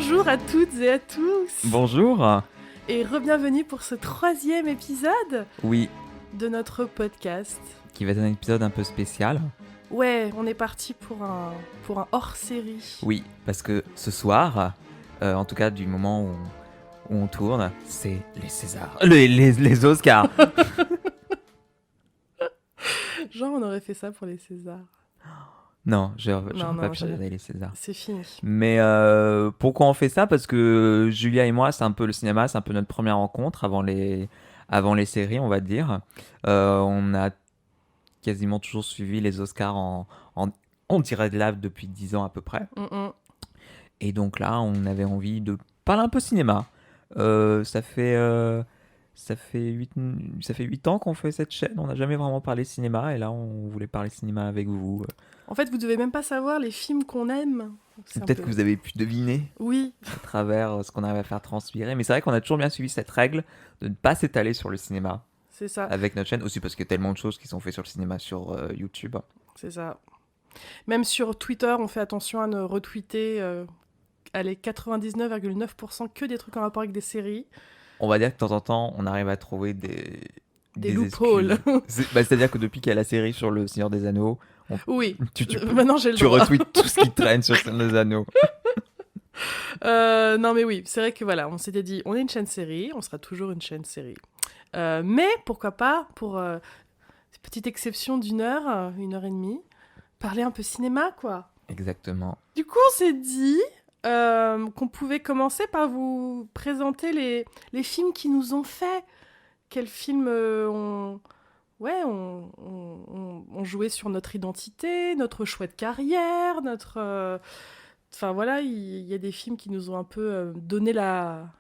Bonjour à toutes et à tous. Bonjour. Et re-bienvenue pour ce 3e épisode Oui, de notre podcast. qui va être un épisode un peu spécial. Ouais, on est parti pour un hors-série. Oui, parce que ce soir, en tout cas du moment où on tourne, c'est les Césars. Les Oscars. Genre, on aurait fait ça pour les Césars. Non, je Non, pas pu j'ai- regarder les Césars. C'est fini. Mais pourquoi on fait ça? Parce que Julia et moi, c'est un peu le cinéma, c'est un peu notre première rencontre avant les séries, on va dire. On a quasiment toujours suivi les Oscars en direct live depuis 10 ans à peu près. Et donc là, on avait envie de parler un peu cinéma. Ça fait 8 ans qu'on fait cette chaîne, on n'a jamais vraiment parlé cinéma, et là, on voulait parler cinéma avec vous. En fait, vous devez même pas savoir les films qu'on aime. C'est un Peut-être peu- que vous avez pu deviner Oui, à travers ce qu'on arrive à faire transpirer, mais c'est vrai qu'on a toujours bien suivi cette règle de ne pas s'étaler sur le cinéma c'est ça. avec notre chaîne, aussi parce qu'il y a tellement de choses qui sont faites sur le cinéma sur YouTube. C'est ça. Même sur Twitter, on fait attention à ne retweeter allez, 99,9% que des trucs en rapport avec des séries. On va dire que de temps en temps, on arrive à trouver des loopholes. excuses. C'est-à-dire que depuis qu'il y a la série sur le Seigneur des Anneaux, Oui, tu maintenant j'ai le droit. retweets tout ce qui traîne sur le Seigneur des Anneaux. Non mais oui, c'est vrai que voilà, on s'était dit, on est une chaîne série, on sera toujours une chaîne série. Mais pourquoi pas, pour cette petite exception d'1 heure, 1 heure et demie, parler un peu cinéma, quoi. Exactement. Du coup, on s'est dit qu'on pouvait commencer par vous présenter les films qui nous ont fait. Quels films ont joué sur notre identité, notre choix de carrière, notre... Enfin voilà, il y a des films qui nous ont un peu donné la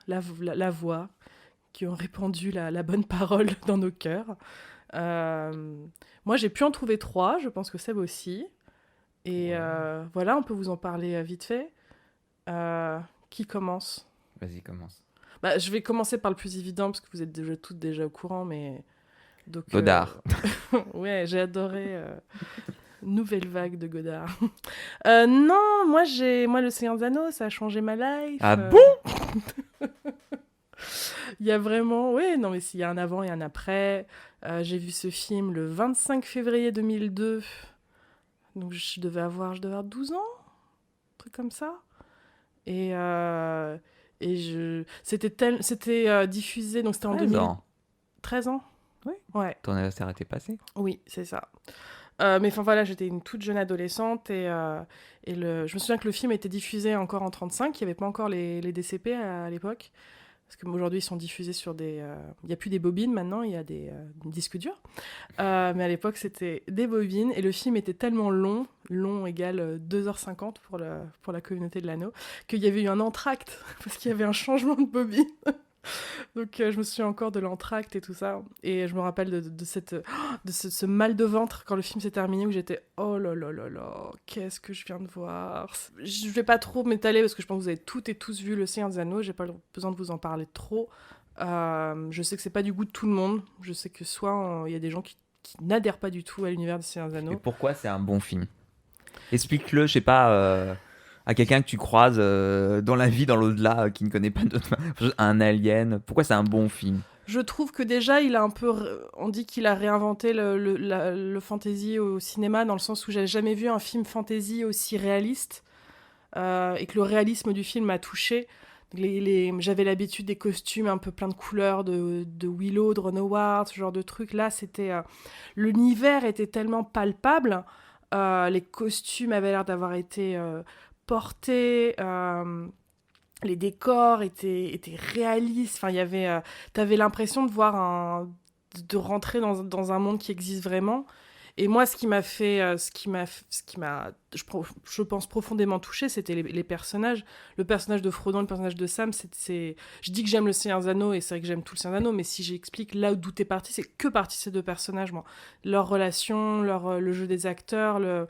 voix, qui ont répandu la bonne parole dans nos cœurs. Moi, j'ai pu en trouver 3, je pense que Seb aussi. Et voilà, on peut vous en parler vite fait. Qui commence ? Vas-y, commence. Bah, je vais commencer par le plus évident, parce que vous êtes toutes déjà au courant, mais... Donc, Godard. ouais, j'ai adoré... Nouvelle vague de Godard. Non, moi, le Seigneur des Anneaux, ça a changé ma life. Ah bon ? Il y a vraiment... Oui, non, mais s'il y a un avant et un après. J'ai vu ce film le 25 février 2002. Donc, je devais avoir 12 ans, un truc comme ça. Et c'était diffusé, donc c'était en 13 ans. 13 ans. Oui. Ouais. Ton anniversaire était passé. Oui, c'est ça. Mais enfin voilà, j'étais une toute jeune adolescente et je me souviens que le film était diffusé encore en 35, il n'y avait pas encore les DCP à l'époque, parce qu'aujourd'hui ils sont diffusés sur des... Il n'y a plus des bobines maintenant, il y a des disques durs. Mais à l'époque c'était des bobines et le film était tellement long égale 2h50 pour la communauté de l'anneau, qu'il y avait eu un entracte, parce qu'il y avait un changement de bobine. Donc je me souviens encore de l'entracte et tout ça. Et je me rappelle de ce mal de ventre quand le film s'est terminé, où j'étais oh là là là là, qu'est-ce que je viens de voir. Je vais pas trop m'étaler parce que je pense que vous avez toutes et tous vu Le Seigneur des Anneaux. J'ai pas besoin de vous en parler trop. Je sais que c'est pas du goût de tout le monde. Je sais que soit il y a des gens qui n'adhèrent pas du tout à l'univers du Seigneur des Anneaux. Et pourquoi c'est un bon film ? Explique-le, je sais pas, à quelqu'un que tu croises dans la vie, dans l'au-delà, qui ne connaît pas un alien. Pourquoi c'est un bon film ? Je trouve que déjà, il a un peu... On dit qu'il a réinventé le fantasy au cinéma, dans le sens où j'avais jamais vu un film fantasy aussi réaliste, et que le réalisme du film m'a touchée. J'avais l'habitude des costumes un peu plein de couleurs, de Willow, de Ron Howard, ce genre de trucs. Là, l'univers était tellement palpable, les costumes avaient l'air d'avoir été portés... les décors étaient réalistes. Enfin, t'avais l'impression de rentrer dans un monde qui existe vraiment. Et moi, ce qui m'a, je pense profondément touché, c'était les personnages. Le personnage de Frodon, le personnage de Sam, je dis que j'aime le Seigneur des Anneaux, et c'est vrai que j'aime tout le Seigneur des Anneaux, mais si j'explique là d'où t'es parti, c'est que parti ces deux personnages, moi. Leur relation, le jeu des acteurs,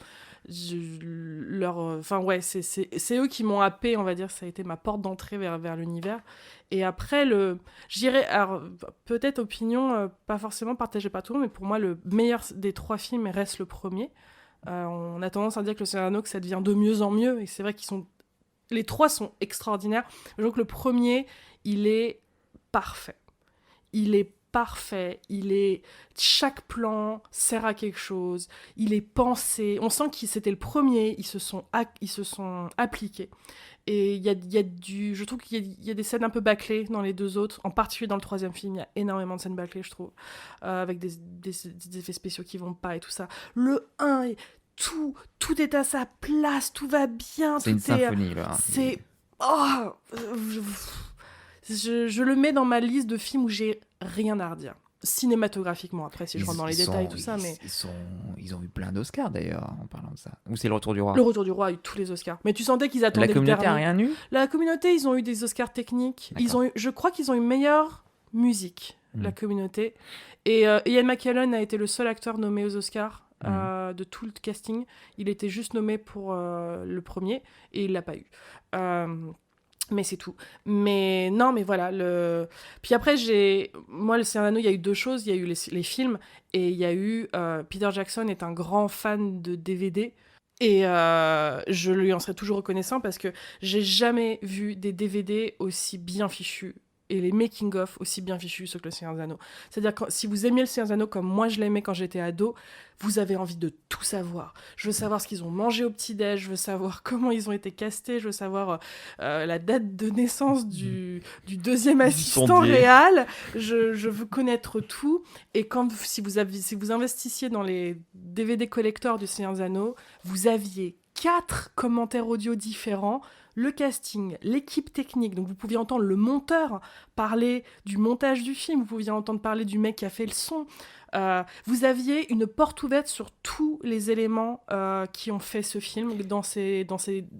enfin ouais, c'est eux qui m'ont happé, on va dire. Ça a été ma porte d'entrée vers l'univers. Et après, je dirais, alors peut-être opinion pas forcément partagée par tout le monde, mais pour moi le meilleur des 3 films reste le premier. On a tendance à dire que le Seigneur des Anneaux, que ça devient de mieux en mieux, et c'est vrai qu'ils sont Les trois sont extraordinaires. Je trouve que le premier, il est parfait. Il est parfait. Chaque plan sert à quelque chose. Il est pensé. On sent que c'était le premier. Ils se sont appliqués. Et je trouve qu'il y a des scènes un peu bâclées dans les deux autres. En particulier dans le troisième film, il y a énormément de scènes bâclées, je trouve. Avec des effets spéciaux qui vont pas et tout ça. Le 1, tout est à sa place. Tout va bien. C'est une symphonie, là. C'est... Oh, je le mets dans ma liste de films où j'ai rien à redire. Cinématographiquement, après, si je rentre dans les détails, tout ça, mais... Ils ont eu plein d'Oscars, d'ailleurs, en parlant de ça. Ou c'est Le Retour du Roi? Le Retour du Roi a eu tous les Oscars. Mais tu sentais qu'ils attendaient La le communauté dernier. a rien eu? La communauté, ils ont eu des Oscars techniques. Je crois qu'ils ont eu meilleure musique, la communauté. Et Ian McKellen a été le seul acteur nommé aux Oscars de tout le casting. Il était juste nommé pour le premier, et il l'a pas eu. Mais c'est tout. Mais non, mais voilà. Puis après, moi, le Seigneur des Anneaux, il y a eu deux choses. Il y a eu les films, et il y a eu... Peter Jackson est un grand fan de DVD. Et je lui en serai toujours reconnaissant parce que j'ai jamais vu des DVD aussi bien fichus et les making-of aussi bien fichus que le Seigneur des Anneaux. C'est-à-dire que si vous aimiez le Seigneur des Anneaux comme moi je l'aimais quand j'étais ado, vous avez envie de tout savoir. Je veux savoir ce qu'ils ont mangé au petit-déj, je veux savoir comment ils ont été castés, je veux savoir la date de naissance du deuxième assistant réel. Je veux connaître tout. Et si vous investissiez dans les DVD collecteurs du Seigneur des Anneaux, vous aviez 4 commentaires audio différents, le casting, l'équipe technique, donc vous pouviez entendre le monteur parler du montage du film, vous pouviez entendre parler du mec qui a fait le son, vous aviez une porte ouverte sur tous les éléments qui ont fait ce film dans ces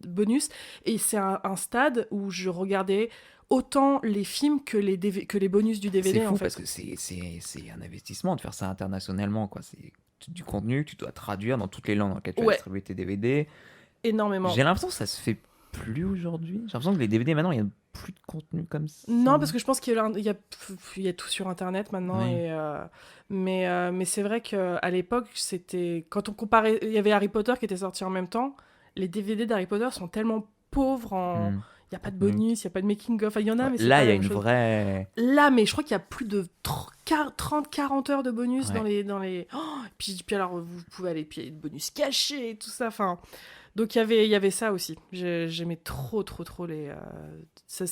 bonus, et c'est un stade où je regardais autant les films que les bonus du DVD. C'est fou en fait. Parce que c'est un investissement de faire ça internationalement, quoi. C'est du contenu que tu dois traduire dans toutes les langues dans lesquelles tu vas distribuer tes DVD. Énormément. J'ai l'impression que ça se fait plus aujourd'hui. J'ai l'impression que les DVD maintenant, il y a plus de contenu comme ça. Non, parce que je pense qu'il y a tout sur Internet maintenant. Oui. Et, mais c'est vrai qu'à l'époque, quand on comparait, il y avait Harry Potter qui était sorti en même temps. Les DVD d'Harry Potter sont tellement pauvres il n'y a pas de bonus, il n'y a pas de making-of. Il y en a, mais c'est là, pas il y a une vraie... Là, mais je crois qu'il y a plus de 30-40 heures de bonus dans les... Oh, puis alors, vous pouvez aller... Puis il y a des bonus cachés et tout ça. Enfin... Donc il y avait ça aussi. J'aimais trop les...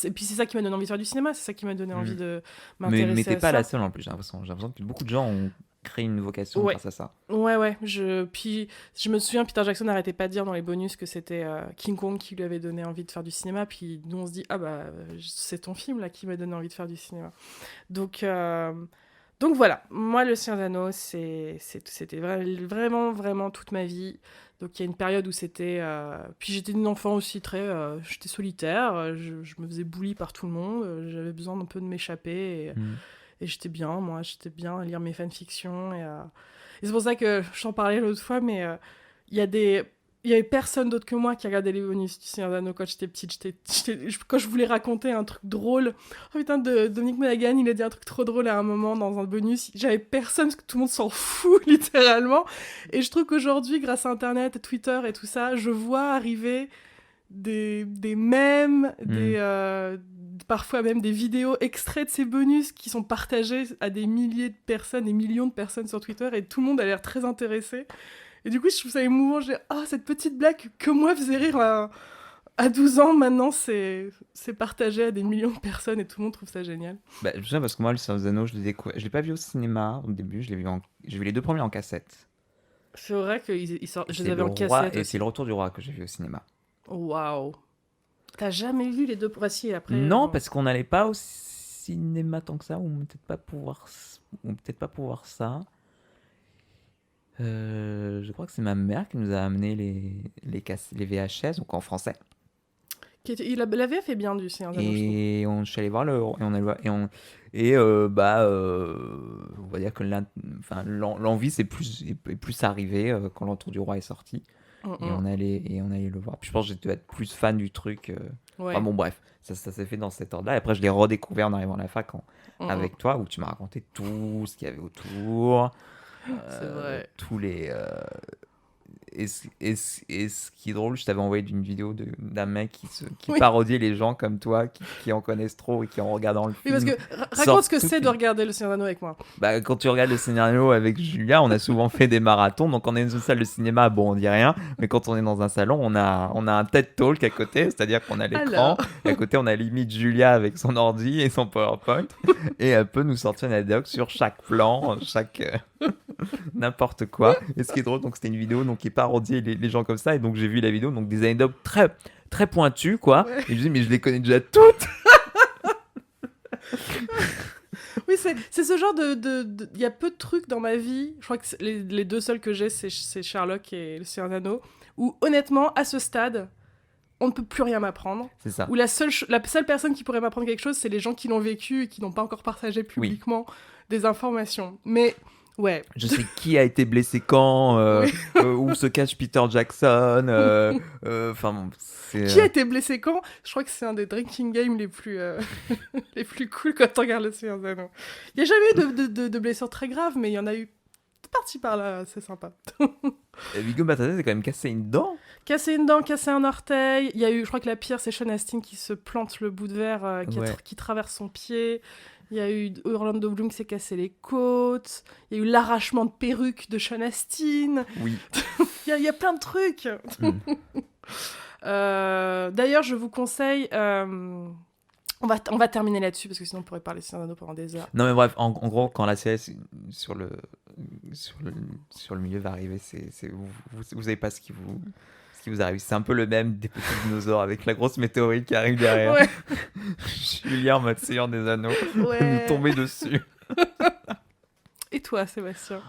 Et puis c'est ça qui m'a donné envie de faire du cinéma. C'est ça qui m'a donné envie de m'intéresser à ça. Mais t'es pas la seule en plus, j'ai l'impression. J'ai l'impression que beaucoup de gens ont créé une vocation grâce à ça. Ouais. Puis je me souviens, Peter Jackson n'arrêtait pas de dire dans les bonus que c'était King Kong qui lui avait donné envie de faire du cinéma. Puis nous on se dit, ah bah c'est ton film là qui m'a donné envie de faire du cinéma. Donc voilà, moi le Seigneur des Anneaux, c'était vraiment toute ma vie. Donc il y a une période où c'était... Puis j'étais une enfant aussi j'étais solitaire, je me faisais bully par tout le monde, j'avais besoin un peu de m'échapper. Et j'étais bien à lire mes fanfictions. Et c'est pour ça que je t'en parlais l'autre fois, mais il y avait personne d'autre que moi qui regardait les bonus du Seigneur des Anneaux quand j'étais petite. Quand je voulais raconter un truc drôle, oh putain, Dominique Monaghan, il a dit un truc trop drôle à un moment dans un bonus. J'avais personne parce que tout le monde s'en fout, littéralement. Et je trouve qu'aujourd'hui, grâce à Internet, Twitter et tout ça, je vois arriver des mèmes, parfois même des vidéos extraits de ces bonus qui sont partagés à des milliers de personnes, des millions de personnes sur Twitter, et tout le monde a l'air très intéressé. Et du coup, je trouve ça émouvant. Je dis, cette petite blague que moi faisait rire à 12 ans, maintenant, c'est partagé à des millions de personnes et tout le monde trouve ça génial. Bah, je sais parce que moi, le Seigneur des Anneaux, je l'ai pas vu au cinéma au début. J'ai vu les deux premiers en cassette. C'est vrai que je les avais en cassette. Et c'est Le Retour du Roi que j'ai vu au cinéma. Waouh. T'as jamais vu les deux voici après? Non, parce qu'on n'allait pas au cinéma tant que ça, ou peut-être pas pouvoir ça. Je crois que c'est ma mère qui nous a amené les VHS, donc en français. La VF est bien du Seigneur des Anneaux. Et je suis allé voir on va dire que l'envie est plus arrivée quand Le Retour du Roi est sorti. Et on allait le voir. Puis je pense que j'ai dû être plus fan du truc. Enfin bon, bref, ça s'est fait dans cet ordre-là. Et après, je l'ai redécouvert en arrivant à la fac avec toi, où tu m'as raconté tout ce qu'il y avait autour. C'est vrai. Tous les et ce qui est drôle, je t'avais envoyé une vidéo d'un mec qui Oui. parodie les gens comme toi, qui en connaissent trop et qui en regardant le Oui, parce film que raconte sortent ce que toutes c'est de les- regarder Le Seigneur des Anneaux avec moi. Bah, quand tu regardes le scénario avec Julia, on a souvent fait des marathons. Donc, on est dans une salle de cinéma, bon, on dit rien. Mais quand on est dans un salon, on a un TED Talk à côté, c'est-à-dire qu'on a Alors, l'écran. Et à côté, on a limite Julia avec son ordi et son PowerPoint. Et elle peut nous sortir une anecdote sur chaque plan, n'importe quoi. Et ce qui est drôle, donc c'était une vidéo donc, qui parodie les gens comme ça. Et donc, j'ai vu la vidéo, donc des anecdotes très, très pointues, quoi. ouais. Et je me dis, mais je les connais déjà toutes. Oui, c'est ce genre de. Il y a peu de trucs dans ma vie. Je crois que les deux seuls que j'ai, c'est Sherlock et Le Seigneur des Anneaux. Où, honnêtement, à ce stade, on ne peut plus rien m'apprendre. C'est ça. Où la seule personne qui pourrait m'apprendre quelque chose, c'est les gens qui l'ont vécu et qui n'ont pas encore partagé publiquement des informations. Mais, ouais. Je sais qui a été blessé quand, Oui. où se cache Peter Jackson. Enfin, bon, c'est. Qui a été blessé quand? Je crois que c'est un des drinking games les plus, les plus cool quand on regarde Le Seigneur des Anneaux. Il n'y a jamais eu de blessures très graves, mais il y en a eu par-ci par-là, c'est sympa. Viggo Mortensen s'est quand même cassé une dent. Casser une dent, casser un orteil. Il y a eu, je crois que la pire, c'est Sean Astin qui se plante le bout de verre Ouais. qui traverse son pied. Il y a eu Orlando Bloom qui s'est cassé les côtes. Il y a eu l'arrachement de perruque de Sean Astin. Oui. Il y a plein de trucs. Mm. D'ailleurs, je vous conseille. On va terminer là-dessus parce que sinon on pourrait parler Seigneur des Anneaux pendant des heures. Non, mais bref, en gros, quand la série sur le, sur le, sur le milieu va arriver, vous savez pas ce qui vous arrive. C'est un peu le même des petits dinosaures avec la grosse météorite qui arrive derrière. Ouais. Julien en mode Seigneur des Anneaux, Ouais. nous tomber dessus. Et toi, Sébastien?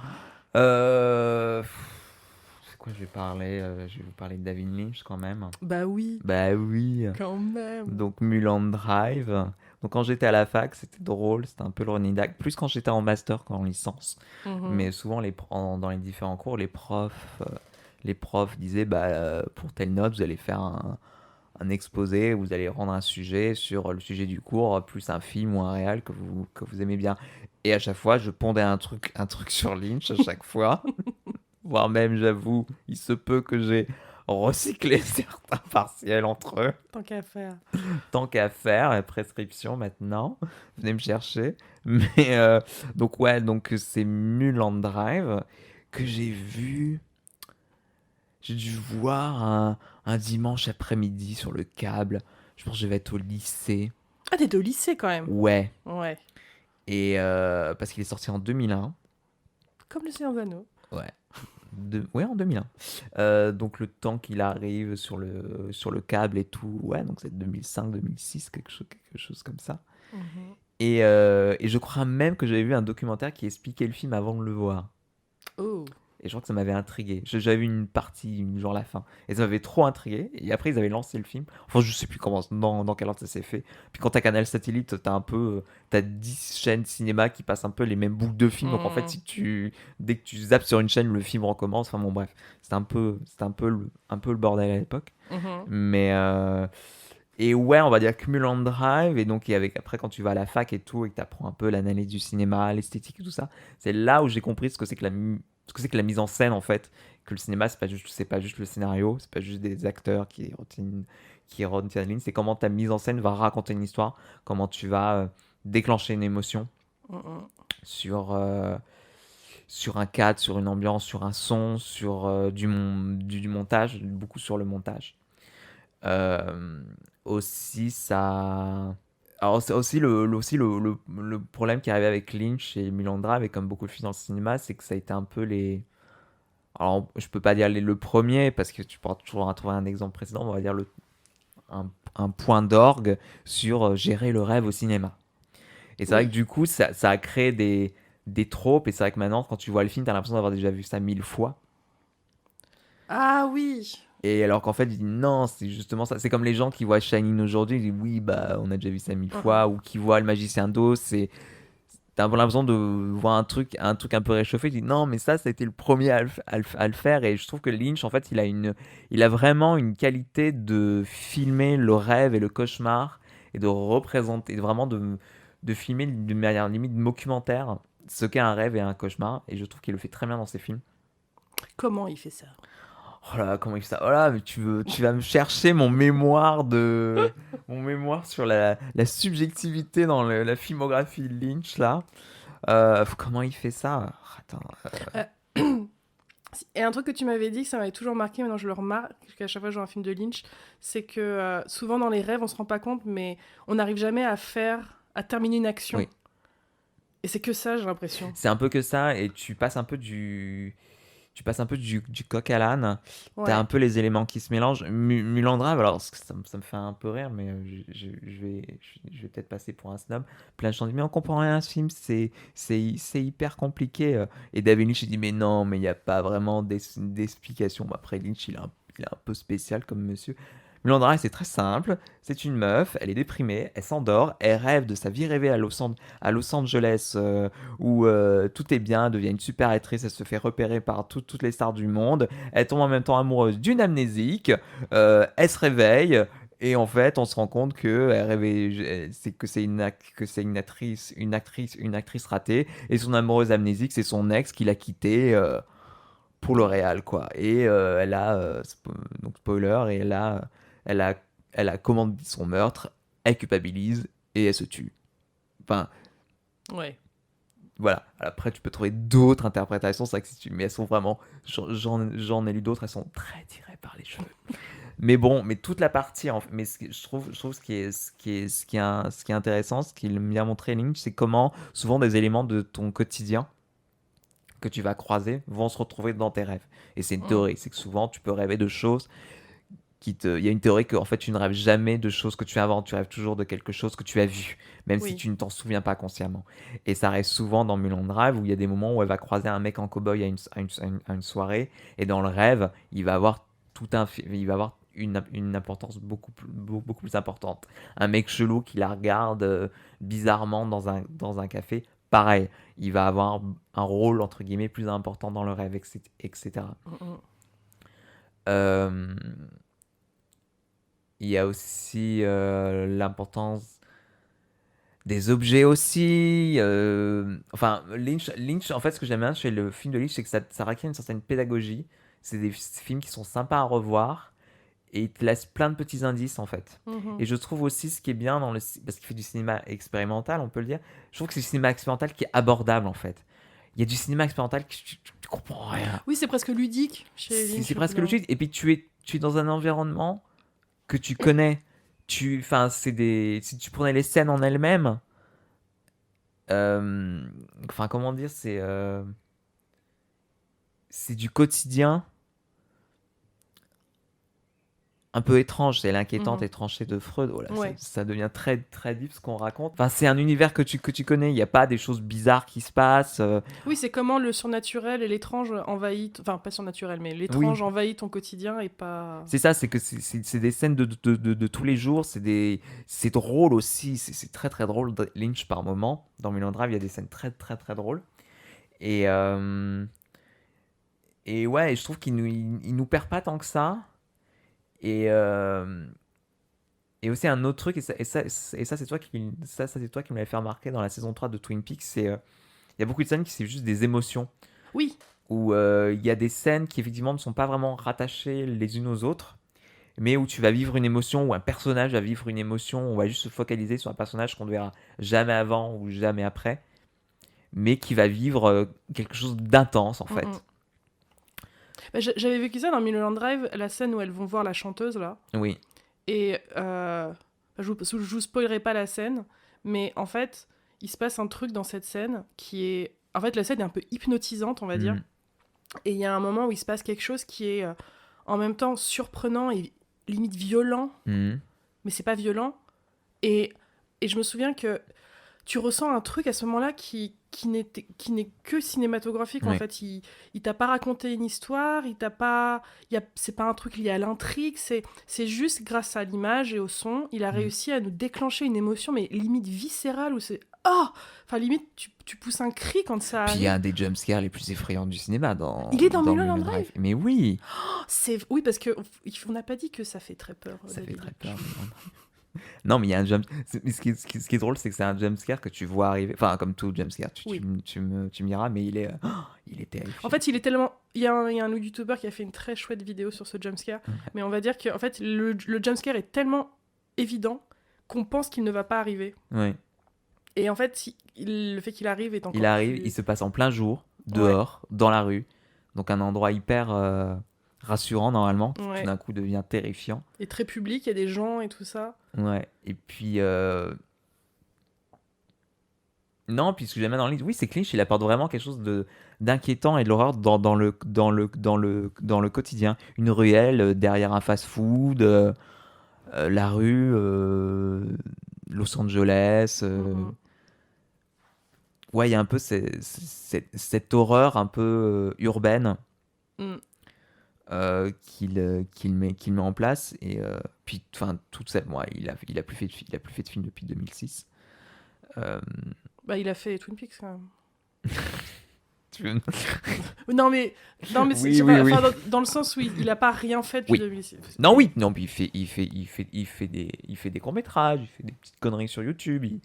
C'est quoi je vais parler Je vais vous parler de David Lynch quand même. Bah oui, Bah oui. quand même. Donc Mulholland Drive. Donc quand j'étais à la fac, c'était drôle, c'était un peu le running gag. Plus quand j'étais en master qu'en licence. Mhm. Mais souvent, dans les différents cours, les profs disaient, pour telle note, vous allez faire un exposé, vous allez rendre un sujet sur le sujet du cours, plus un film ou un réal que vous aimez bien. Et à chaque fois, je pondais un truc sur Lynch à chaque fois. Voire même, j'avoue, il se peut que j'ai recyclé certains partiels entre eux. Tant qu'à faire. Tant qu'à faire, la prescription maintenant. Venez me chercher. Mais donc ouais, donc c'est Mulholland Drive que j'ai vu. J'ai dû voir un dimanche après-midi sur le câble. Je pense que je vais être au lycée. Ah, t'étais au lycée quand même. Ouais. Ouais. Et parce qu'il est sorti en 2001. Comme Le Seigneur des Anneaux. Ouais. Ouais, en 2001. Donc le temps qu'il arrive sur le câble et tout. Ouais, donc c'est 2005, 2006, quelque chose comme ça. Mhm. Et je crois même que j'avais vu un documentaire qui expliquait le film avant de le voir. Oh. Et je crois que ça m'avait intrigué. J'avais vu une partie, genre la fin. Et ça m'avait trop intrigué. Et après, ils avaient lancé le film. Enfin, je sais plus comment, dans quel ordre ça s'est fait. Puis quand t'as Canal Satellite, t'as 10 chaînes cinéma qui passent un peu les mêmes boucles de films. Donc en fait, dès que tu zappes sur une chaîne, le film recommence. Enfin bon, bref. C'était un peu le bordel à l'époque. Mhm. Mais, et ouais, on va dire que Mulholland Drive, et donc après quand tu vas à la fac et tout, et que tu apprends un peu l'analyse du cinéma, l'esthétique et tout ça, c'est là où j'ai compris ce que c'est que la mise en scène en fait, que le cinéma c'est pas juste le scénario, c'est pas juste des acteurs qui retiennent la ligne, c'est comment ta mise en scène va raconter une histoire, comment tu vas déclencher une émotion Mhm. sur un cadre, sur une ambiance, sur un son, sur du montage, beaucoup sur le montage. Euh, aussi, ça. Alors, c'est aussi le problème qui arrivait avec Lynch et Mulholland Drive, et comme beaucoup de films dans le cinéma, c'est que ça a été un peu les. Alors, je peux pas dire le premier, parce que tu pourras toujours trouver un exemple précédent, mais on va dire un point d'orgue sur gérer le rêve au cinéma. Et c'est vrai Oui. que du coup, ça a créé des tropes, et c'est vrai que maintenant, quand tu vois le film, t'as l'impression d'avoir déjà vu ça 1000 fois. Ah oui. Et alors qu'en fait, il dit non, c'est justement ça. C'est comme les gens qui voient Shining aujourd'hui, ils disent oui, bah on a déjà vu ça 1000 fois, ou qui voient Le Magicien d'Oz, t'as un peu l'impression de voir un truc un peu réchauffé. Tu dis non, mais ça a été le premier à le faire. Et je trouve que Lynch, en fait, il a vraiment une qualité de filmer le rêve et le cauchemar, et de représenter, vraiment de filmer d'une manière limite documentaire ce qu'est un rêve et un cauchemar. Et je trouve qu'il le fait très bien dans ses films. Comment il fait ça? Oh là, comment il fait ça? Oh là, mais tu vas me chercher mon mémoire sur la subjectivité dans la filmographie de Lynch, là. Comment il fait ça? Attends. Euh, Et un truc que tu m'avais dit, que ça m'avait toujours marqué, maintenant je le remarque, qu'à chaque fois que je vois un film de Lynch, c'est que souvent dans les rêves, on se rend pas compte, mais on n'arrive jamais à terminer une action. Oui. Et c'est que ça, j'ai l'impression. C'est un peu que ça, et tu passes un peu du coq à l'âne. T'as un Ouais. peu les éléments qui se mélangent. Mulan Drive, alors ça me fait un peu rire, mais je vais peut-être passer pour un snob. Plein de gens disent, mais on comprend rien à ce film, c'est hyper compliqué. Et David Lynch, il dit, mais non, mais il n'y a pas vraiment d'explication. Bon, après, Lynch, il est un peu spécial comme monsieur. Mulan Drive, c'est très simple. C'est une meuf, elle est déprimée, elle s'endort, elle rêve de sa vie rêvée à Los Angeles, où tout est bien, elle devient une super actrice, elle se fait repérer par toutes les stars du monde, elle tombe en même temps amoureuse d'une amnésique, elle se réveille. Et en fait, on se rend compte que elle rêvait, que c'est une actrice ratée, et son amoureuse amnésique, c'est son ex qui l'a quittée pour le réal, quoi. Et elle a, donc spoiler, et elle a, elle a commandé son meurtre, elle culpabilise et elle se tue. Enfin, Ouais. voilà. Après, tu peux trouver d'autres interprétations, c'est vrai que mais elles sont vraiment. J'en ai lu d'autres, elles sont très tirées par les cheveux. Mais bon, mais toute la partie, mais je trouve ce qui est intéressant, ce qu'il me a montré Lynch, c'est comment souvent des éléments de ton quotidien que tu vas croiser vont se retrouver dans tes rêves. Et c'est une Mm. théorie, c'est que souvent tu peux rêver de choses il y a une théorie que en fait tu ne rêves jamais de choses que tu inventes, tu rêves toujours de quelque chose que tu as vu, même si Oui. tu ne t'en souviens pas consciemment. Et ça arrive souvent dans Mulholland Drive où il y a des moments où elle va croiser un mec en cow-boy à une soirée, et dans le rêve, il va avoir il va avoir une importance beaucoup plus importante. Un mec chelou qui la regarde bizarrement dans un café, pareil, il va avoir un rôle entre guillemets plus important dans le rêve, etc. Mm, mm. Euh, Il y a aussi l'importance des objets aussi. Enfin, Lynch, en fait, ce que j'aime bien chez le film de Lynch, c'est que ça requiert une certaine pédagogie. C'est des films qui sont sympas à revoir et il te laisse plein de petits indices, en fait. Mhm. Et je trouve aussi ce qui est bien parce qu'il fait du cinéma expérimental, on peut le dire. Je trouve que c'est du cinéma expérimental qui est abordable, en fait. Il y a du cinéma expérimental qui tu comprends rien. Oui, c'est presque ludique chez C'est Lynch au bout presque d'un le moment. truc. Et puis tu es dans un environnement que tu connais. Enfin, si tu prenais les scènes en elles-mêmes, enfin, comment dire, c'est du quotidien un peu étrange. C'est l'inquiétante Mhm. étrangeté de Freud. Oh là, Ouais. ça devient très, très deep ce qu'on raconte. Enfin, c'est un univers que tu connais. Il n'y a pas des choses bizarres qui se passent. Oui, c'est comment le surnaturel et l'étrange envahit, enfin pas surnaturel, mais Oui, l'étrange envahit ton quotidien et pas. c'est ça. C'est que c'est des scènes de tous les jours. C'est drôle aussi. C'est très, très drôle. Lynch, par moment, dans Mulholland Drive, il y a des scènes très, très, très drôles. Et, et ouais, je trouve il nous perd pas tant que ça. Et, et aussi un autre truc, ça c'est toi c'est toi qui me l'avais fait remarquer dans la saison 3 de Twin Peaks, il y a beaucoup de scènes qui c'est juste des émotions, Oui. où il y a des scènes qui effectivement ne sont pas vraiment rattachées les unes aux autres, mais où tu vas vivre une émotion, où un personnage va vivre une émotion, on va juste se focaliser sur un personnage qu'on ne verra jamais avant ou jamais après, mais qui va vivre quelque chose d'intense en Mm, mm. fait. Bah, j'avais vécu ça dans Mulholland Drive, la scène où elles vont voir la chanteuse là. Oui. Et je vous spoilerai pas la scène, mais en fait, il se passe un truc dans cette scène qui est. En fait, la scène est un peu hypnotisante, on va dire. Mm. Et il y a un moment où il se passe quelque chose qui est en même temps surprenant et limite violent, Mm. mais c'est pas violent. Et, et je me souviens que tu ressens un truc à ce moment-là qui n'est que cinématographique. En Oui. fait, il t'a pas raconté une histoire, il t'a pas, c'est pas un truc lié à l'intrigue, c'est juste grâce à l'image et au son, il a Mm. réussi à nous déclencher une émotion, mais limite viscérale, où c'est oh, enfin limite tu pousses un cri quand ça Puis il y a arrive. un des jumpscares les plus effrayants du cinéma Il est dans dans Mulholland Mulholland Drive. Drive. Mais oui, Oh, c'est oui parce que on n'a pas dit que ça fait très peur ça fait David très Lynch. peur. Mulholland Drive. Non, mais il y a un mais ce qui est drôle, c'est que c'est un jumpscare que tu vois arriver. Enfin, comme tout jumpscare, Oui. tu me diras, mais il est En terrifiant. fait, il est tellement. Il y a un YouTuber qui a fait une très chouette vidéo sur ce jumpscare, mais on va dire que en fait, le jumpscare est tellement évident qu'on pense qu'il ne va pas arriver. Ouais. Et en fait, le fait qu'il arrive est Il encore arrive, il plus. se passe en plein jour, Ouais, dehors, dans la rue. Donc un endroit hyper rassurant normalement, qui tout ouais. d'un coup devient terrifiant. Et très public, il y a des gens et tout ça. Ouais. Et puis non, puis ce que j'aime dans Lynch, oui, c'est que Lynch, il apporte vraiment quelque chose de d'inquiétant et de l'horreur dans le quotidien. Une ruelle derrière un fast-food, la rue, Los Angeles. Mm, mm, Ouais, il y a un peu cette horreur un peu urbaine mm. qu'il met en place. Et puis, enfin, toute cette, moi, il a plus fait de film depuis 2006. Euh, Bah, il a fait Twin Peaks quand même. tu veux- Non, mais, non, mais Oui, oui, oui. enfin, dans le sens où il a pas rien fait depuis Oui. 2006. Non, oui, non, puis il fait des courts-métrages, il fait des petites conneries sur YouTube, il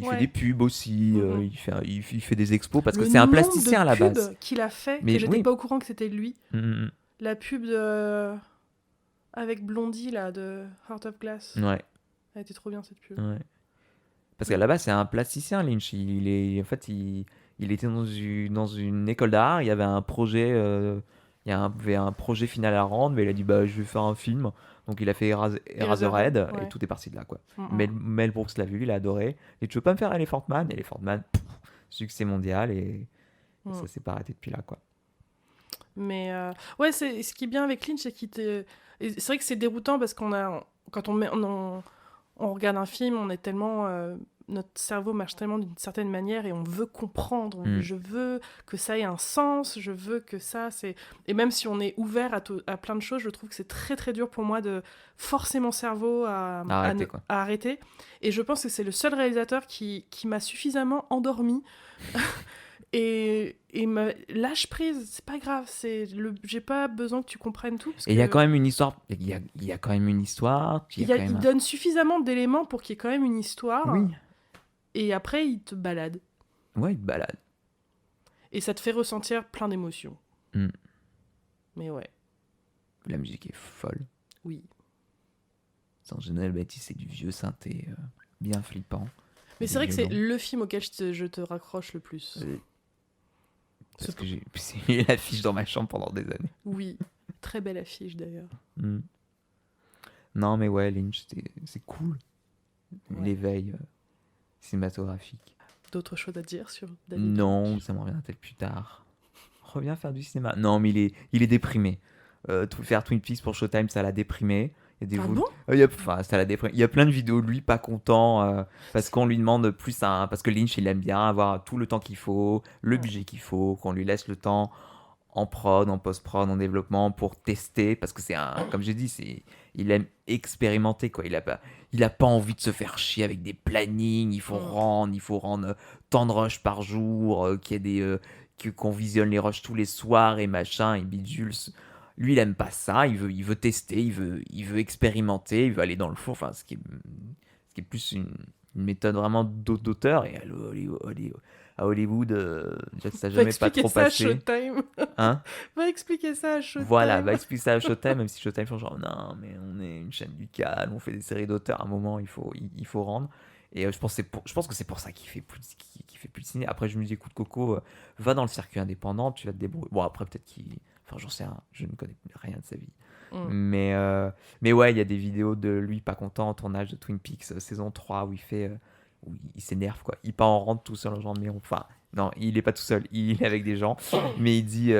fait des Ouais. pubs aussi, Mm, mm. il fait des expos parce que Le c'est un nombre de plasticien à la base. pubs qu'il a fait, que Mais j'étais oui, pas au courant que c'était lui. mm, La pub avec Blondie, là, de Heart of Glass. ouais, Elle était trop bien, cette pub. ouais. Parce qu'à la base, c'est un plasticien, Lynch. En fait, il était dans une école d'art. Il y avait un projet, avait un projet final à rendre, mais il a dit bah, je vais faire un film. Donc il a fait Eraserhead, Eraserhead et ouais. tout est parti de là, quoi. Mm, mm. Mel Brooks l'a vu, il a adoré. Et tu veux pas me faire Elephant Man? Elephant Man, succès mondial et Mm. ça s'est pas arrêté depuis là, quoi. Mais ouais, ce qui est bien avec Lynch, c'est qu'il te. Et c'est vrai que c'est déroutant parce quand on regarde un film, on est tellement. Notre cerveau marche tellement d'une certaine manière et on veut comprendre. Mm. Je veux que ça ait un sens, je veux que ça. Et même si on est ouvert à plein de choses, je trouve que c'est très très dur pour moi de forcer mon cerveau Arrêtez, quoi. à arrêter. Et je pense que c'est le seul réalisateur qui m'a suffisamment endormi et lâche prise, c'est pas grave, j'ai pas besoin que tu comprennes tout parce Et il y a que quand même une histoire. Il y a quand même une histoire. Puis il y a quand même il donne suffisamment d'éléments pour qu'il y ait quand même une histoire Oui. et après il te balade Ouais, il te balade. et ça te fait ressentir plein d'émotions. Mm. Mais ouais, La musique est folle. oui. En général, Baptiste, c'est du vieux synthé bien flippant. Mais Des c'est vrai que c'est violons. le film auquel je te raccroche le plus. Parce Ce- que j'ai mis l'affiche dans ma chambre pendant des années. Oui, très belle affiche d'ailleurs. Mm. Non, mais ouais, Lynch, c'est cool. Ouais. L'éveil cinématographique. D'autres choses à dire sur David Non, Lynch? ça m'en revient peut-être plus tard. Reviens faire du cinéma. Non, mais il est déprimé. Faire Twin Peaks pour Showtime, ça l'a déprimé. Il y a des Ah bon? enfin, ça l'a déprimé. Il y a plein de vidéos de lui pas content parce qu'on lui demande plus parce que Lynch, il aime bien avoir tout le temps qu'il faut, le Ouais. budget qu'il faut, qu'on lui laisse le temps en prod, en post-prod, en développement pour tester parce que comme j'ai dit, il aime expérimenter, quoi. Il a pas envie de se faire chier avec des plannings, il faut rendre tant de rushs par jour, qu'il y ait qu'on visionne les rushs tous les soirs et machin et bidule. Lui, il aime pas ça, il veut tester, il veut expérimenter, il veut aller dans le four, enfin, ce qui est plus une méthode vraiment d'auteur. Et à Hollywood, ça Va jamais pas expliquer trop ça à passé. Showtime. Hein? Va expliquer ça à Showtime. Voilà, va expliquer ça à Showtime, même si Showtime font genre, non, mais on est une chaîne du calme, on fait des séries d'auteurs, à un moment, il faut rendre. Et je pense que c'est pour ça qu'il fait plus de ciné. Après, je me dis, écoute, Coco, va dans le circuit indépendant, tu vas te débrouiller. Bon, après, peut-être qu'il. Enfin, j'en sais rien, je ne connais rien de sa vie. Mm. Mais ouais, il y a des vidéos de lui pas content en tournage de Twin Peaks saison 3 où où il s'énerve, quoi. Il part en rente tout seul, genre, mais enfin, non, il est pas tout seul, il est avec des gens, mais il dit.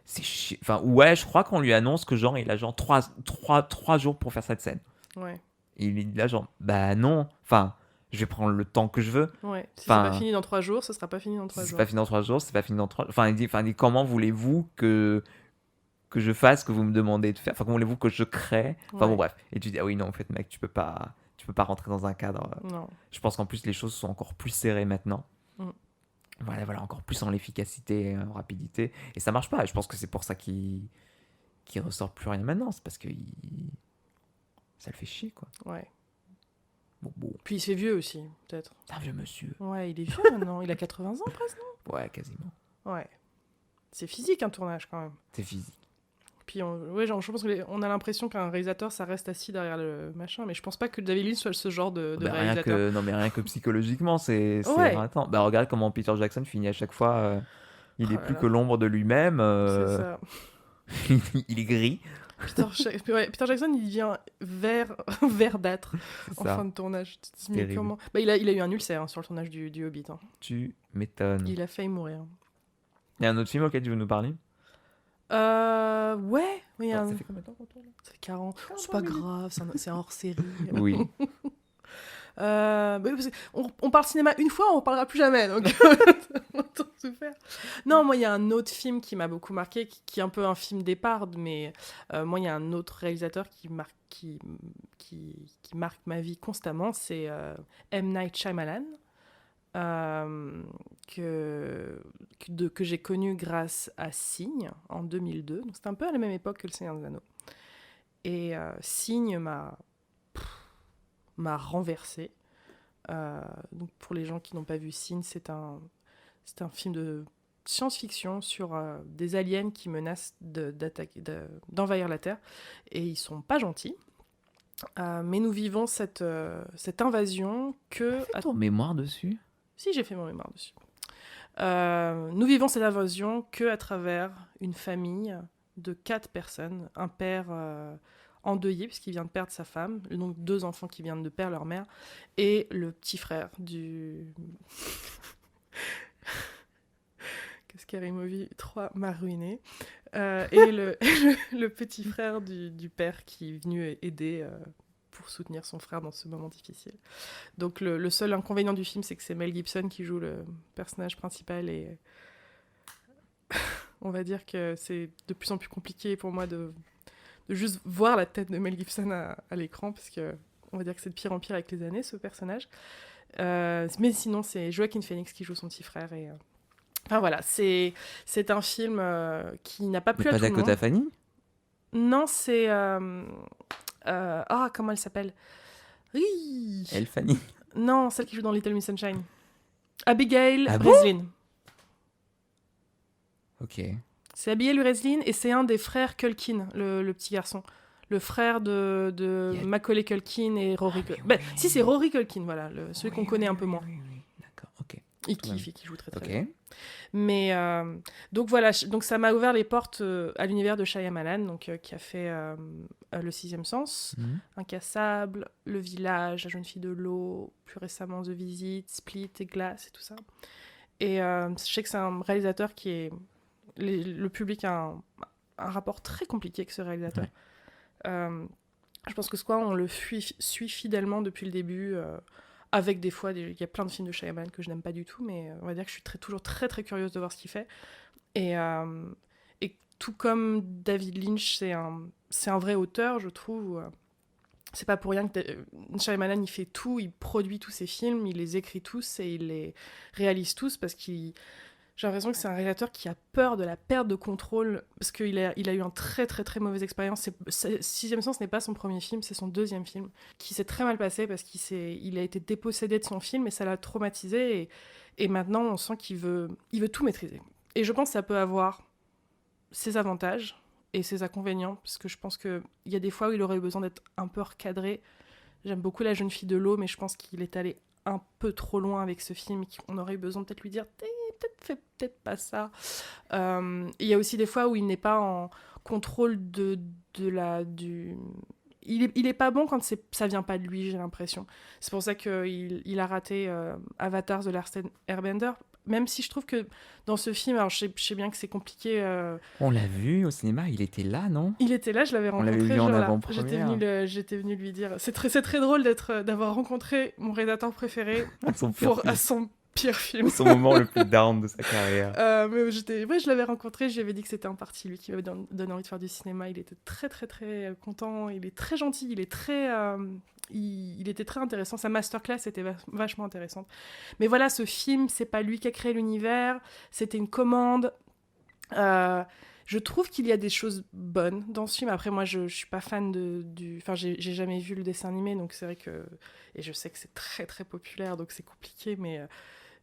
C'est chiant. Enfin, ouais, je crois qu'on lui annonce que genre, il a genre 3 jours pour faire cette scène. Ouais, Et il est là, genre, bah non. Enfin, je vais prendre le temps que je veux. ouais. Si c'est Enfin, pas fini dans 3 jours, ce sera pas fini dans 3 si c'est jours. pas fini dans 3 jours, c'est pas fini dans 3. Enfin, il dit comment voulez-vous que je fasse ce que vous me demandez de faire? Enfin, comment voulez-vous que je crée? Enfin, bon, Ouais. bref. Et tu dis, ah oui, non, en fait, mec, tu peux pas rentrer dans un cadre. Non. Je pense qu'en plus, les choses sont encore plus serrées maintenant. Mm. Voilà, encore plus en efficacité et en rapidité. Et ça marche pas. Et je pense que c'est pour ça qu'il ressort plus rien maintenant. C'est parce que ça le fait chier, quoi. Ouais. Bon. Puis il se fait vieux aussi, peut-être. C'est un vieux monsieur. Ouais, il est vieux maintenant. Il a 80 ans presque. Ouais, quasiment. Ouais. C'est physique un tournage quand même. C'est physique. Puis je pense qu'on a l'impression qu'un réalisateur, ça reste assis derrière le machin, mais je pense pas que David Lynch soit ce genre de réalisateur. Rien que psychologiquement, c'est Ouais. ratant. Bah regarde comment Peter Jackson finit à chaque fois. Il est Oh là plus là. que l'ombre de lui-même. C'est ça. Il est gris. Peter Jackson, il devient verdâtre C'est en ça. fin de tournage. Tu te dis, mais Terrible. comment il a eu un ulcère hein, sur le tournage du Hobbit. Hein. Tu m'étonnes. Il a failli mourir. Il y a un autre film auquel tu veux nous parler? Ouais. Oui, Ça fait combien de temps qu'on tourne? Ça fait 40. C'est pas grave, c'est un hors-série. Oui. On parle cinéma une fois, on ne parlera plus jamais. Donc, autant tout faire. Non, moi, il y a un autre film qui m'a beaucoup marqué, qui est un peu un film d'épargne, mais moi, il y a un autre réalisateur qui marque ma vie constamment, c'est M. Night Shyamalan, que j'ai connu grâce à Signe en 2002. Donc, c'était un peu à la même époque que Le Seigneur des Anneaux. Et Signe m'a renversée. Donc pour les gens qui n'ont pas vu Signe, c'est un film de science-fiction sur des aliens qui menacent d'envahir la Terre. Et ils sont pas gentils. Mais nous vivons cette invasion que... Fais ton mémoire dessus. Si, j'ai fait mon mémoire dessus. Nous vivons cette invasion que à travers une famille de 4 personnes. Un père... endeuillé puisqu'il vient de perdre sa femme, donc 2 enfants qui viennent de perdre leur mère, et le petit frère du... Qu'est-ce qu'Arimovi 3 m'a ruiné. Et le petit frère du père qui est venu aider pour soutenir son frère dans ce moment difficile. Donc le seul inconvénient du film, c'est que c'est Mel Gibson qui joue le personnage principal, et on va dire que c'est de plus en plus compliqué pour moi de juste voir la tête de Mel Gibson à l'écran, parce que on va dire que c'est de pire en pire avec les années, ce personnage. Mais sinon, c'est Joaquin Phoenix qui joue son petit frère. Et, enfin voilà, c'est un film qui n'a pas plu à tout le monde. Pas Dakota Fanning? Non, c'est... comment elle s'appelle? Oui. Elle, Fanning? Non, celle qui joue dans Little Miss Sunshine. Abigail Ah bon? Breslin. Ok. C'est Abigail Breslin, et c'est un des frères Culkin, le petit garçon. Le frère de Macaulay Culkin et Rory Culkin. Si, c'est Rory Culkin, voilà, celui qu'on connaît un peu moins. Oui. D'accord, ok. Et qui joue très Ok. bien. Mais donc voilà, donc ça m'a ouvert les portes à l'univers de Shyamalan, donc qui a fait Le Sixième Sens, Incassable, Le Village, La Jeune Fille de l'eau, plus récemment The Visit, Split et Glass et tout ça. Et je sais que c'est un réalisateur qui est... Le public a un rapport très compliqué avec ce réalisateur. Ouais. Je pense que on le suit fidèlement depuis le début, avec des fois, il y a plein de films de Shyamalan que je n'aime pas du tout, mais on va dire que je suis toujours très très curieuse de voir ce qu'il fait. Et tout comme David Lynch, c'est un vrai auteur, je trouve. C'est pas pour rien que Shyamalan, il fait tout, il produit tous ses films, il les écrit tous et il les réalise tous, parce j'ai l'impression que c'est un réalisateur qui a peur de la perte de contrôle, parce qu'il a eu un très très très mauvaise expérience. Sixième Sens n'est pas son premier film, c'est son 2e film, qui s'est très mal passé parce qu'il a été dépossédé de son film et ça l'a traumatisé, et maintenant on sent qu'il veut tout maîtriser. Et je pense que ça peut avoir ses avantages et ses inconvénients, parce que je pense qu'il y a des fois où il aurait eu besoin d'être un peu recadré. J'aime beaucoup La Jeune Fille de l'eau, mais je pense qu'il est allé un peu trop loin avec ce film, et qu'on aurait eu besoin de peut-être lui dire fais peut-être pas ça. Il y a aussi des fois où il n'est pas en contrôle il est pas bon quand ça vient pas de lui, j'ai l'impression. C'est pour ça qu'il a raté Avatar The Last Airbender, même si je trouve que dans ce film, alors je sais bien que c'est compliqué. On l'a vu au cinéma, il était là, non? Il était là, je l'avais rencontré. On l'avait vu en avant-première. J'étais venue lui dire. C'est très drôle d'avoir rencontré mon réalisateur préféré à son pire film. Son moment le plus down de sa carrière. Mais je l'avais rencontré, je lui avais dit que c'était en partie lui qui m'avait donné envie de faire du cinéma. Il était très très très content, il est très gentil, il était très intéressant. Sa masterclass était vachement intéressante. Mais voilà, ce film, c'est pas lui qui a créé l'univers, c'était une commande. Je trouve qu'il y a des choses bonnes dans ce film. Après, moi, je suis pas fan Enfin, j'ai jamais vu le dessin animé, donc c'est vrai que... Et je sais que c'est très, très populaire, donc c'est compliqué, mais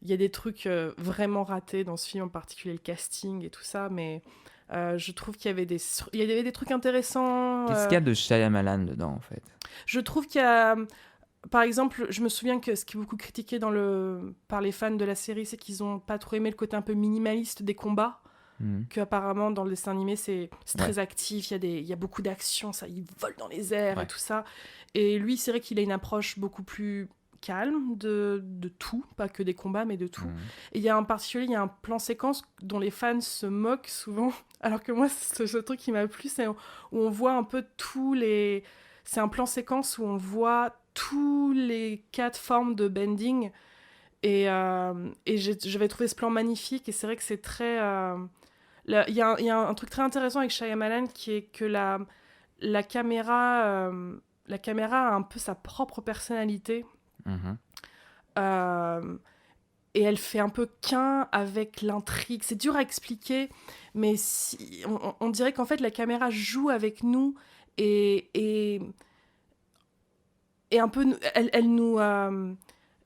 il y a des trucs vraiment ratés dans ce film, en particulier le casting et tout ça, mais je trouve il y avait des trucs intéressants. Qu'est-ce qu'il y a de Shyamalan dedans, en fait? Je trouve qu'il y a... Par exemple, je me souviens que ce qui est beaucoup critiqué par les fans de la série, c'est qu'ils ont pas trop aimé le côté un peu minimaliste des combats. Mhm. Que apparemment dans le dessin animé c'est Ouais. très actif, il y a beaucoup d'action, ça, ils volent dans les airs Ouais. et tout ça. Et lui, c'est vrai qu'il a une approche beaucoup plus calme de tout, pas que des combats, mais de tout. Mhm. Et il y a en particulier, il y a un plan séquence dont les fans se moquent souvent, alors que moi, ce truc qui m'a plu, c'est où on voit un peu tous les... C'est un plan séquence où on voit tous les 4 formes de bending. Et j'avais trouvé ce plan magnifique, et c'est vrai que c'est très... Il y a un truc très intéressant avec Shyamalan qui est que la caméra a un peu sa propre personnalité. Mhm. Euh, et elle fait un peu qu'un avec l'intrigue. C'est dur à expliquer, mais on dirait qu'en fait la caméra joue avec nous et, et un peu, elle nous...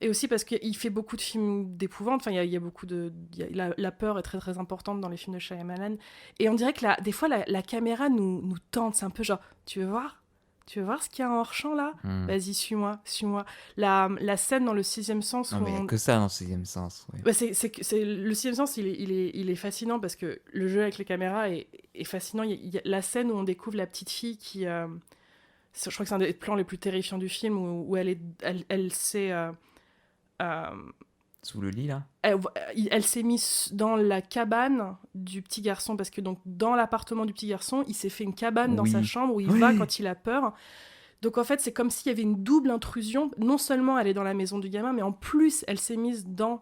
et aussi parce qu'il fait beaucoup de films d'épouvante. Enfin, il y a beaucoup de... La peur est très très importante dans les films de Shyamalan. Et on dirait que des fois, la caméra nous tente. C'est un peu genre, tu veux voir? Tu veux voir ce qu'il y a en hors-champ là? Mhm. Vas-y, suis-moi, suis-moi. La scène dans le sixième sens Non, où mais il n'y a que ça dans le sixième sens. Ouais. bah, le sixième sens, il est fascinant parce que le jeu avec les caméras est fascinant. Il y a la scène où on découvre la petite fille qui... je crois que c'est un des plans les plus terrifiants du film où elle s'est... Sous le lit, là? elle s'est mise dans la cabane du petit garçon parce que donc dans l'appartement du petit garçon, il s'est fait une cabane dans sa Oui. chambre où il Oui. va quand il a peur. Donc en fait, c'est comme s'il y avait une double intrusion. Non seulement elle est dans la maison du gamin, mais en plus elle s'est mise dans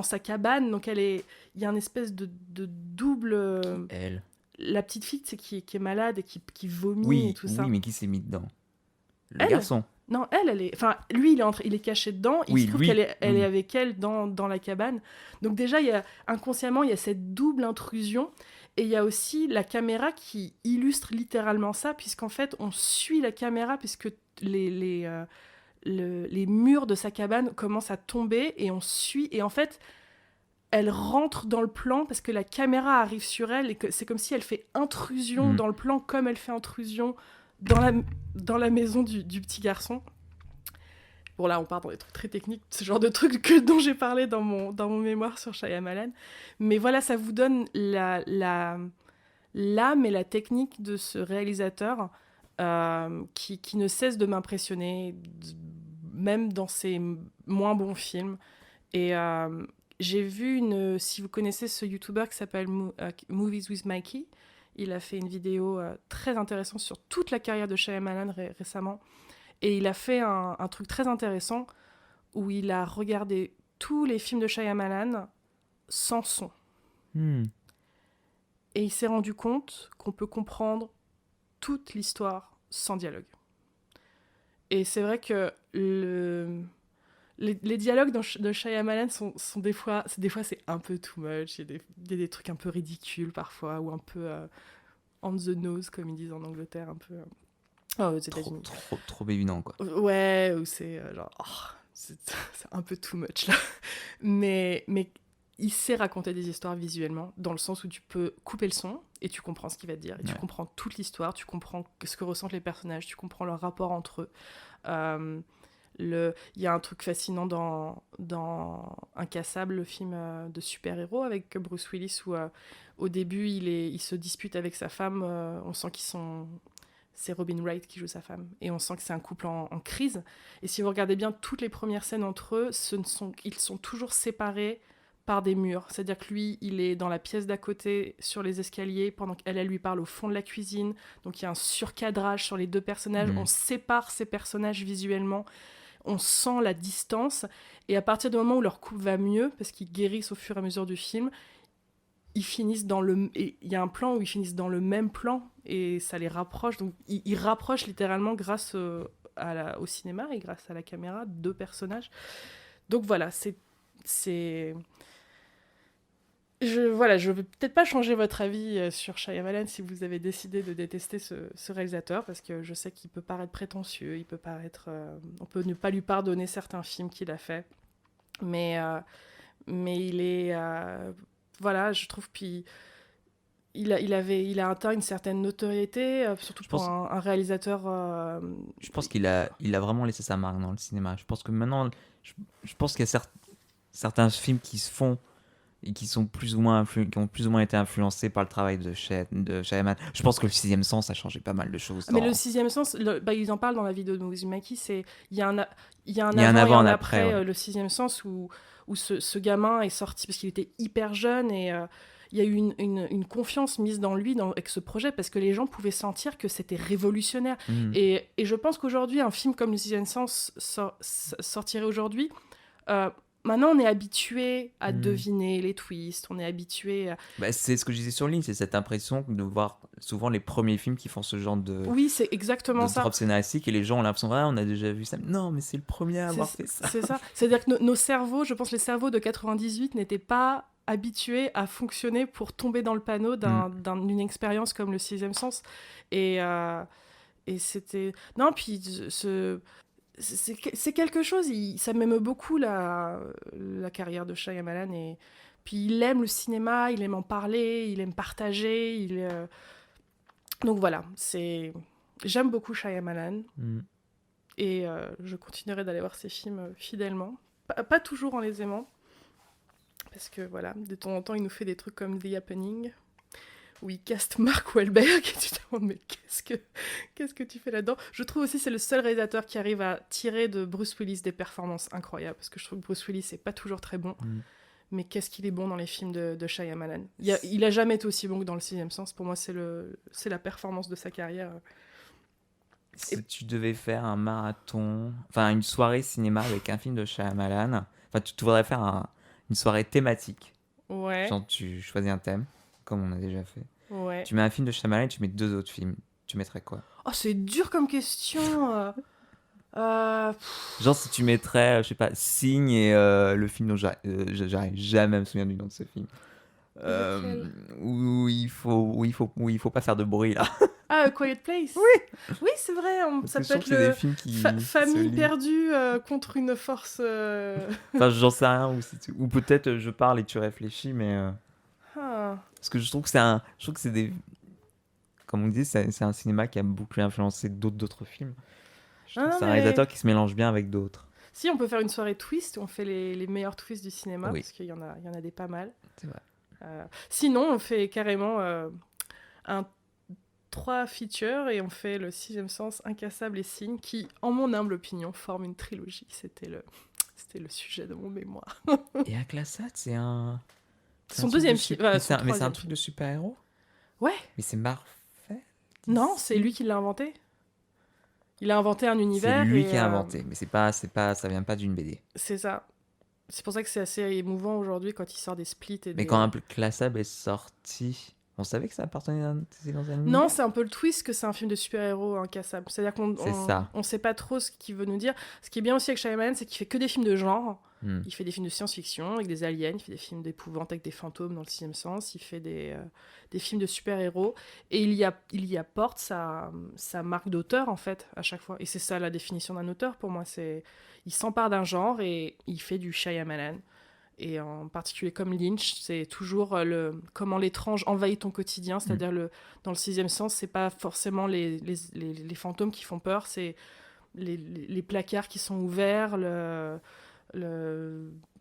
sa cabane. Donc il y a une espèce de double. Elle. La petite fille, c'est qui est malade et qui vomit et Oui, tout oui, ça. mais qui s'est mis dedans? Le Elle garçon. Non, elle est... Enfin, lui, il est caché dedans. Il Oui, se trouve lui. elle est Oui. avec elle dans la cabane. Donc déjà, inconsciemment, il y a cette double intrusion. Et il y a aussi la caméra qui illustre littéralement ça, puisqu'en fait, on suit la caméra, puisque les murs de sa cabane commencent à tomber, et on suit. Et en fait, elle rentre dans le plan, parce que la caméra arrive sur elle, et que c'est comme si elle fait intrusion dans le plan, comme elle fait intrusion dans la maison du petit garçon. Bon, là, on part dans des trucs très techniques, ce genre de trucs dont j'ai parlé dans mon mémoire sur Shyamalan. Mais voilà, ça vous donne l'âme et la technique de ce réalisateur qui ne cesse de m'impressionner, même dans ses moins bons films. Et j'ai vu si vous connaissez ce YouTuber qui s'appelle Movies with Mikey, il a fait une vidéo très intéressante sur toute la carrière de Shyamalan récemment. Et il a fait un truc très intéressant où il a regardé tous les films de Shyamalan sans son. Et il s'est rendu compte qu'on peut comprendre toute l'histoire sans dialogue. Et c'est vrai que les dialogues de Shyamalan sont des fois c'est un peu too much. Il y a des trucs un peu ridicules parfois, ou un peu on the nose, comme ils disent en Angleterre, un peu... aux États-Unis. Trop évident, quoi. Ouais, ou c'est genre... c'est un peu too much, là. Mais il sait raconter des histoires visuellement, dans le sens où tu peux couper le son, et tu comprends ce qu'il va te dire. Et tu comprends toute l'histoire, tu comprends ce que ressentent les personnages, tu comprends leur rapport entre eux. Il y a un truc fascinant dans Incassable, le film de super-héros avec Bruce Willis, où au début, il se dispute avec sa femme. On sent c'est Robin Wright qui joue sa femme. Et on sent que c'est un couple en crise. Et si vous regardez bien toutes les premières scènes entre eux, ils sont toujours séparés par des murs. C'est-à-dire que lui, il est dans la pièce d'à côté, sur les escaliers, pendant qu'elle lui parle au fond de la cuisine. Donc il y a un surcadrage sur les deux personnages. On sépare ces personnages visuellement. On sent la distance. Et à partir du moment où leur couple va mieux, parce qu'ils guérissent au fur et à mesure du film, ils finissent il y a un plan où ils finissent dans le même plan, et ça les rapproche. Donc ils rapprochent littéralement grâce au cinéma et grâce à la caméra deux personnages. Donc voilà, c'est Je vais peut-être pas changer votre avis sur Shyamalan si vous avez décidé de détester ce réalisateur, parce que je sais qu'il peut paraître prétentieux, il peut paraître, on peut ne pas lui pardonner certains films qu'il a fait, mais mais il est, voilà, je trouve, puis il a atteint une certaine notoriété, surtout Je pour pense, un réalisateur. je pense qu'il a vraiment laissé sa marque dans le cinéma. Je pense que maintenant, je, je pense qu'il y a certains films qui se font et qui sont qui ont plus ou moins été influencés par le travail de Shyamalan. Je pense que le Sixième Sens a changé pas mal de choses. Mais le sixième sens, ils en parlent dans la vidéo de Uzumaki, il y a il y a un Il y a un avant et avant, un un après, après ouais. le sixième sens où ce gamin est sorti parce qu'il était hyper jeune et il y a eu une confiance mise dans lui avec ce projet parce que les gens pouvaient sentir que c'était révolutionnaire. Mhm. Et je pense qu'aujourd'hui, un film comme le sixième sens sortirait aujourd'hui. euh, Maintenant, on est habitué à Mhm. deviner les twists, on est habitué à... Bah, c'est ce que je disais sur ligne, c'est cette impression de voir souvent les premiers films qui font ce genre Oui, c'est de exactement ça. drop scénaristique et les gens ont l'impression, ah, on a déjà vu ça. Non, mais c'est le premier à avoir fait ça. C'est ça. C'est-à-dire que nos cerveaux, je pense les cerveaux de 98 n'étaient pas habitués à fonctionner pour tomber dans le panneau Mhm. d'une expérience comme le sixième sens. Et, et c'était... Non, puis c'est quelque chose, ça m'aime beaucoup la carrière de Shyamalan. Et puis il aime le cinéma, il aime en parler, il aime partager. Donc voilà, j'aime beaucoup Shyamalan. Mhm. Et je continuerai d'aller voir ces films fidèlement. Pas toujours en les aimant, parce que voilà, de temps en temps, il nous fait des trucs comme The Happening, où il caste Mark Wahlberg, et tu te demandes, mais qu'est-ce que tu fais là-dedans? Je trouve aussi que c'est le seul réalisateur qui arrive à tirer de Bruce Willis des performances incroyables, parce que je trouve que Bruce Willis, c'est pas toujours très bon, Mhm. mais qu'est-ce qu'il est bon dans les films de Shyamalan. Il a jamais été aussi bon que dans Le Sixième Sens. Pour moi, c'est la performance de sa carrière. Et Si tu devais faire un marathon, enfin une soirée cinéma avec un film de Shyamalan, enfin tu voudrais faire une soirée thématique. ouais, Genre tu choisis un thème, comme on a déjà fait. ouais. Tu mets un film de Shyamalan et tu mets deux autres films. Tu mettrais quoi? Oh, c'est dur comme question. Euh, Genre si tu mettrais, je sais pas, Signe et le film dont j'arrive jamais à me souvenir du nom de ce film. Euh, Lequel? où il faut pas faire de bruit là. Ah, A Quiet Place. Oui, c'est vrai. Parce Ça que je peut trouve être que c'est des le films qui se famille lient. perdue contre une force. Enfin, j'en sais rien. Ou peut-être je parle et tu réfléchis, mais Ah. parce que je trouve que je trouve que c'est des, comme on dit, c'est un cinéma qui a beaucoup influencé d'autres films. Je Non, trouve que non, c'est un mais réalisateur qui se mélange bien avec d'autres. si on peut faire une soirée twist où on fait les meilleurs twists du cinéma Oui, parce il y en a des pas mal. c'est vrai. Sinon, on fait carrément un 3 features et on fait le sixième sens, Incassable et Signe qui, en mon humble opinion, forment une trilogie. C'était le sujet de mon mémoire. Et Inclassade, c'est un Son truc de deuxième film, son mais c'est un troisième truc film. de super-héros. Ouais, Mais c'est Marvel. non, c'est DC. lui qui l'a inventé. Il a inventé un C'est univers lui et qui a inventé, mais ça vient pas d'une BD. c'est ça. C'est pour ça que c'est assez émouvant aujourd'hui quand il sort des splits et Mais quand des... Inclassable est sorti, on savait que ça appartenait dans un Non, univers. c'est un peu le twist que c'est un film de super-héros incassable. C'est-à-dire C'est ça. on sait pas trop ce qu'il veut nous dire. Ce qui est bien aussi avec Shyamalan, c'est qu'il fait que des films de genre. Hmm. Il fait des films de science-fiction avec des aliens, il fait des films d'épouvante avec des fantômes dans le sixième sens, il fait des films de super-héros et il y apporte sa marque d'auteur en fait à chaque fois. Et c'est ça la définition d'un auteur pour moi, il s'empare d'un genre et il fait du Shyamalan. Et en particulier comme Lynch, c'est toujours comment l'étrange envahit ton quotidien, Hmm. c'est-à-dire dans le sixième sens, c'est pas forcément les fantômes qui font peur, c'est les placards qui sont ouverts, le,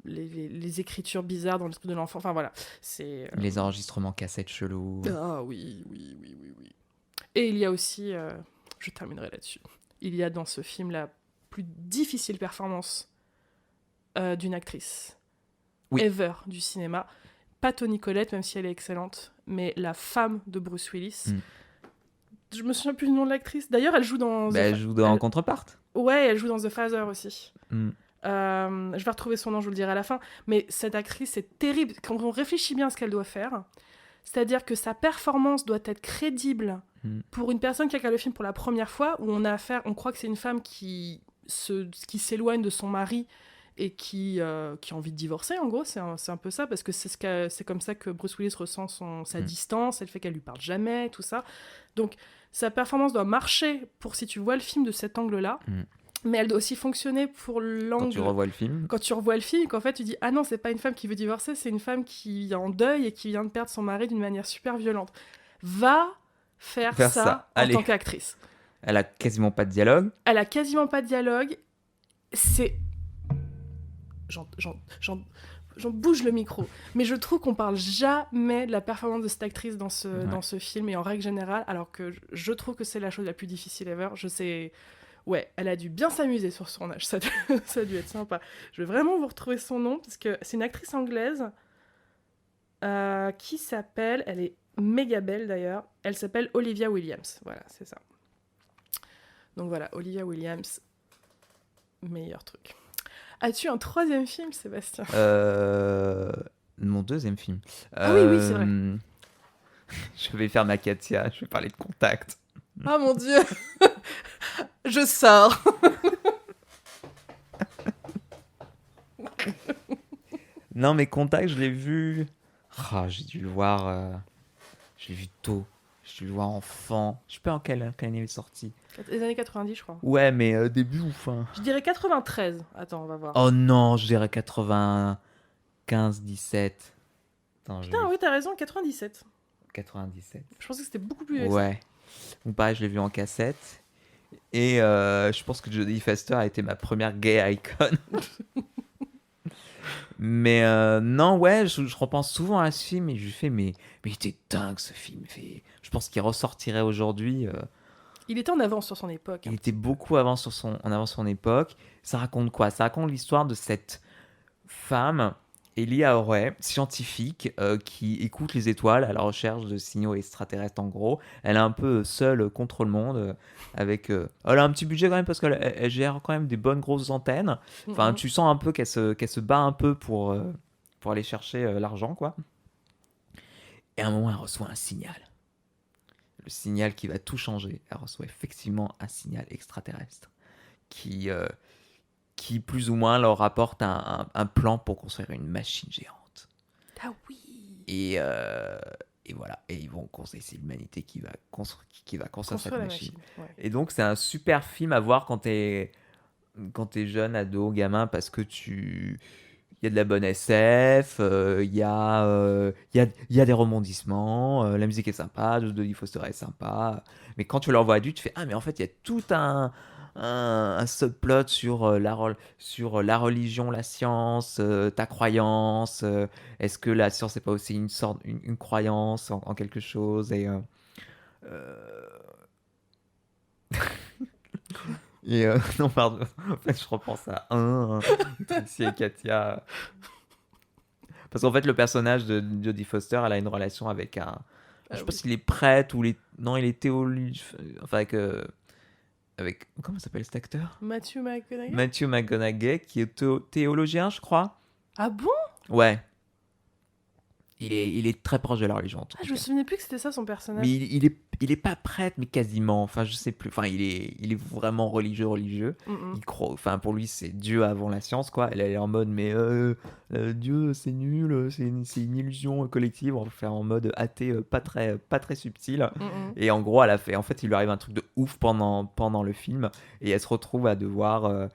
les écritures bizarres dans l'esprit de l'enfant. Enfin voilà, c'est. Les enregistrements cassettes chelous. Ah oui, oui, oui, oui, oui. Et il y a aussi, je terminerai là-dessus, il y a dans ce film la plus difficile performance d'une actrice Oui. ever du cinéma. Pas Toni Collette, même si elle est excellente, mais la femme de Bruce Willis. Mm. Je me souviens plus du nom de l'actrice. D'ailleurs, elle joue dans. Bah, elle joue dans Contreparts. Ouais, elle joue dans The Father aussi. Mm. Je vais retrouver son nom, je vous le dirai à la fin. Mais cette actrice, c'est terrible. Quand on réfléchit bien à ce qu'elle doit faire, c'est-à-dire que sa performance doit être crédible Mm. pour une personne qui regarde le film pour la première fois, où on croit que c'est une femme qui s'éloigne de son mari et qui a envie de divorcer, en gros, c'est un peu ça, parce que c'est comme ça que Bruce Willis ressent sa distance, et le fait qu'elle lui parle jamais, tout ça. Donc, sa performance doit marcher pour si tu vois le film de cet angle-là, mais elle doit aussi fonctionner pour l'angle... Quand tu revois le film. Quand tu revois le film, qu'en fait, tu dis « Ah non, c'est pas une femme qui veut divorcer, c'est une femme qui est en deuil et qui vient de perdre son mari d'une manière super violente. » Va faire ça en tant qu'actrice. Elle a quasiment pas de dialogue. Elle a quasiment pas de dialogue. C'est... J'en bouge le micro. Mais je trouve qu'on parle jamais de la performance de cette actrice dans ce film, et en règle générale, alors que je trouve que c'est la chose la plus difficile ever. Je sais... Ouais, elle a dû bien s'amuser sur son âge, ça a dû être sympa. Je vais vraiment vous retrouver son nom, parce que c'est une actrice anglaise qui s'appelle... Elle est méga belle d'ailleurs. Elle s'appelle Olivia Williams. Voilà, c'est ça. Donc voilà, Olivia Williams, meilleur truc. As-tu un troisième film, Sébastien ? Mon deuxième film. Ah oui, c'est vrai. Je vais faire ma Katia, je vais parler de Contact. Ah mon Dieu. Je sors. Non, mais Contact, je l'ai vu. J'ai dû le voir. Je l'ai vu tôt. J'ai dû le voir enfant. Je sais pas en quelle année il est sorti. Les années 90, je crois. Ouais, mais début ou fin ? Je dirais 93. Attends, on va voir. Oh non, je dirais 95, 17. Attends, Putain, oui, t'as raison, 97. 97. Je pensais que c'était beaucoup plus vieux. Ouais. Ou pareil, je l'ai vu en cassette. Et je pense que Jodie Foster a été ma première gay icon. Mais non, ouais, je repense souvent à ce film et je lui fais, mais il était dingue ce film. Je pense qu'il ressortirait aujourd'hui. Il était en avance sur son époque. Il était beaucoup en avance sur son époque. Ça raconte quoi ? Ça raconte l'histoire de cette femme, Elia Horay, scientifique, qui écoute les étoiles à la recherche de signaux extraterrestres en gros. Elle est un peu seule contre le monde. Elle a un petit budget quand même parce qu'elle gère quand même des bonnes grosses antennes. Enfin, tu sens un peu qu'elle se bat un peu pour aller chercher l'argent, quoi. Et à un moment, elle reçoit un signal. Le signal qui va tout changer. Elle reçoit effectivement un signal extraterrestre qui plus ou moins leur apporte un plan pour construire une machine géante. Ah oui. Et voilà. Et ils vont construire, c'est l'humanité qui va construire cette machine. Ouais. Et donc c'est un super film à voir quand t'es jeune, ado, gamin, parce que il y a de la bonne SF, il y a des rebondissements, la musique est sympa, Jodie Foster est sympa. Mais quand tu le revois adulte, tu fais ah mais en fait il y a tout un subplot sur la religion, la science, ta croyance. Est-ce que la science n'est pas aussi une croyance en quelque chose et non, pardon. En fait, je repense à Trixie et Katia. Parce qu'en fait, le personnage de Jodie Foster, elle a une relation avec je sais pas s'il est prêtre ou non, il est théologien. Enfin, avec comment s'appelle cet acteur ? Matthew McConaughey. Matthew McConaughey, qui est théologien, je crois. Ah bon ? Ouais. Il est très proche de la religion, en tout cas. Je me souvenais plus que c'était ça son personnage. Mais il est pas prêtre, mais quasiment. Enfin, je sais plus. Enfin, il est vraiment religieux. Il croit. Enfin, pour lui, c'est Dieu avant la science, quoi. Elle est en mode, mais Dieu, c'est nul, c'est une illusion collective. On va faire en mode athée, pas très subtil. Et en gros, en fait, il lui arrive un truc de ouf pendant le film, et elle se retrouve à devoir.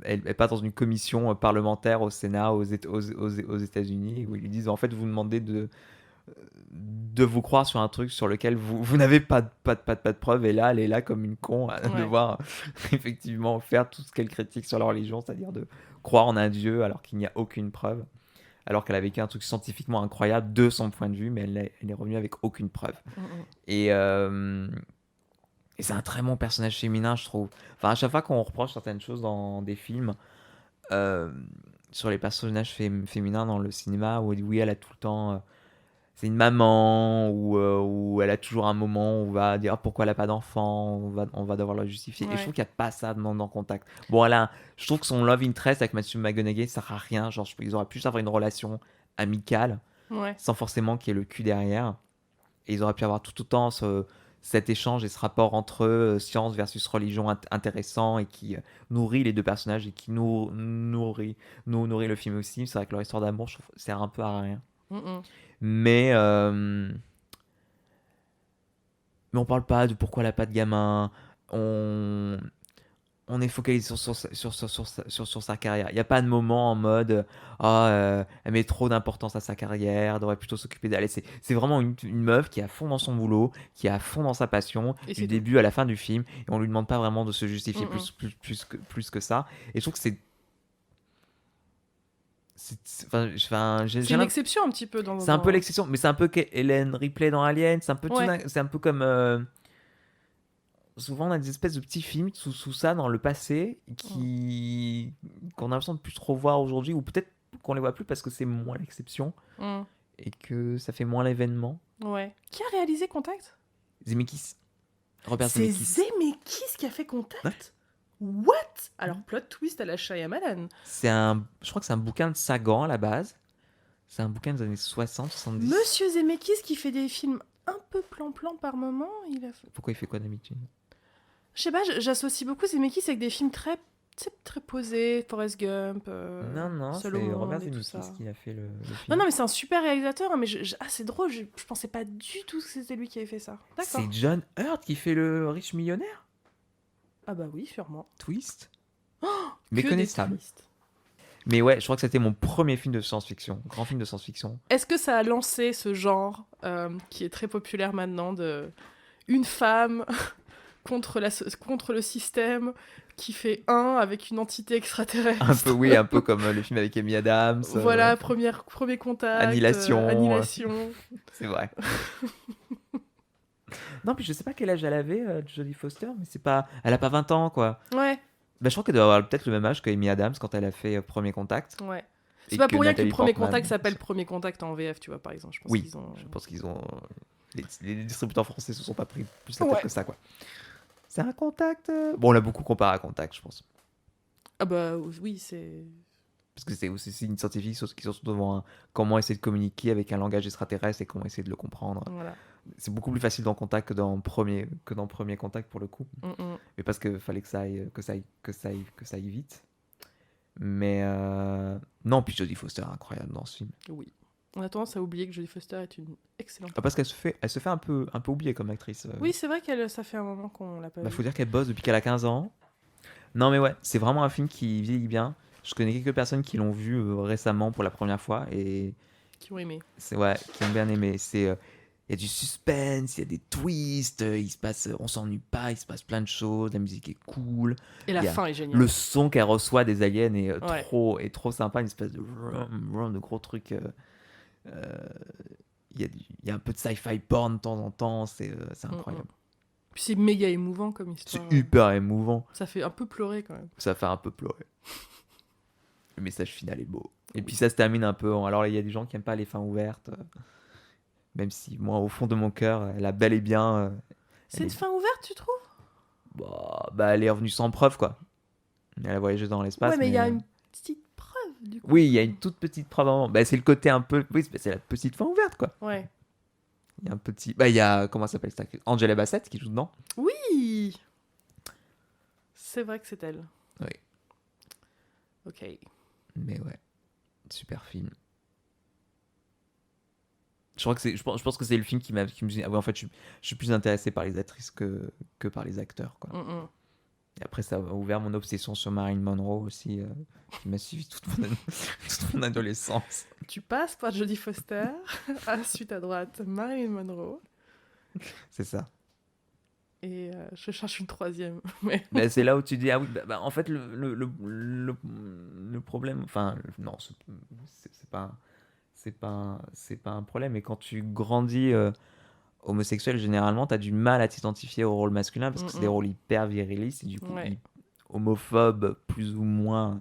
Elle passe dans une commission parlementaire au Sénat aux États-Unis où ils lui disent en fait vous demandez de vous croire sur un truc sur lequel vous n'avez pas de preuves, et là elle est là comme une con à devoir effectivement faire tout ce qu'elle critique sur la religion, c'est-à-dire de croire en un dieu alors qu'il n'y a aucune preuve, alors qu'elle a vécu un truc scientifiquement incroyable de son point de vue, mais elle est revenue avec aucune preuve. Et c'est un très bon personnage féminin, je trouve. Enfin, à chaque fois qu'on reproche certaines choses dans des films, sur les personnages féminins dans le cinéma, où oui, elle a tout le temps... c'est une maman, ou elle a toujours un moment où on va dire pourquoi elle n'a pas d'enfant, on va devoir la justifier. Et je trouve qu'il n'y a pas ça dans Contact. Bon, je trouve que son love interest avec Matthew McConaughey, ça ne sert à rien. Genre, ils auraient pu avoir une relation amicale, sans forcément qu'il y ait le cul derrière. Et ils auraient pu avoir tout autant cet échange et ce rapport entre science versus religion intéressant et qui nourrit les deux personnages et qui nourrit le film aussi. C'est vrai que leur histoire d'amour, je trouve, sert un peu à rien. Mm-mm. Mais, mais on parle pas de pourquoi elle a pas de gamin. On, on est focalisé sur sa carrière. Il n'y a pas de moment en mode elle met trop d'importance à sa carrière, elle devrait plutôt s'occuper d'elle. C'est vraiment une meuf qui est à fond dans son boulot, qui est à fond dans sa passion, Et du c'est tout. début à la fin du film, et on lui demande pas vraiment de se justifier Mm-mm. plus que ça. Et je trouve que enfin, C'est une exception un petit peu dans. c'est un peu l'exception, mais c'est un peu Hélène Ripley dans Alien, c'est un peu, Ouais. c'est un peu comme. Souvent, on a des espèces de petits films sous ça dans le passé qu'on a l'impression de plus trop voir aujourd'hui, ou peut-être qu'on les voit plus parce que c'est moins l'exception Mm. et que ça fait moins l'événement. Ouais. Qui a réalisé Contact? Zemeckis. Robert C'est Zemeckis. Zemeckis qui a fait Contact? Ouais. What? Alors, plot twist à la Shyamalan. Je crois que c'est un bouquin de Sagan à la base. C'est un bouquin des années 60, 70. Monsieur Zemeckis qui fait des films un peu plan-plan par moment. Pourquoi il fait quoi d'habitude? Je sais pas, j'associe beaucoup Zemeckis avec des films très, tu sais, très posés, Forrest Gump, Non, c'est Seul au monde Robert et tout Zemeckis ça. qui a fait le film. Non, mais c'est un super réalisateur, hein, mais c'est drôle, je pensais pas du tout que c'était lui qui avait fait ça. D'accord. C'est John Hurt qui fait le riche millionnaire. Ah bah oui, sûrement. Twist. Que Méconnaissable. des twists. Mais ouais, je crois que c'était mon premier film de science-fiction, grand film de science-fiction. Est-ce que ça a lancé ce genre qui est très populaire maintenant de une femme contre le système qui fait un avec une entité extraterrestre? Un peu, oui, un peu comme le film avec Amy Adams. Voilà, premier contact. Annihilation. Annihilation. C'est vrai. Non, puis je sais pas quel âge elle avait, Jodie Foster, mais c'est pas. Elle a pas 20 ans, quoi. Ouais, Bah, je crois qu'elle doit avoir peut-être le même âge qu'Amy Adams quand elle a fait Premier Contact. ouais. C'est Et pas pour rien que le Nathalie premier Portman. contact s'appelle Premier Contact en VF, tu vois, par exemple. Je pense Oui, qu'ils ont... je pense qu'ils ont. Les distributeurs français se sont pas pris plus la tête Ouais. que ça, quoi. C'est un contact. Bon, on l'a beaucoup comparé à Contact, je pense. Ah bah oui, c'est... Parce que c'est aussi une scientifique qui sont devant comment essayer de communiquer avec un langage extraterrestre et comment essayer de le comprendre. Voilà. C'est beaucoup plus facile dans Contact que dans Premier Contact pour le coup. Mm. Mais parce que fallait que ça aille vite. Mais non, puis Jodie Foster est incroyable dans ce film. Oui. On a tendance à oublier que Jodie Foster est une excellente... Parce qu'elle se fait un peu oublier comme actrice. Oui, c'est vrai que ça fait un moment qu'on l'a pas Bah, vue. faut dire qu'elle bosse depuis qu'elle a 15 ans. Non, mais ouais, c'est vraiment un film qui vieillit bien. Je connais quelques personnes qui l'ont vu récemment pour la première fois et Qui ont aimé. qui ont bien aimé. Il y a du suspense, il y a des twists, on s'ennuie pas, il se passe plein de choses, la musique est cool. Et la Il y a fin est géniale. Le son qu'elle reçoit des aliens est Ouais. trop sympa, une espèce de de gros truc. Il y a un peu de sci-fi porn de temps en temps, c'est incroyable. Puis c'est méga émouvant comme histoire. C'est hyper émouvant, Ça fait un peu pleurer quand même. ça fait un peu pleurer. Le message final est beau. Et puis ça se termine un peu. Alors il y a des gens qui aiment pas les fins ouvertes, même si moi au fond de mon cœur, elle a bel et bien. C'est une fin ouverte, tu trouves? Bah, elle est revenue sans preuve, quoi. Elle a voyagé dans l'espace. Ouais, mais il y a une petite preuve du coup. Oui, il y a une toute petite preuve. Bah, c'est le côté un peu. Oui, c'est la petite fin ouverte, quoi. Ouais. Il y a un petit. Bah, il y a. Comment ça s'appelle cette actrice? Angela Bassett qui joue dedans. Oui. C'est vrai que c'est elle. Oui. Ok. Mais ouais. Super film. Je pense que c'est le film qui me dit. Ah ouais, en fait, je suis plus intéressé par les actrices que par les acteurs, quoi. Mm. Et après, ça a ouvert mon obsession sur Marilyn Monroe aussi, qui m'a suivi toute mon adolescence. Tu passes par Jodie Foster, ensuite à droite Marilyn Monroe, C'est ça. et je cherche une troisième. Mais... Mais c'est là où tu dis, ah oui, en fait, le problème, enfin, non, c'est pas un problème, mais quand tu grandis homosexuel, généralement, tu as du mal à t'identifier au rôle masculin parce que c'est des rôles hyper virilistes et du coup, homophobes, plus ou moins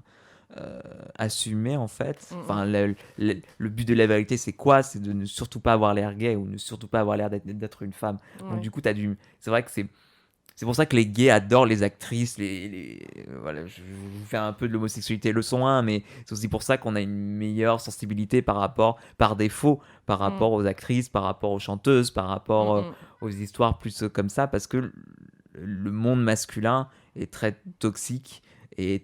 assumés, en fait. Enfin, le but de la vérité, c'est quoi? C'est de ne surtout pas avoir l'air gay ou ne surtout pas avoir l'air d'être une femme. Donc, du coup, c'est vrai que c'est pour ça que les gays adorent les actrices. Voilà, je vous fais un peu de l'homosexualité leçon 1, mais c'est aussi pour ça qu'on a une meilleure sensibilité par défaut, par Mm, rapport aux actrices, par rapport aux chanteuses, par rapport mm, aux histoires plus comme ça, parce que le monde masculin est très toxique et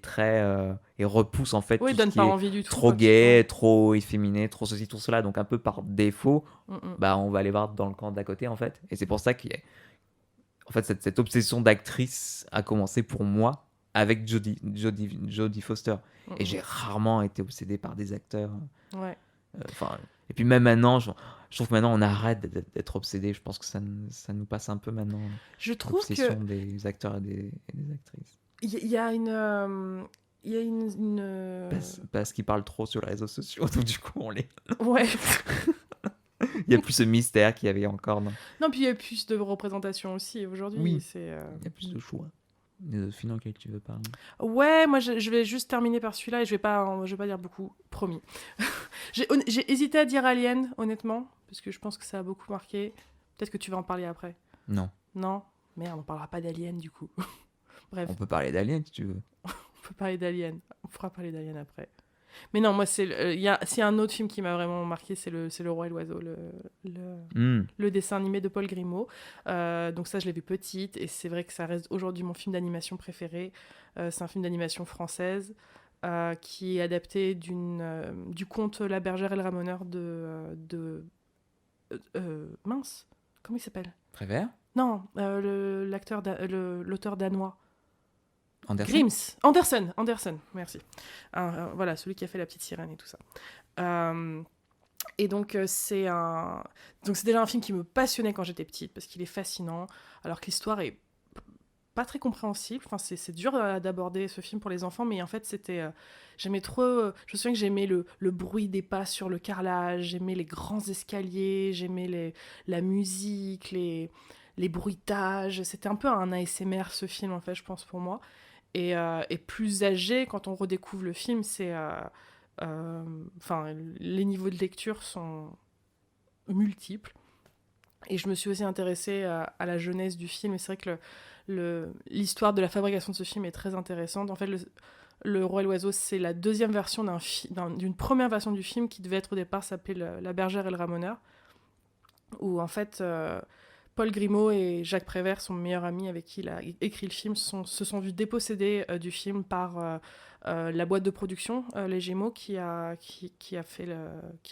repousse en fait Oui, tout ce donne qui pas est envie du tout, trop quoi. gay, trop efféminé, trop ceci, trop cela. Donc un peu par défaut, Mm. bah on va aller voir dans le camp d'à côté en fait. Et c'est pour ça qu'il y a en fait cette obsession d'actrice a commencé pour moi avec Jodie Foster. Mm, Et j'ai rarement été obsédé par des acteurs. Ouais. Enfin, et puis même maintenant, je trouve que maintenant on arrête d'être obsédé. Je pense que ça nous passe un peu maintenant, Je trouve que l'obsession des acteurs et des actrices. il y a une, il y a Parce qu'ils parlent trop sur les réseaux sociaux, donc du coup ouais. il n'y a plus ce mystère qu'il y avait encore. Non. Non, puis il y a plus de représentation aussi aujourd'hui. Oui, C'est. il y a plus de choix. Des autres films dans lesquels tu veux parler. Ouais, moi je vais juste terminer par celui-là et je vais pas dire beaucoup, promis. J'ai hésité à dire Alien, honnêtement, parce que je pense que ça a beaucoup marqué. Peut-être que tu vas en parler après. Non. Non? Merde, on parlera pas d'Alien du coup. Bref, On peut parler d'Alien si tu veux. on peut parler d'Alien. On fera parler d'Alien après. Mais non, moi, s'il y a un autre film qui m'a vraiment marqué, c'est le Roi et l'Oiseau, le dessin animé de Paul Grimaud. Donc ça, je l'ai vu petite, et c'est vrai que ça reste aujourd'hui mon film d'animation préféré. C'est un film d'animation française qui est adapté du conte La Bergère et le Ramoneur mince, comment il s'appelle? Prévert Non, l'auteur danois. Anderson Anderson, merci. Voilà, celui qui a fait La Petite Sirène et tout ça. Et donc, c'est déjà un film qui me passionnait quand j'étais petite, parce qu'il est fascinant, alors que l'histoire est pas très compréhensible. Enfin, c'est dur d'aborder ce film pour les enfants, mais en fait, j'aimais trop... je me souviens que j'aimais le bruit des pas sur le carrelage, j'aimais les grands escaliers, j'aimais la musique, les bruitages. C'était un peu un ASMR, ce film, en fait, je pense, pour moi. Et plus âgé, quand on redécouvre le film, les niveaux de lecture sont multiples. Et je me suis aussi intéressée à la jeunesse du film. Et c'est vrai que l'histoire de la fabrication de ce film est très intéressante. En fait, le Roi et l'Oiseau, c'est la deuxième version d'une première version du film qui devait être au départ s'appeler La Bergère et le Ramoneur. Où en fait... Paul Grimaud et Jacques Prévert, son meilleur ami avec qui il a écrit le film, se sont vus dépossédés du film par la boîte de production, Les Gémeaux, qui a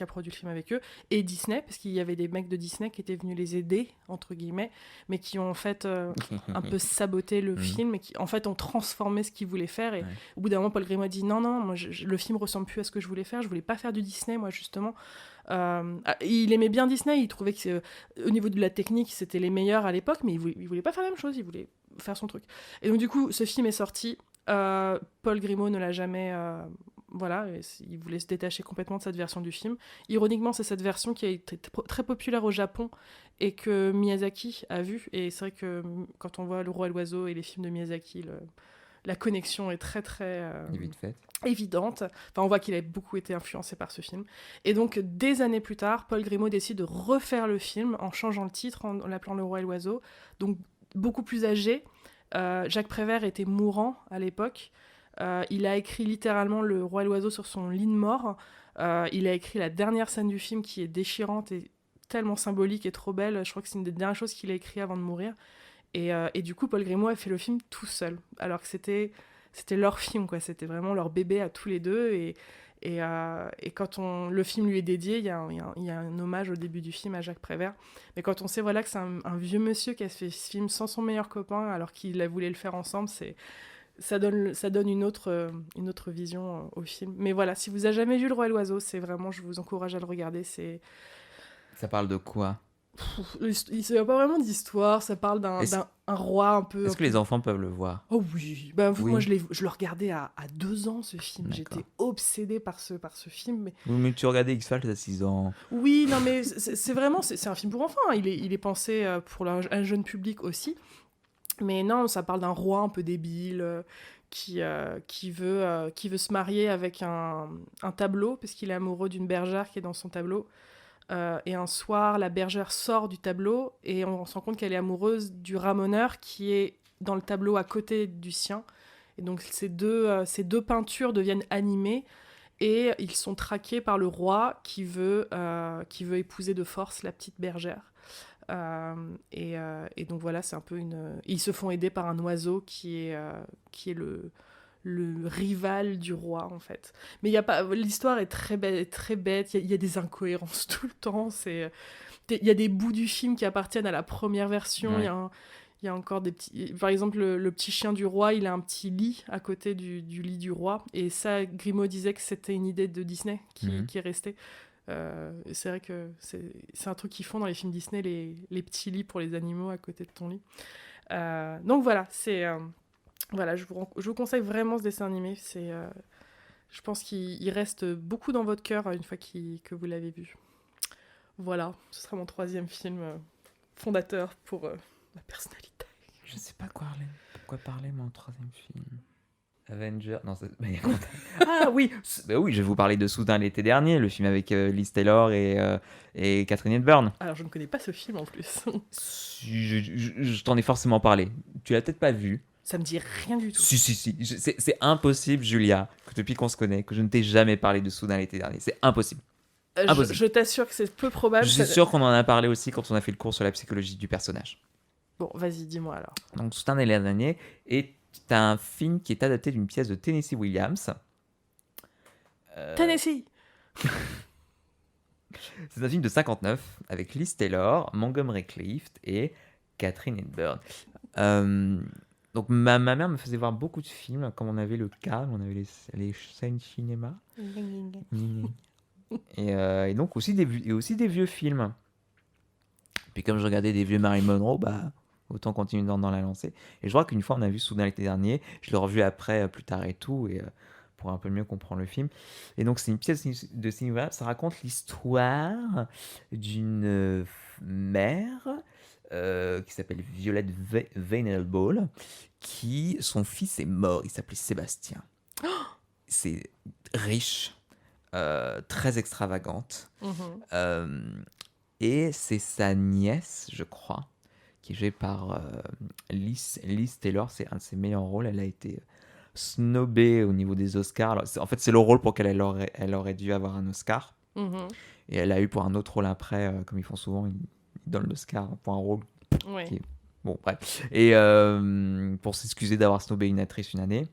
produit le film avec eux, et Disney, parce qu'il y avait des mecs de Disney qui étaient venus les aider, entre guillemets, mais qui ont en fait un peu saboté le film, et qui en fait ont transformé ce qu'ils voulaient faire. Et au bout d'un moment, Paul Grimaud a dit non, moi, le film ressemble plus à ce que je voulais faire, je voulais pas faire du Disney, moi, justement. Il aimait bien Disney, il trouvait que au niveau de la technique c'était les meilleurs à l'époque, mais il voulait pas faire la même chose, il voulait faire son truc. Et donc du coup ce film est sorti, Paul Grimaud ne l'a jamais voilà, il voulait se détacher complètement de cette version du film. Ironiquement, c'est cette version qui a été très populaire au Japon et que Miyazaki a vu, et c'est vrai que quand on voit Le Roi et l'Oiseau et les films de Miyazaki, la connexion est très très vite fait. évidente. Enfin, on voit qu'il a beaucoup été influencé par ce film. Et donc, des années plus tard, Paul Grimaud décide de refaire le film en changeant le titre, en l'appelant Le Roi et l'Oiseau. Donc, beaucoup plus âgé. Jacques Prévert était mourant à l'époque. Il a écrit littéralement Le Roi et l'Oiseau sur son lit de mort. Il a écrit la dernière scène du film qui est déchirante et tellement symbolique et trop belle. Je crois que c'est une des dernières choses qu'il a écrit avant de mourir. Et du coup, Paul Grimaud a fait le film tout seul, alors que c'était leur film, quoi. C'était vraiment leur bébé à tous les deux. Et quand le film lui est dédié, il y a un hommage au début du film à Jacques Prévert. Mais quand on sait voilà, que c'est un vieux monsieur qui a fait ce film sans son meilleur copain, alors qu'il voulait le faire ensemble, ça donne une autre vision au film. Mais voilà, si vous n'avez jamais vu Le Roi et l'Oiseau, c'est vraiment, je vous encourage à le regarder. Ça parle de quoi? Il n'y a pas vraiment d'histoire, ça parle d'un roi un peu... Est-ce que les enfants peuvent le voir? Oh oui, oui. Moi je le regardais à 2 ans ce film, D'accord. J'étais obsédée par ce film. Mais... Oui, mais tu regardais X-Files à 6 ans. Oui, non mais c'est vraiment, c'est un film pour enfants, hein. Il est pensé pour un jeune public aussi. Mais non, ça parle d'un roi un peu débile qui veut se marier avec un tableau, parce qu'il est amoureux d'une bergère qui est dans son tableau. Et un soir, la bergère sort du tableau et on se rend compte qu'elle est amoureuse du ramoneur qui est dans le tableau à côté du sien. Et donc ces deux peintures deviennent animées et ils sont traqués par le roi qui veut épouser de force la petite bergère. Et donc voilà, c'est un peu une... Ils se font aider par un oiseau qui est le rival du roi, en fait. Mais y a pas... l'histoire est très bête, très bête. Il y a des incohérences tout le temps. Il y a des bouts du film qui appartiennent à la première version. Ouais. Il y a encore des petits... Par exemple, le petit chien du roi, il a un petit lit à côté du lit du roi. Et ça, Grimaud disait que c'était une idée de Disney qui est restée. C'est vrai que c'est un truc qu'ils font dans les films Disney, les petits lits pour les animaux à côté de ton lit. Donc voilà, voilà, je vous conseille vraiment ce dessin animé. Je pense qu'il reste beaucoup dans votre cœur une fois que vous l'avez vu. Voilà, ce sera mon 3e film fondateur pour ma personnalité. Je sais pas pourquoi parler, mon 3e film. Avenger. Non, ah oui, bah oui, je vais vous parler de Soudain l'été dernier, le film avec Liz Taylor et Katharine Hepburn. Alors, je ne connais pas ce film en plus. Je t'en ai forcément parlé. Tu l'as peut-être pas vu. Ça me dit rien du tout. Si. C'est impossible, Julia, que depuis qu'on se connaît, que je ne t'ai jamais parlé de Soudain l'été dernier. C'est impossible. Je t'assure que c'est peu probable. Je suis sûr qu'on en a parlé aussi quand on a fait le cours sur la psychologie du personnage. Bon, vas-y, dis-moi alors. Donc, Soudain l'été dernier est un film qui est adapté d'une pièce de Tennessee Williams. Tennessee. C'est un film de 59 avec Liz Taylor, Montgomery Clift et Katharine Hepburn. Donc ma mère me faisait voir beaucoup de films quand on avait le câble, on avait les scènes cinéma. Et donc aussi des vieux films. Puis comme je regardais des vieux Marilyn Monroe, bah autant continuer dans la lancée. Et je crois qu'une fois on a vu Soudain l'été dernier, je l'ai revu après plus tard et tout, et pour un peu mieux comprendre le film. Et donc c'est une pièce de cinéma, ça raconte l'histoire d'une mère qui s'appelle Violette Venerable, qui son fils est mort, il s'appelait Sébastien. C'est riche, très extravagante, et c'est sa nièce, je crois, qui est jouée par Liz Taylor. C'est un de ses meilleurs rôles. Elle a été snobée au niveau des Oscars. Alors, en fait, c'est le rôle pour lequel elle aurait dû avoir un Oscar. Et elle a eu pour un autre rôle après, comme ils font souvent, ils donnent l'Oscar pour un rôle qui est... Bon, bref. Et pour s'excuser d'avoir snobé une actrice une année,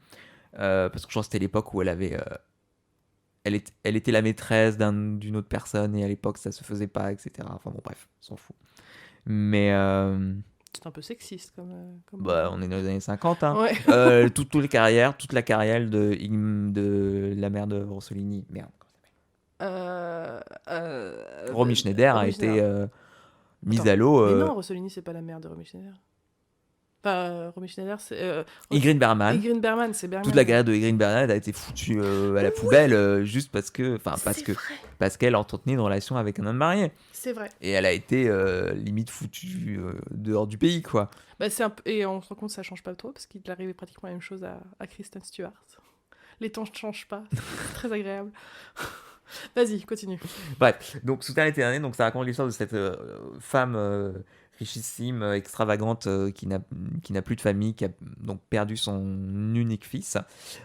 parce que je crois que c'était l'époque où elle avait... Elle était la maîtresse d'une autre personne, et à l'époque, ça se faisait pas, etc. Enfin bon, bref, on s'en fout. Mais... c'est un peu sexiste comme bah, on est dans les années 50, hein. Ouais. Toute la carrière de la mère de Rossellini. Merde, comment ça s'appelle Romy Schneider a été mise à l'eau. Mais non, Rossellini, c'est pas la mère de Romy Schneider. Pas Romy Schneider, c'est... Ingrid Bergman. Ingrid Bergman, c'est Bergman. Toute la carrière de Ingrid Bergman a été foutue à la poubelle juste parce qu'elle entretenait une relation avec un homme marié. C'est vrai. Et elle a été limite foutue dehors du pays, quoi. Bah, et on se rend compte que ça change pas trop, parce qu'il arrivait pratiquement la même chose à Kristen Stewart. Les temps ne changent pas, c'est très agréable. Vas-y, continue. Bref, donc Soudain l'été dernier, donc ça raconte l'histoire de cette femme richissime, extravagante, qui n'a plus de famille, qui a donc perdu son unique fils,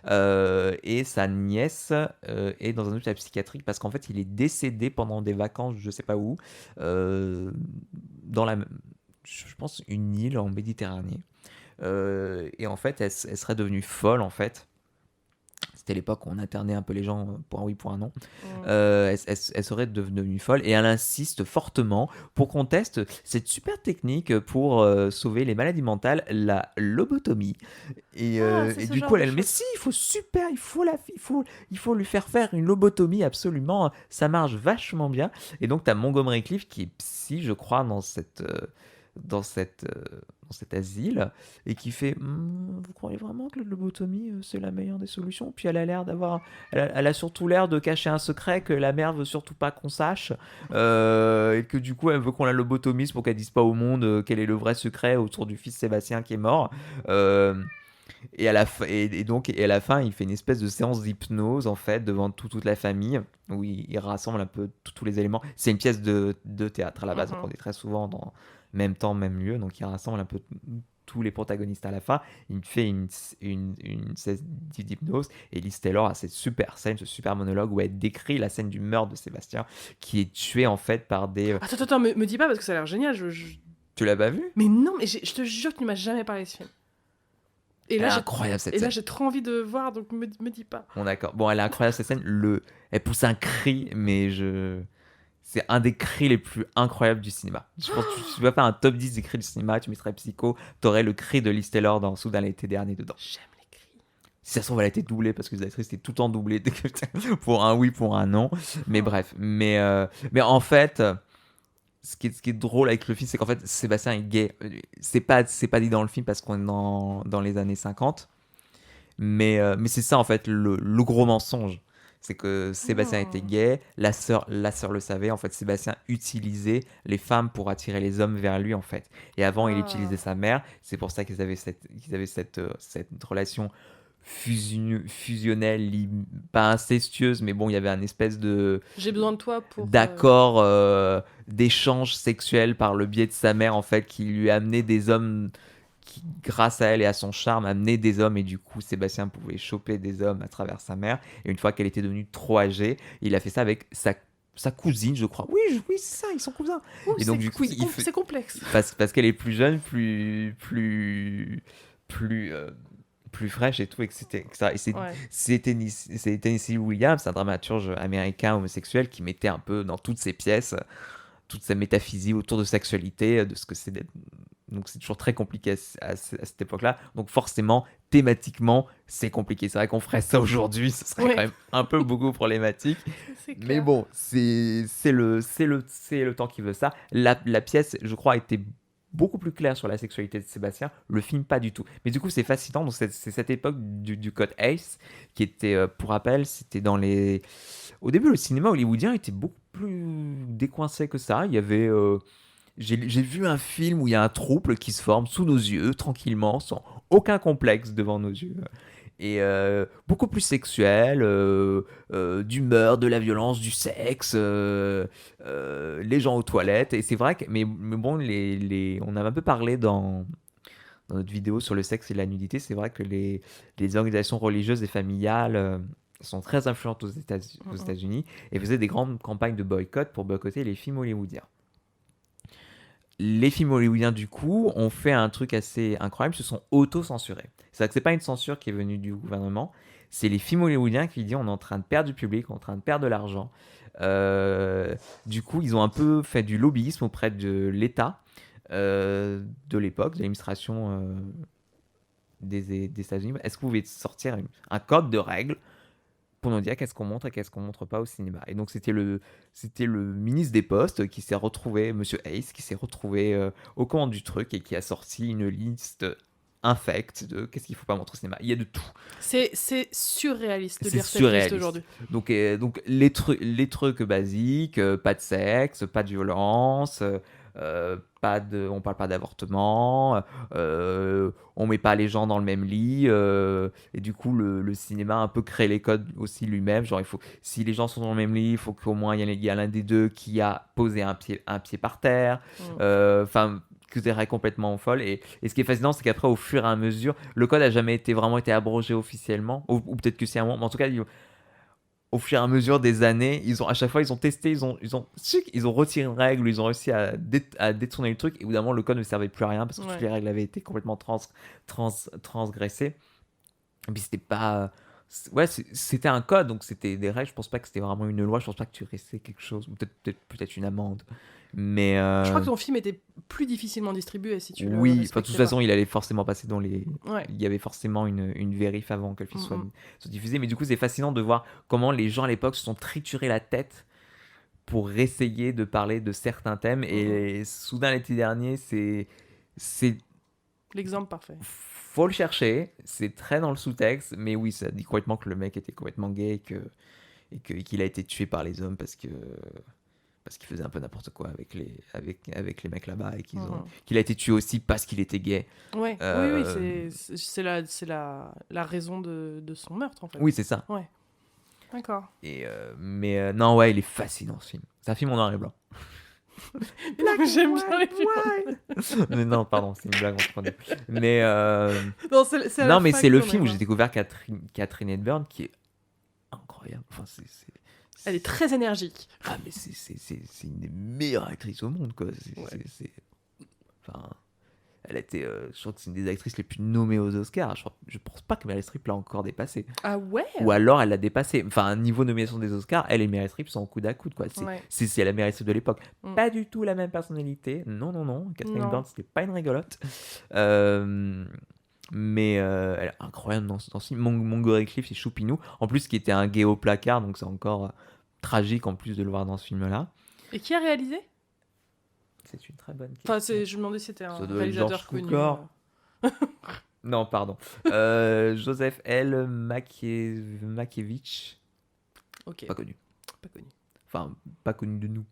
et sa nièce est dans un hôpital psychiatrique parce qu'en fait il est décédé pendant des vacances, je sais pas où, dans je pense une île en Méditerranée, et en fait elle serait devenue folle en fait. C'était l'époque où on internait un peu les gens pour un oui, pour un non. Elle serait devenue folle, et elle insiste fortement pour qu'on teste cette super technique pour sauver les maladies mentales, la lobotomie. Et du coup, elle mais si, il faut lui faire une lobotomie absolument. Ça marche vachement bien. Et donc, tu as Montgomery Clift qui est psy, je crois, dans cet asile, et qui fait vous croyez vraiment que la lobotomie c'est la meilleure des solutions? Puis elle a surtout l'air de cacher un secret que la mère veut surtout pas qu'on sache, et que du coup elle veut qu'on la lobotomise pour qu'elle dise pas au monde quel est le vrai secret autour du fils Sébastien qui est mort. Et à la fin, il fait une espèce de séance d'hypnose en fait devant toute la famille, où il rassemble un peu tous les éléments. C'est une pièce de théâtre à la base, donc on est très souvent dans même temps, même lieu, donc il rassemble un peu tous les protagonistes à la fin. Il fait une scène d'hypnose et Liz Taylor a cette super scène, ce super monologue où elle décrit la scène du meurtre de Sébastien qui est tué en fait par des... Attends, me dis pas parce que ça a l'air génial. Tu l'as pas vu? Mais non, mais je te jure que tu ne m'as jamais parlé de ce film. Et là, incroyable cette scène. Et là, j'ai trop envie de voir, donc me dis pas. Bon, d'accord. Bon, elle est incroyable cette scène. Elle pousse un cri, mais c'est un des cris les plus incroyables du cinéma. Je pense que tu vas faire un top 10 des cris du cinéma, tu mettrais Psycho, t'aurais le cri de Liz Taylor dans Soudain l'été dernier dedans. J'aime les cris. Si ça se trouve, elle a été doublée parce que les actrices étaient tout le temps doublées pour un oui, pour un non. Mais bref. Mais en fait, ce qui est drôle avec le film, c'est qu'en fait, Sébastien est gay. C'est pas dit dans le film parce qu'on est dans les années 50. Mais c'est ça, en fait, le gros mensonge. C'est que Sébastien était gay, la sœur le savait. En fait, Sébastien utilisait les femmes pour attirer les hommes vers lui, en fait. Et avant, il utilisait sa mère. C'est pour ça qu'ils avaient cette relation fusionnelle, pas incestueuse, mais bon, il y avait un espèce de... J'ai besoin de toi pour... D'accord, d'échange sexuel par le biais de sa mère, en fait, qui lui amenait des hommes... qui, grâce à elle et à son charme, amenait des hommes, et du coup Sébastien pouvait choper des hommes à travers sa mère. Et une fois qu'elle était devenue trop âgée, il a fait ça avec sa cousine, je crois. Oui, c'est ça, ils sont cousins. Et donc du coup, c'est complexe. Parce qu'elle est plus jeune, plus fraîche et tout, etc. Et c'est Tennessee Williams, un dramaturge américain homosexuel qui mettait un peu dans toutes ses pièces toute sa métaphysique autour de sexualité, de ce que c'est d'être... Donc c'est toujours très compliqué à cette époque-là. Donc forcément, thématiquement, c'est compliqué. C'est vrai qu'on ferait ça aujourd'hui, ce serait quand même un peu beaucoup problématique. Mais bon, c'est le temps qui veut ça. La pièce, je crois, était beaucoup plus claire sur la sexualité de Sébastien. Le film, pas du tout. Mais du coup, c'est fascinant. Donc c'est cette époque du code ACE, qui était, pour rappel, c'était dans les... Au début, le cinéma hollywoodien était beaucoup plus décoincé que ça. Il y avait... J'ai vu un film où il y a un trouble qui se forme sous nos yeux, tranquillement, sans aucun complexe devant nos yeux. Et beaucoup plus sexuel, d'humeur, de la violence, du sexe, les gens aux toilettes. Et c'est vrai que... Mais bon, on avait un peu parlé dans notre vidéo sur le sexe et la nudité. C'est vrai que les organisations religieuses et familiales... sont très influentes aux États-Unis et faisaient des grandes campagnes de boycott pour boycotter les films hollywoodiens. Les films hollywoodiens, du coup, ont fait un truc assez incroyable, se sont auto-censurés. C'est-à-dire que c'est pas une censure qui est venue du gouvernement, c'est les films hollywoodiens qui disent on est en train de perdre du public, on est en train de perdre de l'argent. Du coup, ils ont un peu fait du lobbyisme auprès de l'État de l'époque, de l'administration des États-Unis. Est-ce que vous pouvez sortir un code de règles pour nous dire qu'est-ce qu'on montre et qu'est-ce qu'on montre pas au cinéma. Et donc c'était le ministre des Postes qui s'est retrouvé, Monsieur Hayes, qui s'est retrouvé aux commandes du truc et qui a sorti une liste infecte de qu'est-ce qu'il faut pas montrer au cinéma. Il y a de tout. C'est surréaliste de lire cette liste aujourd'hui. Donc les trucs basiques, pas de sexe, pas de violence. On parle pas d'avortement, on met pas les gens dans le même lit, et du coup le cinéma a un peu créé les codes aussi lui-même, genre si les gens sont dans le même lit, il faut qu'au moins il y a l'un des deux qui a posé un pied par terre, enfin que des règles complètement folles. Et ce qui est fascinant, c'est qu'après, au fur et à mesure, le code a jamais vraiment été abrogé officiellement, ou peut-être que c'est un moment, mais en tout cas au fur et à mesure des années, à chaque fois, ils ont testé, ils ont retiré une règle, ils ont réussi à détourner le truc, et évidemment, le code ne servait plus à rien parce que toutes les règles avaient été complètement transgressées. Et puis, c'était pas... c'était un code, donc c'était des règles. Je pense pas que c'était vraiment une loi, je pense pas que tu restais quelque chose, ou peut-être une amende. Mais je crois que ton film était plus difficilement distribué si tu le oui, de toute façon, il allait forcément passer dans les... Ouais. Il y avait forcément une vérif avant que le film soit diffusé. Mais du coup, c'est fascinant de voir comment les gens à l'époque se sont triturés la tête pour essayer de parler de certains thèmes. Et Soudain l'été dernier, c'est l'exemple parfait. Faut le chercher, c'est très dans le sous-texte, mais oui, ça dit complètement que le mec était complètement gay et qu'il a été tué par les hommes parce qu'il faisait un peu n'importe quoi avec les mecs là-bas et qu'il a été tué aussi parce qu'il était gay. Ouais. Oui, c'est la raison de son meurtre en fait. Oui, c'est ça. Ouais. D'accord. Mais non, ouais, il est fascinant ce film. C'est un film en noir et blanc. Black j'aime bien les films. Mais non, pardon, c'est une blague entre nous. Mais Non, c'est à non, la mais fac c'est le qu'on film où aime, j'ai hein. découvert Catherine Hepburn qui est incroyable. Enfin, Elle est très énergique. Ah, mais c'est une des meilleures actrices au monde, quoi. Ouais. Enfin, elle a été, je crois que c'est une des actrices les plus nommées aux Oscars. Je pense pas que Meryl Streep l'a encore dépassée. Ah ouais? Ou alors elle l'a dépassée. Enfin, niveau nomination des Oscars, elle et Meryl Streep sont coude à coude, quoi. Ouais. C'est la Meryl Streep de l'époque. Mm. Pas du tout la même personnalité. Non, non, non. Catherine Non. Hepburn, c'était pas une rigolote. Mais elle est incroyable dans ce film. Montgomery Clift et Choupinou. En plus, qui était un gay au placard, donc c'est encore tragique en plus de le voir dans ce film-là. Et qui a réalisé? C'est une très bonne question. Enfin, je me demandais si c'était un Ça doit être réalisateur George connu. Cukor. Non, pardon. Joseph L. Makiewicz. Ok, Pas connu. pas connu. Enfin, pas connu de nous.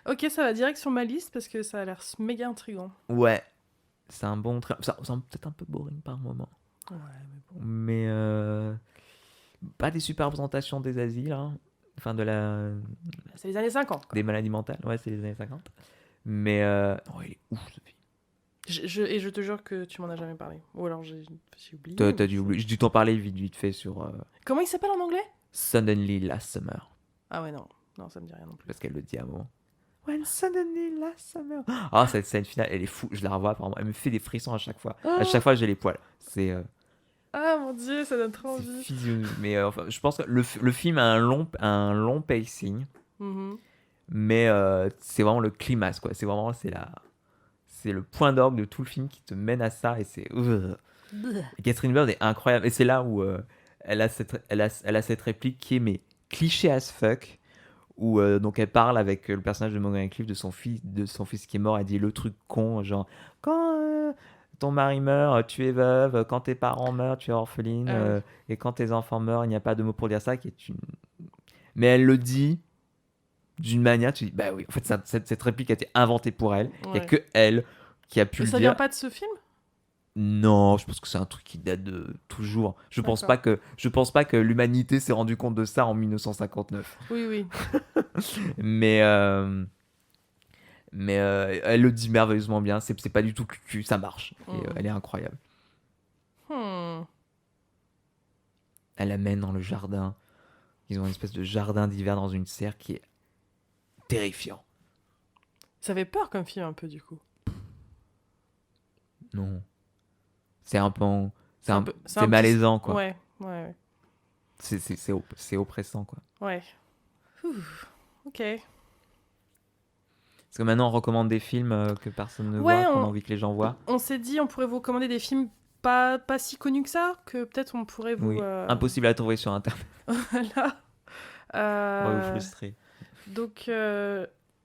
Ok, ça va direct sur ma liste parce que ça a l'air méga intriguant. Ouais. C'est un bon train. Ça peut-être un peu boring par moment. Ouais, mais bon. Mais pas des super représentations des asiles. Hein. Enfin, C'est les années 50. Quoi. des maladies mentales. Ouais, c'est les années 50. Mais oh, il est ouf ce film. Et je te jure que tu m'en as jamais parlé. Ou alors j'ai oublié. T'as dû oublier. J'ai dû t'en parler vite fait sur Comment il s'appelle en anglais? Suddenly Last Summer. Ah ouais, non. Non, ça me dit rien non plus. Parce qu'elle le dit à un moment. When suddenly last summer. Ah, cette scène finale, elle est fou. Je la revois, apparemment. Elle me fait des frissons à chaque fois. À chaque fois, j'ai les poils. C'est Ah mon dieu, ça donne trop envie. physionomique. Mais enfin, je pense que le film a un long pacing. Mhm. Mais c'est vraiment le climax, quoi. C'est le point d'orgue de tout le film qui te mène à ça. Et c'est. Et Catherine Bird est incroyable. Et c'est là où elle a cette réplique qui est mais cliché as fuck. Où donc elle parle avec le personnage de Morgan Cliff de son fils qui est mort. Elle dit le truc con, genre quand ton mari meurt, tu es veuve. Quand tes parents meurent, tu es orpheline. Ah oui. Et quand tes enfants meurent, il n'y a pas de mot pour dire ça. Mais elle le dit d'une manière, tu dis bah oui. En fait, cette réplique a été inventée pour elle. Il n'y a Ouais. que elle qui a pu Mais le ça dire. vient pas de ce film? Non, je pense que c'est un truc qui date de toujours. Je pense D'accord. pas que l'humanité s'est rendu compte de ça en 1959. Oui, oui. Mais elle le dit merveilleusement bien. C'est pas du tout cucu, ça marche. Et, elle est incroyable. Hmm. Elle l'amène dans le jardin. Ils ont une espèce de jardin d'hiver dans une serre qui est terrifiant. Ça fait peur comme film un peu du coup. Non, c'est un peu, C'est un c'est malaisant quoi. Ouais, ouais, C'est oppressant quoi. ouais. Ouh, ok. Parce que maintenant on recommande des films que personne ne Ouais, voit, qu'on a envie que les gens voient. On s'est dit on pourrait vous commander des films pas si connus que ça, que peut-être on pourrait vous... Oui, impossible à trouver sur internet. Voilà. On va vous frustrer. Donc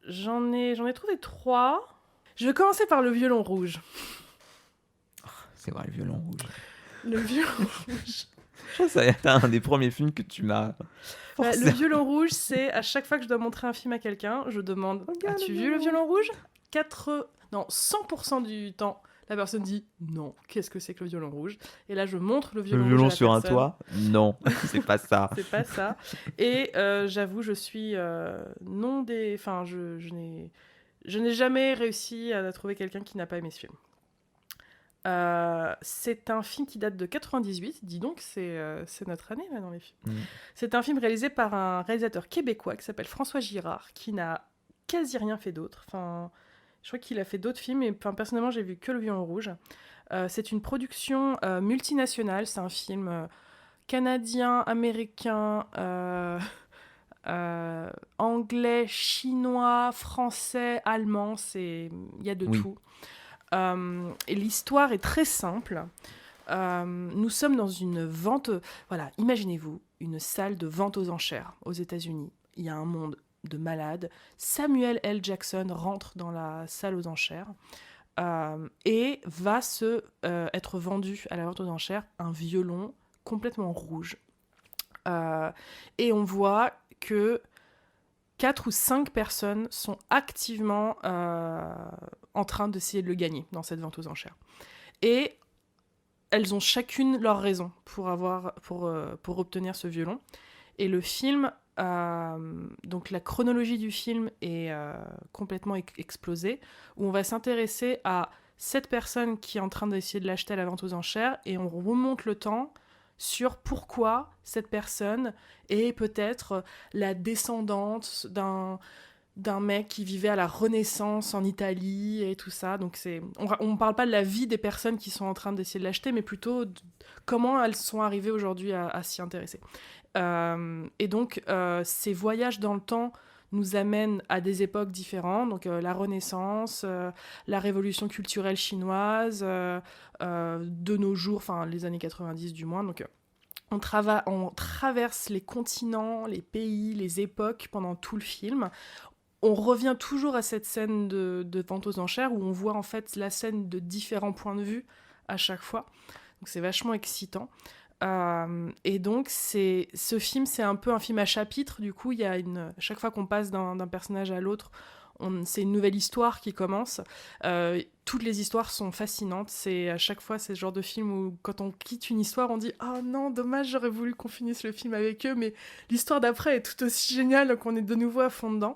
j'en ai trouvé 3. Je vais commencer par Le Violon Rouge. C'est vrai, le violon rouge. Le Violon Rouge. Je crois que ça a été un des premiers films que tu m'as forcé. Le Violon Rouge, c'est à chaque fois que je dois montrer un film à quelqu'un, je demande Regarde as-tu le vu Le violon Violon Rouge 100% du temps, la personne dit non. Qu'est-ce que c'est que Le Violon Rouge? Et là, je montre Le Violon Le Rouge violon à la sur un personne. toit? Non, c'est pas ça. C'est pas ça. Et j'avoue, je suis non des... Enfin, je n'ai jamais réussi à trouver quelqu'un qui n'a pas aimé ce film. C'est un film qui date de 98, dis donc, c'est notre année là dans les films. C'est un film réalisé par un réalisateur québécois qui s'appelle François Girard, qui n'a quasi rien fait d'autre. Enfin, je crois qu'il a fait d'autres films, et personnellement, j'ai vu que Le Violon Rouge. C'est une production multinationale, c'est un film canadien, américain, anglais, chinois, français, allemand, il y a de tout. Et l'histoire est très simple. Nous sommes dans une vente... Voilà, imaginez-vous, une salle de vente aux enchères aux États-Unis. Il y a un monde de malades. Samuel L. Jackson rentre dans la salle aux enchères et va être vendu à la vente aux enchères un violon complètement rouge. Et on voit que 4 ou 5 personnes sont activement en train d'essayer de le gagner dans cette vente aux enchères. Et elles ont chacune leur raison pour obtenir ce violon. Et le film donc la chronologie du film est complètement explosée, où on va s'intéresser à cette personne qui est en train d'essayer de l'acheter à la vente aux enchères, et on remonte le temps sur pourquoi cette personne est peut-être la descendante d'un mec qui vivait à la Renaissance en Italie et tout ça. Donc on parle pas de la vie des personnes qui sont en train d'essayer de l'acheter, mais plutôt de comment elles sont arrivées aujourd'hui à s'y intéresser. Et donc ces voyages dans le temps nous amènent à des époques différentes, donc la Renaissance, la révolution culturelle chinoise, de nos jours, enfin les années 90 du moins. Donc on traverse les continents, les pays, les époques pendant tout le film. On revient toujours à cette scène de vente aux enchères où on voit en fait la scène de différents points de vue à chaque fois. Donc c'est vachement excitant. Et donc ce film, c'est un peu un film à chapitre. Du coup, chaque fois qu'on passe d'un personnage à l'autre, c'est une nouvelle histoire qui commence. Toutes les histoires sont fascinantes. À chaque fois, c'est ce genre de film où quand on quitte une histoire, on dit « Oh non, dommage, j'aurais voulu qu'on finisse le film avec eux, mais l'histoire d'après est tout aussi géniale qu'on est de nouveau à fond dedans. »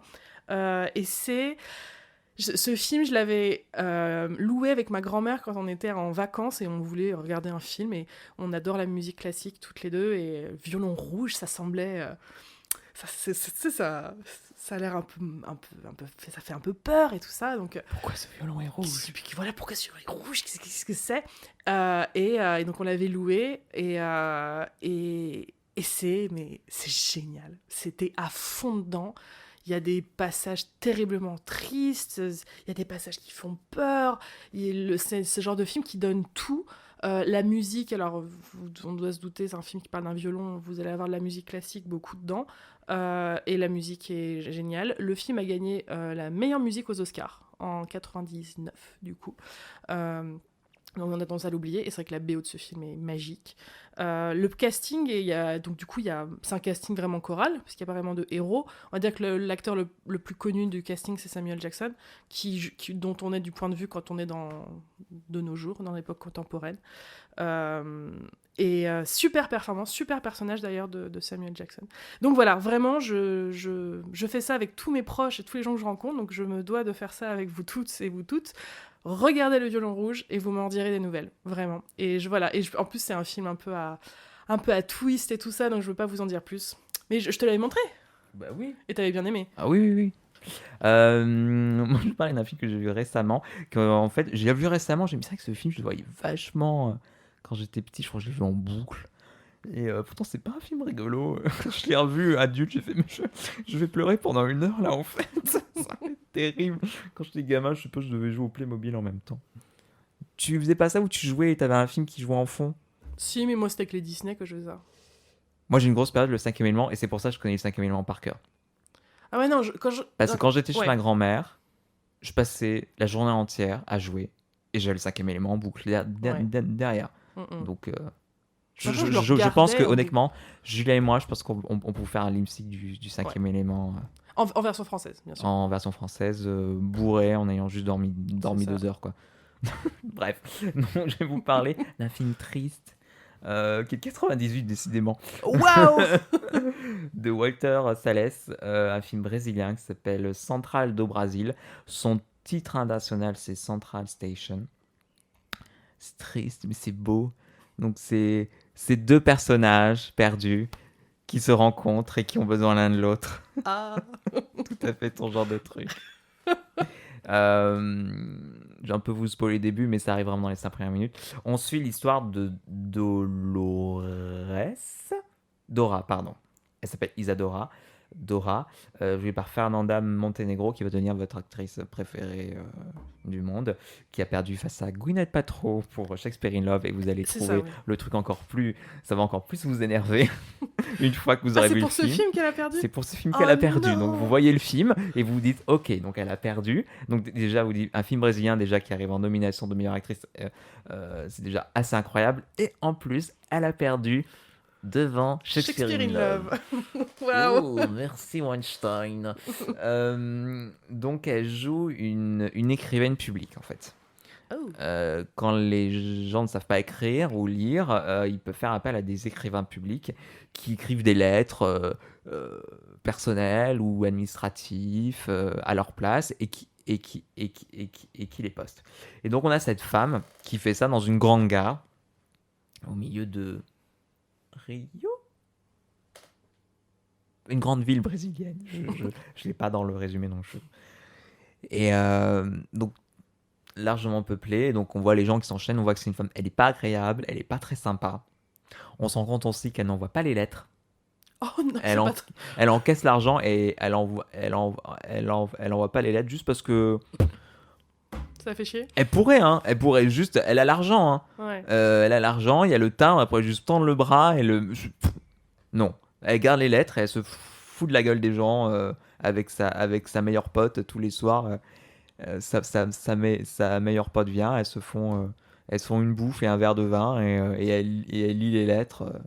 Et ce film, je l'avais loué avec ma grand-mère quand on était en vacances et on voulait regarder un film, et on adore la musique classique toutes les deux, et Violon rouge, ça semblait... ça a l'air un peu, ça fait un peu peur et tout ça, donc Pourquoi ce violon est rouge? voilà, pourquoi ce violon est rouge, qu'est-ce que c'est, et donc on l'avait loué, et c'est génial, c'était à fond dedans. Il y a des passages terriblement tristes, il y a des passages qui font peur, c'est ce genre de film qui donne tout. La musique, alors on doit se douter, c'est un film qui parle d'un violon, vous allez avoir de la musique classique beaucoup dedans, et la musique est géniale. Le film a gagné la meilleure musique aux Oscars en 99 du coup. Donc on a tendance à l'oublier, et c'est vrai que la BO de ce film est magique. Le casting, c'est un casting vraiment choral, parce qu'il n'y a pas vraiment de héros. On va dire que l'acteur le plus connu du casting, c'est Samuel Jackson, dont on est du point de vue quand on est de nos jours, dans l'époque contemporaine. Super performance, super personnage d'ailleurs de Samuel Jackson. Donc voilà, vraiment, je fais ça avec tous mes proches et tous les gens que je rencontre, donc je me dois de faire ça avec vous toutes et vous toutes. Regardez Le Violon rouge et vous m'en direz des nouvelles, vraiment. En plus c'est un film un peu à twist et tout ça, donc je veux pas vous en dire plus. Mais je te l'avais montré. Bah oui. Et t'avais bien aimé. Ah oui, oui, oui. Moi, je parlais d'un film que j'ai vu récemment. En fait, j'ai vu récemment, j'ai mis ça que ce film, je le voyais vachement quand j'étais petit. Je crois que je l'ai vu en boucle. Et pourtant, c'est pas un film rigolo. Je l'ai revu adulte, j'ai fait, mais je vais pleurer pendant 1 heure là en fait. Ça va être terrible. Quand j'étais gamin, je suppose que je devais jouer au Playmobil en même temps. Tu faisais pas ça où tu jouais et t'avais un film qui jouait en fond? Si, mais moi c'était avec les Disney que je faisais ça. Moi, j'ai une grosse période, le 5e élément, et c'est pour ça que je connais le 5e élément par cœur. Ah ouais, non, Parce que quand j'étais chez ouais. ma grand-mère, je passais la journée entière à jouer et j'avais le 5e élément en boucle derrière. Donc, je pense que honnêtement, Julia et moi, je pense qu'on peut faire un lip sync du 5e élément en version française, bien sûr. en version française, bourré, en ayant juste dormi 2 heures, quoi. Bref, non, je vais vous parler d'un film triste. Qui est de 98 décidément. Waouh. De Walter Salles, un film brésilien qui s'appelle Central do Brasil. Son titre international, c'est Central Station. C'est triste, mais c'est beau. Donc c'est 2 personnages perdus qui se rencontrent et qui ont besoin l'un de l'autre. Ah. Tout à fait ton genre de truc. J'ai un peu vous spoiler le début, mais ça arrive vraiment dans les 5 premières minutes. On suit l'histoire de Dora, pardon. Elle s'appelle Isadora. Dora, jouée par Fernanda Montenegro, qui va devenir votre actrice préférée du monde, qui a perdu face à Gwyneth Paltrow pour Shakespeare in Love, et vous allez trouver le truc ça va encore plus vous énerver une fois que vous aurez vu le film. C'est pour ce film qu'elle a perdu. C'est pour ce film qu'elle a perdu. Donc vous voyez le film et vous vous dites ok, donc elle a perdu. Donc déjà vous dites un film brésilien déjà qui arrive en nomination de meilleure actrice, c'est déjà assez incroyable. Et en plus elle a perdu devant Shakespeare in Love. Waouh. Oh, merci Weinstein. Donc elle joue une écrivaine publique en fait. Oh. Quand les gens ne savent pas écrire ou lire, ils peuvent faire appel à des écrivains publics qui écrivent des lettres personnelles ou administratives à leur place et qui les postent. Et donc on a cette femme qui fait ça dans une grande gare au milieu de Rio, une grande ville brésilienne. Je l'ai pas dans le résumé non. Et donc largement peuplée, donc on voit les gens qui s'enchaînent, on voit que c'est une femme, elle est pas agréable, elle est pas très sympa. On se rend compte aussi qu'elle n'envoie pas les lettres. Oh non, Elle, c'est en- pas très... Elle encaisse l'argent et elle envoie pas les lettres juste parce que Ça fait chier. elle pourrait juste, elle a l'argent, hein. Ouais. Elle a l'argent, il y a le timbre, elle pourrait juste tendre le bras et non, elle garde les lettres et elle se fout de la gueule des gens avec sa meilleure pote tous les soirs. Sa meilleure pote vient, elles se font une bouffe et un verre de vin et elle lit les lettres.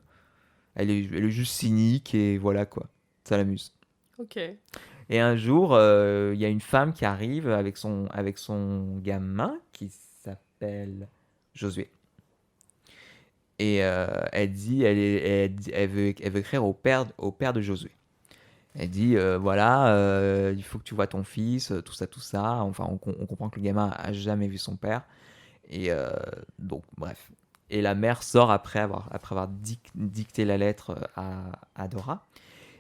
Elle est juste cynique et voilà quoi. Ça l'amuse. Ok. Et un jour, il y a une femme qui arrive avec son gamin qui s'appelle Josué. Et elle veut écrire au père de Josué. Elle dit voilà, il faut que tu vois ton fils, tout ça. Enfin, on comprend que le gamin a jamais vu son père. Et donc, bref. Et la mère sort après avoir dicté la lettre à Dora.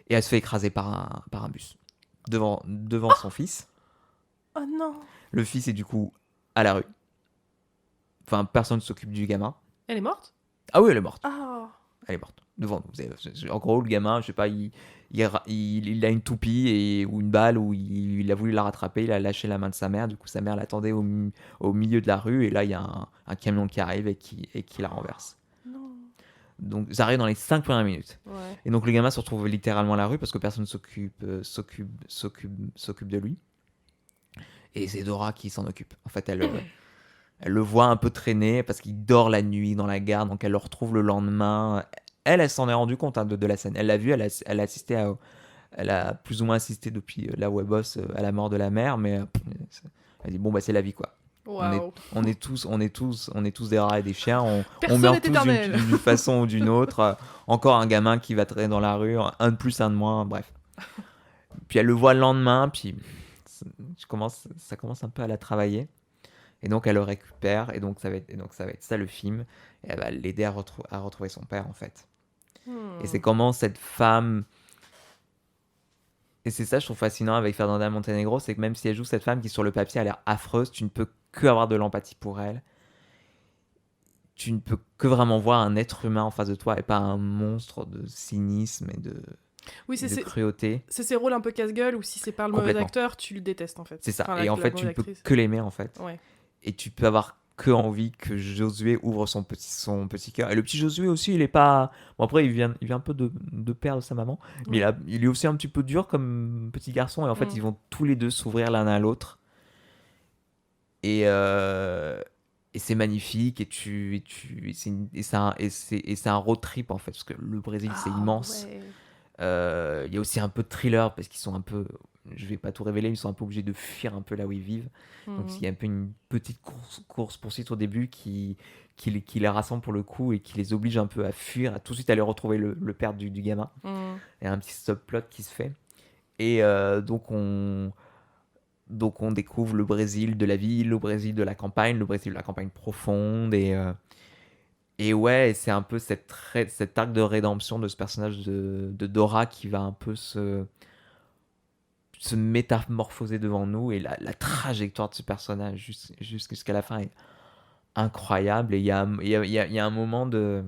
Et elle se fait écraser par un bus devant son fils. Oh non. Le fils est du coup à la rue. Enfin, personne ne s'occupe du gamin. Elle est morte? Ah oui, elle est morte. Ah. Elle est morte. Devant nous. En gros, le gamin, je sais pas, il a une toupie ou une balle où il a voulu la rattraper, il a lâché la main de sa mère. Du coup, sa mère l'attendait au milieu de la rue et là, il y a un camion qui arrive et qui la renverse. Non. Donc, ça arrive dans les 5 premières minutes. Ouais. Et donc, le gamin se retrouve littéralement à la rue parce que personne ne s'occupe de lui. Et c'est Dora qui s'en occupe. En fait, elle le voit un peu traîner parce qu'il dort la nuit dans la gare, donc elle le retrouve le lendemain. Elle s'en est rendu compte hein, de la scène. Elle l'a vu, elle a plus ou moins assisté depuis là où elle bosse à la mort de la mère, mais elle dit bon bah c'est la vie quoi. Waouh. On est tous des rats et des chiens. On Personne meurt n'est tous éternel. d'une façon ou d'une autre. Encore un gamin qui va traîner dans la rue, un de plus, un de moins, bref. Puis elle le voit le lendemain, puis ça commence un peu à la travailler. Et donc elle le récupère, et donc ça va être ça le film. Et elle va l'aider à retrouver son père en fait. Et c'est comment cette femme. Et c'est ça, je trouve fascinant avec Fernanda Montenegro, c'est que même si elle joue cette femme qui sur le papier a l'air affreuse, tu ne peux que avoir de l'empathie pour elle. Tu ne peux que vraiment voir un être humain en face de toi et pas un monstre de cynisme Oui, et de cruauté. c'est ces rôles un peu casse-gueule où si c'est pas le mauvais Complètement. acteur, tu le détestes en fait. C'est ça. Enfin, Et en la fait, tu mauvaise ne peux actrice. que l'aimer en fait. Ouais. Et tu peux avoir que envie que Josué ouvre son petit cœur. Et le petit Josué aussi, il est pas. Bon, après, il vient un peu de perdre sa maman, mais il est aussi un petit peu dur comme petit garçon. Et en fait, ils vont tous les deux s'ouvrir l'un à l'autre. Et c'est magnifique. C'est un road trip en fait, parce que le Brésil, c'est immense. Ouais. Il y a aussi un peu de thriller parce qu'ils sont un peu, je vais pas tout révéler, ils sont un peu obligés de fuir un peu là où ils vivent. Donc il y a un peu une petite course-poursuite au début qui les rassemble pour le coup et qui les oblige un peu à fuir, à tout de suite aller retrouver le père du gamin. Il y a un petit subplot qui se fait. Et donc on découvre le Brésil de la ville, le Brésil de la campagne profonde et ouais, c'est un peu cet arc de rédemption de ce personnage de Dora qui va un peu se métamorphoser devant nous. Et la trajectoire de ce personnage jusqu'à la fin est incroyable. Et il y a un moment il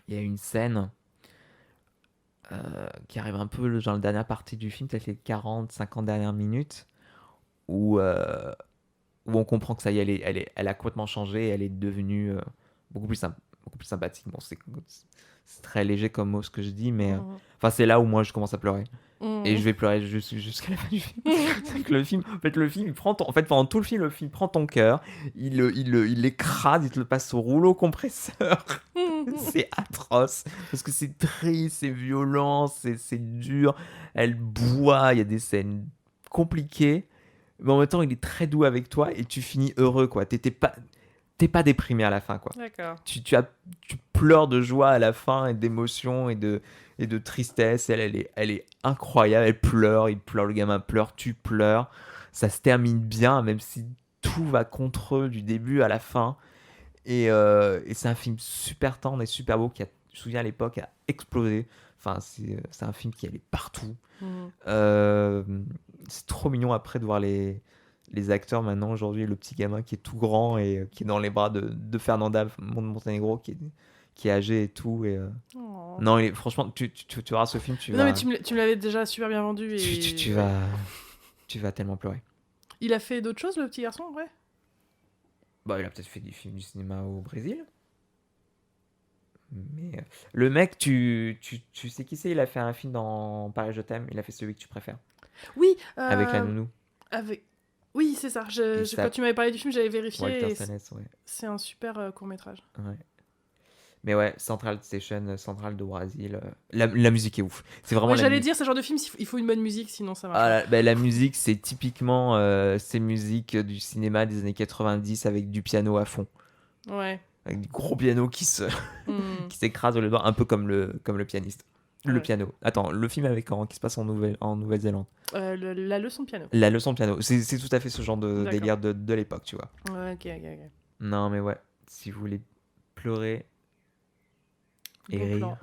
y a une scène qui arrive un peu dans la dernière partie du film, peut-être les 40-50 dernières minutes, où on comprend que ça y est, elle a complètement changé, elle est devenue beaucoup plus sympathique. Bon, c'est très léger comme mot ce que je dis, mais enfin c'est là où moi je commence à pleurer. Et je vais pleurer jusqu'à la fin du film. C'est que le film, il prend en fait, pendant tout le film prend ton cœur, il l'écrase, il te le passe au rouleau compresseur. C'est atroce parce que c'est triste, c'est violent, c'est dur. Elle boit, il y a des scènes compliquées. mais en même temps, il est très doux avec toi et tu finis heureux, quoi. T'es pas déprimé à la fin, quoi. D'accord. Tu pleures de joie à la fin et d'émotion et de tristesse. Elle est incroyable. Elle pleure, il pleure, le gamin pleure, tu pleures. Ça se termine bien, même si tout va contre eux du début à la fin. Et c'est un film super tendre et super beau qui a, je me souviens à l'époque, a explosé. Enfin, c'est un film qui allait partout. Mhm. Euh, c'est trop mignon après de voir les acteurs maintenant aujourd'hui, le petit gamin qui est tout grand et qui est dans les bras de Fernanda Montenegro qui est âgé et tout. Oh. Non, franchement, tu verras ce film, Non, mais tu me l'avais déjà super bien vendu tu ouais. tu vas tellement pleurer. Il a fait d'autres choses, le petit garçon, ouais. Bah, il a peut-être fait du film du cinéma au Brésil. Mais le mec, tu sais qui c'est? Il a fait un film dans Paris Je t'aime. Il a fait celui que tu préfères. Oui, Avec la nounou. avec... Oui, c'est ça. Il Quand s'appelle tu m'avais parlé du film, j'avais vérifié. Walter Et Salles, ouais. c'est un super court-métrage. Ouais. Mais ouais, Central Station, Central do Brasil. La musique est ouf. C'est vraiment Ouais, la j'allais musique. dire, ce genre de film, il faut une bonne musique, sinon ça marche Ah, pas. bah, la musique, c'est typiquement ces musiques du cinéma des années 90 avec du piano à fond. Ouais. Avec du gros piano Hmm. qui s'écrase le doigt, un peu comme le pianiste. Le Ouais. piano. Attends, le film avec qui se passe en Nouvelle-Zélande. La leçon de piano. La leçon de piano. C'est tout à fait ce genre de D'accord. délire de l'époque, tu vois. Ouais, ok. Non, mais ouais. Si vous voulez pleurer et Bon plan. rire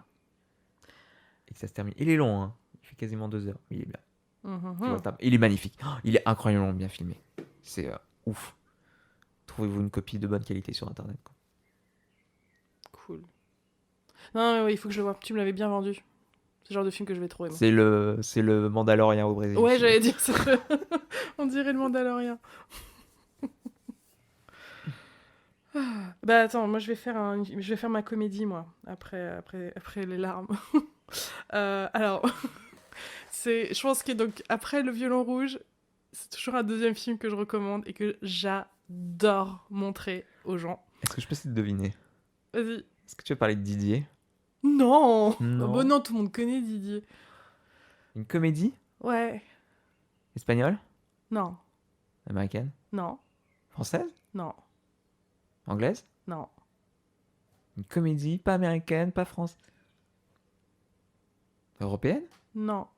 et que ça se termine. Il est long, hein. Il fait quasiment 2 heures. Mais il est bien. Tu vois, Mhm. il est magnifique. Oh, il est incroyablement bien filmé. C'est ouf. Trouvez-vous une copie de bonne qualité sur internet, quoi. Cool. Non, mais ouais, il faut que je le vois. Tu me l'avais bien vendu. C'est le genre de film que je vais trop aimer. C'est le Mandalorian au Brésil. Ouais, j'allais dire ça. On dirait le Mandalorian. Bah attends, moi je vais faire ma comédie moi après les larmes. Alors je pense que donc après Le Violon Rouge, c'est toujours un deuxième film que je recommande et que j'adore montrer aux gens. Est-ce que je peux essayer de deviner? Vas-y. Est-ce que tu veux parler de Didier? Non. Ah bah Non. non, tout le monde connaît Didier. Une comédie? Ouais. Espagnole? Non. Américaine? Non. Française? Non. Anglaise? Non. Une comédie, pas américaine, pas française. Européenne? Non.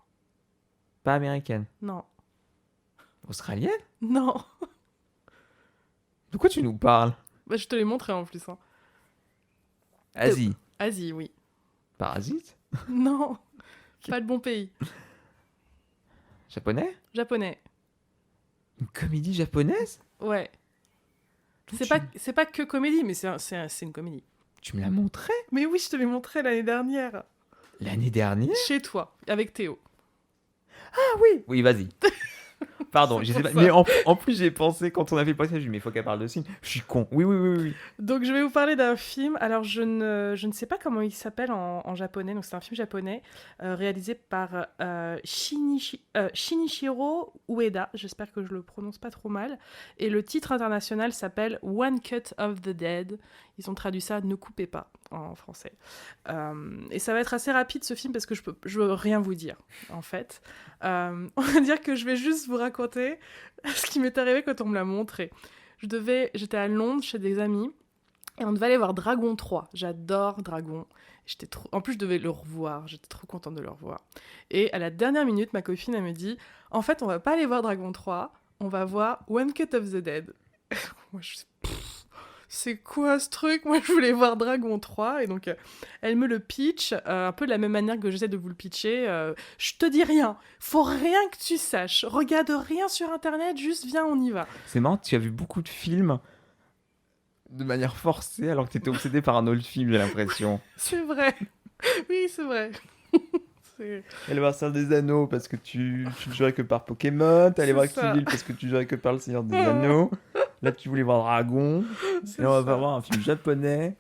Pas américaine. Non. Australienne? Non. De quoi tu nous parles? Bah je te l'ai montré en plus. Hein. Asie. Asie, oui. Parasite? Non. Pas le bon pays. Japonais? Japonais. Une comédie japonaise? Ouais. D'où C'est pas que comédie, mais c'est une comédie. tu me l'as montré Mais oui, je te l'ai montré l'année dernière. l'année dernière? Chez toi, avec Théo. Ah oui! Oui, vas-y. Pardon, C'est je sais pour pas. ça. Mais en plus, j'ai pensé, quand on a fait le podcast, j'ai dit, mais il faut qu'elle parle de film. Je suis con. Oui. Donc, je vais vous parler d'un film. Alors, je ne sais pas comment il s'appelle en japonais. Donc, c'est un film japonais réalisé par Shinichiro Ueda. J'espère que je le prononce pas trop mal. Et le titre international s'appelle One Cut of the Dead. Ils ont traduit ça Ne coupez pas en français. Et ça va être assez rapide ce film parce que je veux rien vous dire en fait. On va dire que je vais juste vous raconter ce qui m'est arrivé quand on me l'a montré. J'étais à Londres chez des amis et on devait aller voir Dragon 3. J'adore Dragon. En plus, je devais le revoir. J'étais trop contente de le revoir. Et à la dernière minute, ma copine, elle me dit en fait, on va pas aller voir Dragon 3, on va voir One Cut of the Dead. Moi, c'est quoi ce truc? Moi, je voulais voir Dragon 3. Et donc, elle me le pitch, un peu de la même manière que j'essaie de vous le pitcher. Je te dis rien. Faut rien que tu saches. Regarde rien sur Internet, juste viens, on y va. C'est marrant, tu as vu beaucoup de films de manière forcée alors que tu étais obsédé par un autre film, j'ai l'impression. C'est vrai. Oui, c'est vrai. C'est T'allais voir Seigneur des Anneaux parce que tu ne jouerais que par Pokémon. T'allais c'est voir ça. Kill Bill parce que tu jouerais que par le Seigneur des Anneaux. Là, tu voulais voir Dragon. C'est Et là, on va ça. voir un film japonais.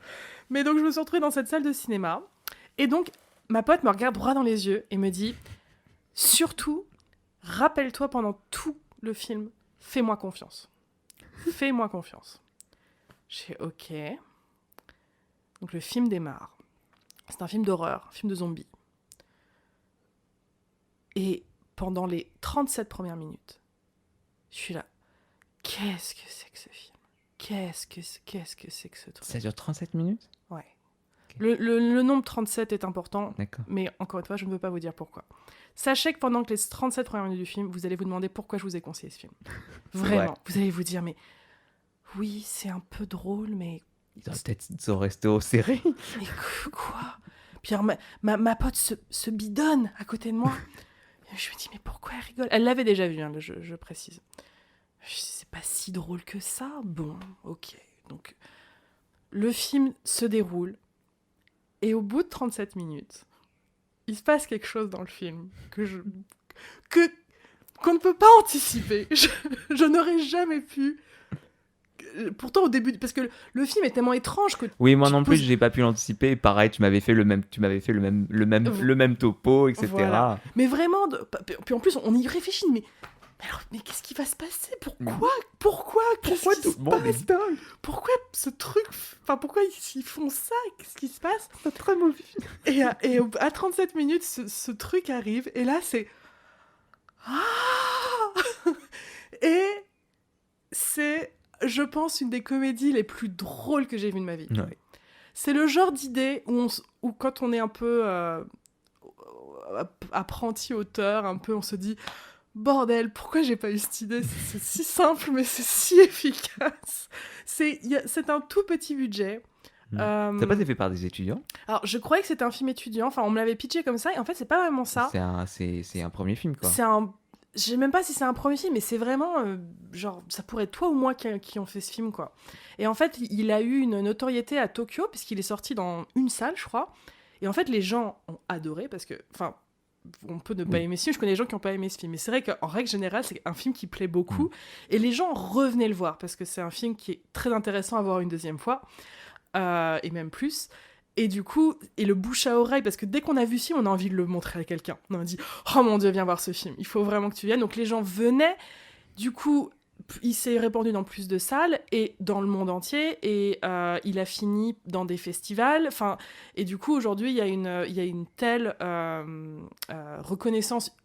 Mais donc, je me suis retrouvée dans cette salle de cinéma. Et donc, ma pote me regarde droit dans les yeux et me dit surtout, rappelle-toi pendant tout le film, fais-moi confiance. Fais-moi confiance. J'ai OK. Donc, le film démarre. C'est un film d'horreur, un film de zombies. Et pendant les 37 premières minutes, Je suis là, qu'est-ce que c'est que ce film? Qu'est-ce que c'est que ce truc? Ça dure 37 minutes? Ouais. Ok. Le nombre 37 est important, D'accord. mais encore une fois, je ne peux pas vous dire pourquoi. Sachez que pendant que les 37 premières minutes du film, vous allez vous demander pourquoi je vous ai conseillé ce film. Vraiment. Vous allez vous dire, mais oui, c'est un peu drôle, mais... Ils auraient peut-être resté au serré. Mais quoi? Puis alors, ma pote se bidonne à côté de moi. Je me dis, mais pourquoi elle rigole? Elle l'avait déjà vu, hein, je précise. Je dis, c'est pas si drôle que ça. Bon, ok. Donc, le film se déroule. Et au bout de 37 minutes, il se passe quelque chose dans le film qu'on ne peut pas anticiper. Je n'aurais jamais pu. Pourtant, au début, parce que le film est tellement étrange que. Oui, moi non plus, j'ai pas pu l'anticiper. Pareil, tu m'avais fait le même topo, etc. Voilà. Mais vraiment, puis en plus, on y réfléchit, mais qu'est-ce qui va se passer? Pourquoi qu'est-ce qui se passe? Pourquoi ce truc? Enfin, pourquoi ils font ça? Qu'est-ce qui se passe? C'est très mauvais. Et à 37 minutes, ce truc arrive, et là, c'est... Ah et c'est, je pense, une des comédies les plus drôles que j'ai vues de ma vie. Ouais. C'est le genre d'idée où quand on est un peu apprenti auteur, un peu, on se dit... Bordel, pourquoi j'ai pas eu cette idée? C'est si simple, mais c'est si efficace. C'est un tout petit budget. Ça n'a pas été fait par des étudiants? Alors, je croyais que c'était un film étudiant. Enfin, on me l'avait pitché comme ça. Et en fait, c'est pas vraiment ça. C'est un premier film, quoi. Je sais même pas si c'est un premier film, mais c'est vraiment... genre, ça pourrait être toi ou moi qui ont fait ce film, quoi. Et en fait, il a eu une notoriété à Tokyo, puisqu'il est sorti dans une salle, je crois. Et en fait, les gens ont adoré, parce que... Enfin, on peut ne pas aimer ce film, je connais des gens qui n'ont pas aimé ce film, mais c'est vrai qu'en règle générale, c'est un film qui plaît beaucoup, et les gens revenaient le voir, parce que c'est un film qui est très intéressant à voir une deuxième fois, et même plus, et du coup, et le bouche à oreille, parce que dès qu'on a vu ce film, on a envie de le montrer à quelqu'un, on a dit « Oh mon Dieu, viens voir ce film, il faut vraiment que tu viennes », donc les gens venaient, du coup... Il s'est répandu dans plus de salles et dans le monde entier, et il a fini dans des festivals. Enfin, et du coup, aujourd'hui, il y a une telle reconnaissance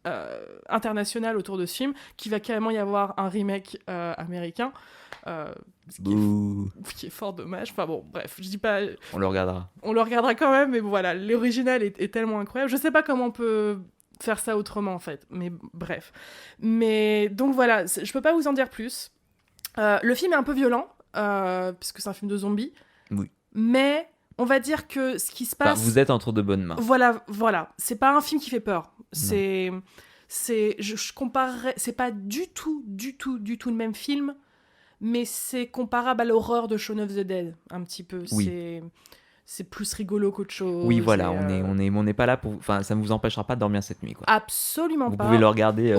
internationale autour de ce film qu'il va carrément y avoir un remake américain, qui est fort dommage. Enfin bon, bref, je dis pas... On le regardera. On le regardera quand même, mais bon, voilà, l'original est tellement incroyable. Je sais pas comment on peut... faire ça autrement en fait, mais bref. Mais donc voilà, je peux pas vous en dire plus. Le film est un peu violent, puisque c'est un film de zombies. Oui. Mais on va dire que ce qui se passe... Enfin, vous êtes entre de bonnes mains. Voilà. C'est pas un film qui fait peur. Je comparerais... C'est pas du tout le même film, mais c'est comparable à l'horreur de Shaun of the Dead, un petit peu. Oui. C'est plus rigolo qu'autre chose. Oui, voilà, on n'est pas là pour... Enfin, ça ne vous empêchera pas de dormir cette nuit, quoi. Absolument vous pas. Vous pouvez le regarder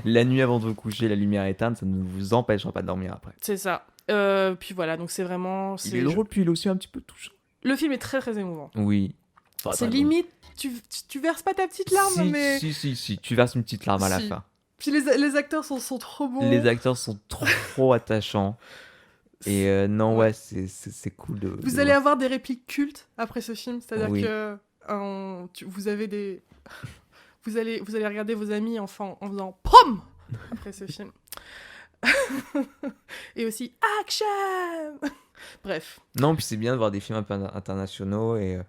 la nuit avant de vous coucher, la lumière éteinte, ça ne vous empêchera pas de dormir après. C'est ça. Puis voilà, donc c'est vraiment... Il est drôle, puis il est aussi un petit peu touchant. Le film est très très émouvant. Oui. Enfin, c'est limite, tu verses pas ta petite larme, mais... Si, tu verses une petite larme à la fin. Puis les acteurs sont trop bons. Les acteurs sont trop attachants. Et non, ouais, c'est cool de... Vous allez avoir des répliques cultes après ce film, c'est-à-dire que vous avez des... vous allez regarder vos amis enfants en faisant POM après ce film. Et aussi action. Bref. Non, puis c'est bien de voir des films un peu internationaux, et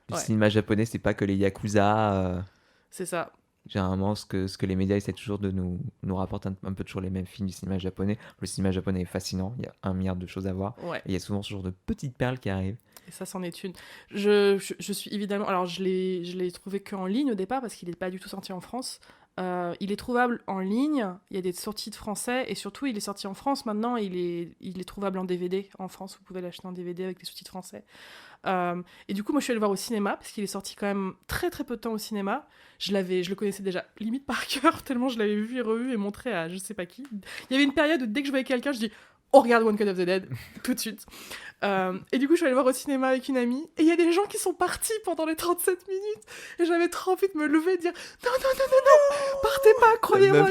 le cinéma japonais, c'est pas que les yakuza. C'est ça. Généralement, ce que les médias essaient toujours de nous rapporter un peu toujours les mêmes films du cinéma japonais. Le cinéma japonais est fascinant, il y a 1 milliard de choses à voir. Ouais. Et il y a souvent ce genre de petites perles qui arrivent. Et ça, c'en est une. Je suis évidemment... Alors, je l'ai trouvé qu'en ligne au départ, parce qu'il n'est pas du tout sorti en France. Il est trouvable en ligne, il y a des sorties de français, et surtout, il est sorti en France. Maintenant, il est trouvable en DVD en France. Vous pouvez l'acheter en DVD avec les sous-titres français. Et du coup, moi, je suis allée le voir au cinéma, parce qu'il est sorti quand même très très peu de temps au cinéma. Je le connaissais déjà limite par cœur, tellement je l'avais vu et revu et montré à je sais pas qui. Il y avait une période où dès que je voyais quelqu'un, je dis « On regarde One Cut of the Dead », tout de suite. Et du coup, je suis allée le voir au cinéma avec une amie, et il y a des gens qui sont partis pendant les 37 minutes, et j'avais trop envie de me lever et de dire « Non, partez pas, croyez-moi,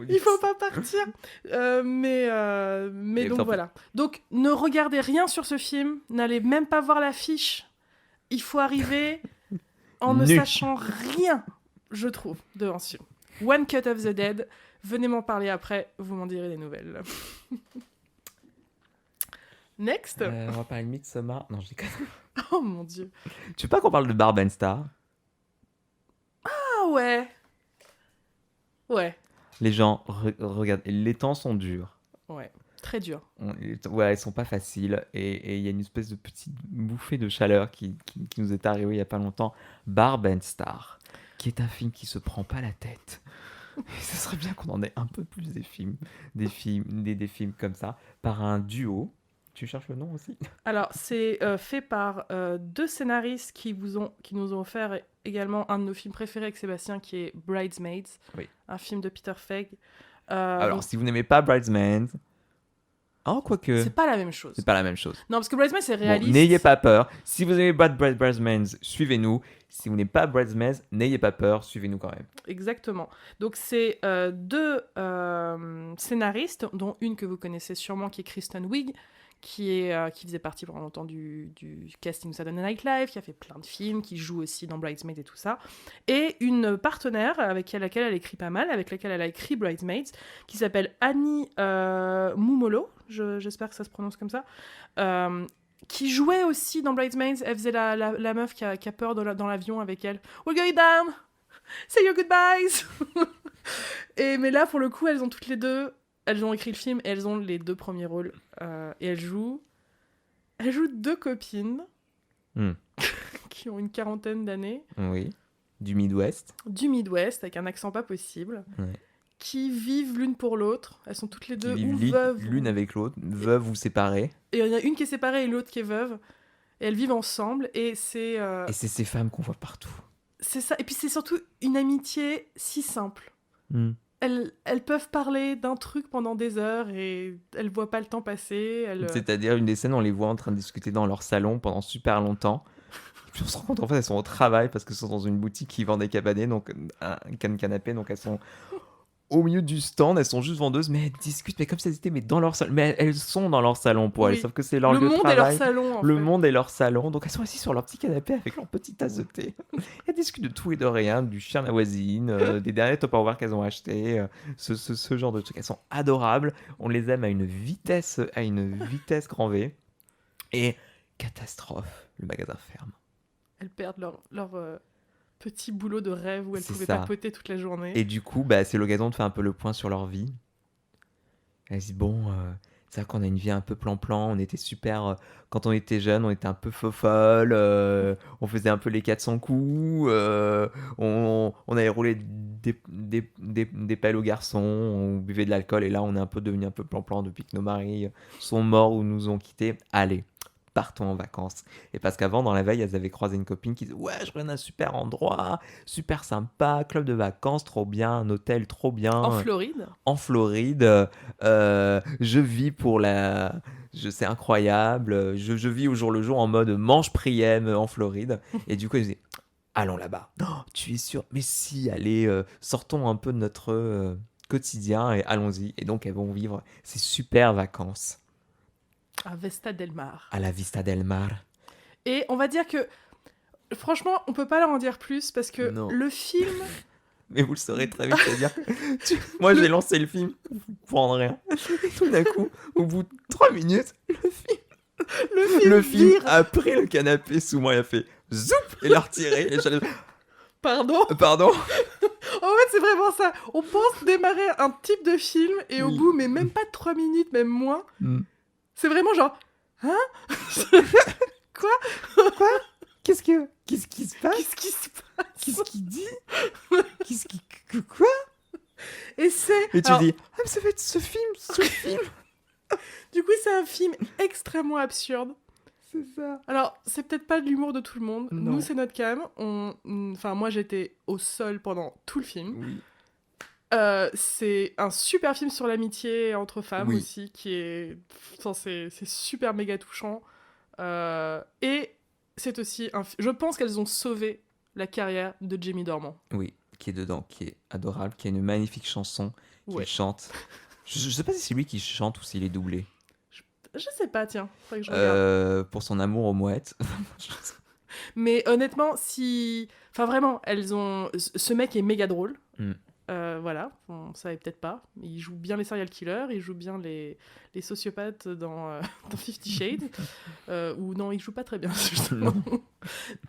il faut pas partir ». Mais donc voilà. Donc, ne regardez rien sur ce film, n'allez même pas voir l'affiche. Il faut arriver en ne sachant rien, je trouve, devant ce film. One Cut of the Dead, Venez m'en parler après, vous m'en direz des nouvelles. Next. On va parler de Midsommar. Non, je déconne. Oh mon dieu. Tu veux pas qu'on parle de Barb and Star? Ah ouais. Ouais. Les gens, regarde, les temps sont durs. Ouais. Très dur. Ouais, ils sont pas faciles. Et il y a une espèce de petite bouffée de chaleur qui nous est arrivée il y a pas longtemps. Barb and Star, qui est un film qui se prend pas la tête. Et ce serait bien qu'on en ait un peu plus des films comme ça, par un duo. Tu cherches le nom aussi? Alors, c'est fait par deux scénaristes qui nous ont offert également un de nos films préférés avec Sébastien, qui est Bridesmaids, Oui. un film de Peter Feig. Alors, donc, si vous n'aimez pas Bridesmaids, oh, quoique, c'est pas la même chose. c'est pas la même chose. Non, parce que Bridesmaids, c'est Bon, réaliste. n'ayez pas peur. Si vous n'aimez pas Bridesmaids, suivez-nous. Si vous n'aimez pas Bridesmaids, n'ayez pas peur, suivez-nous quand même. Exactement. Donc, c'est deux scénaristes, dont une que vous connaissez sûrement, qui est Kristen Wiig, qui faisait partie pendant longtemps du casting Saturday Night Live, qui a fait plein de films, qui joue aussi dans Bridesmaids et tout ça, et une partenaire avec laquelle elle écrit pas mal, avec laquelle elle a écrit Bridesmaids, qui s'appelle Annie Mumolo, j'espère que ça se prononce comme ça, qui jouait aussi dans Bridesmaids. Elle faisait la meuf qui a peur dans l'avion avec elle. We're going down! Say your goodbyes! Mais là, pour le coup, elles ont toutes les deux... Elles ont écrit le film et elles ont les deux premiers rôles. Et elles jouent deux copines qui ont une quarantaine d'années. Oui. Du Midwest. Du Midwest, avec un accent pas possible. Ouais. Qui vivent l'une pour l'autre. Elles sont toutes les deux Qui ou vivent veuves. l'une avec l'autre, veuves ou séparées. Et il y en a une qui est séparée et l'autre qui est veuve. Et elles vivent ensemble. Et c'est... Et c'est ces femmes qu'on voit partout. C'est ça. Et puis c'est surtout une amitié si simple. Elles peuvent parler d'un truc pendant des heures et elles voient pas le temps passer. C'est-à-dire, une des scènes, on les voit en train de discuter dans leur salon pendant super longtemps. Et puis on se rend compte, en fait, elles sont au travail parce qu'elles sont dans une boutique qui vend des cabanets, donc un canapé, donc elles sont au milieu du stand, elles sont juste vendeuses, mais elles discutent, mais comme si elles étaient dans leur salon. Mais elles sont dans leur salon pour elles, Oui. sauf que c'est leur Le lieu de monde travail. est leur salon, Le monde est leur salon, donc elles sont assises sur leur petit canapé avec leur petite tasse de thé. Elles discutent de tout et de rien, du chien de la voisine, des derniers Tupperware qu'elles ont achetés, ce genre de trucs. Elles sont adorables, on les aime à une vitesse grand V. Et catastrophe, le magasin ferme. Elles perdent leur petit boulot de rêve où elles C'est pouvaient ça. papoter toute la journée. Et du coup, c'est l'occasion de faire un peu le point sur leur vie. Elles se disent, bon, c'est vrai qu'on a une vie un peu plan-plan, on était super... quand on était jeunes, on était un peu folle, on faisait un peu les 400 coups, on avait roulé des pelles aux garçons, on buvait de l'alcool, et là, on est un peu devenu un peu plan-plan depuis que nos maris sont morts ou nous ont quittés. Allez, partons en vacances. Et parce qu'avant, dans la veille, elles avaient croisé une copine qui disait, ouais, je reviens d'un super endroit, super sympa, club de vacances, trop bien, un hôtel trop bien. En Floride, je vis pour la... c'est incroyable, je vis au jour le jour en mode mange Priem en Floride. Et du coup, elle disait, allons là-bas. Oh, tu es sûr? Mais si, allez, sortons un peu de notre quotidien et allons-y. Et donc, elles vont vivre ces super vacances. À Vista del Mar. À la Vista del Mar. Et on va dire que, franchement, on peut pas leur en dire plus parce que le film... Mais vous le saurez très vite, c'est-à-dire... Moi, j'ai lancé le film, vous prendrez rien. Et tout d'un coup, au bout de 3 minutes, le film a pris le canapé sous moi, il a fait zoup et l'a retiré. Et Pardon. En fait, c'est vraiment ça. On pense démarrer un type de film et au bout, mais même pas de 3 minutes, même moins... C'est vraiment genre... Hein? Quoi? Qu'est-ce qui se passe? Qu'est-ce qu'il dit? Quoi? Et tu dis, mais ça va être ce film. Du coup, c'est un film extrêmement absurde. C'est ça. Alors, c'est peut-être pas de l'humour de tout le monde. Non. Nous, c'est notre cam. Enfin, moi, j'étais au sol pendant tout le film. Oui. C'est un super film sur l'amitié entre femmes aussi, qui est... Enfin, c'est super méga touchant. Et c'est aussi je pense qu'elles ont sauvé la carrière de Jamie Dornan. Oui, qui est dedans, qui est adorable, qui a une magnifique chanson qu'il chante. Je sais pas si c'est lui qui chante ou s'il est doublé. Je sais pas, tiens. Faudrait que je regarde. Pour son amour aux mouettes. Mais honnêtement, Enfin, vraiment, elles ont... Ce mec est méga drôle. Voilà, on savait peut-être pas. Il joue bien les serial killers, il joue bien les sociopathes dans Fifty Shades. Ou non, il joue pas très bien, justement. Non.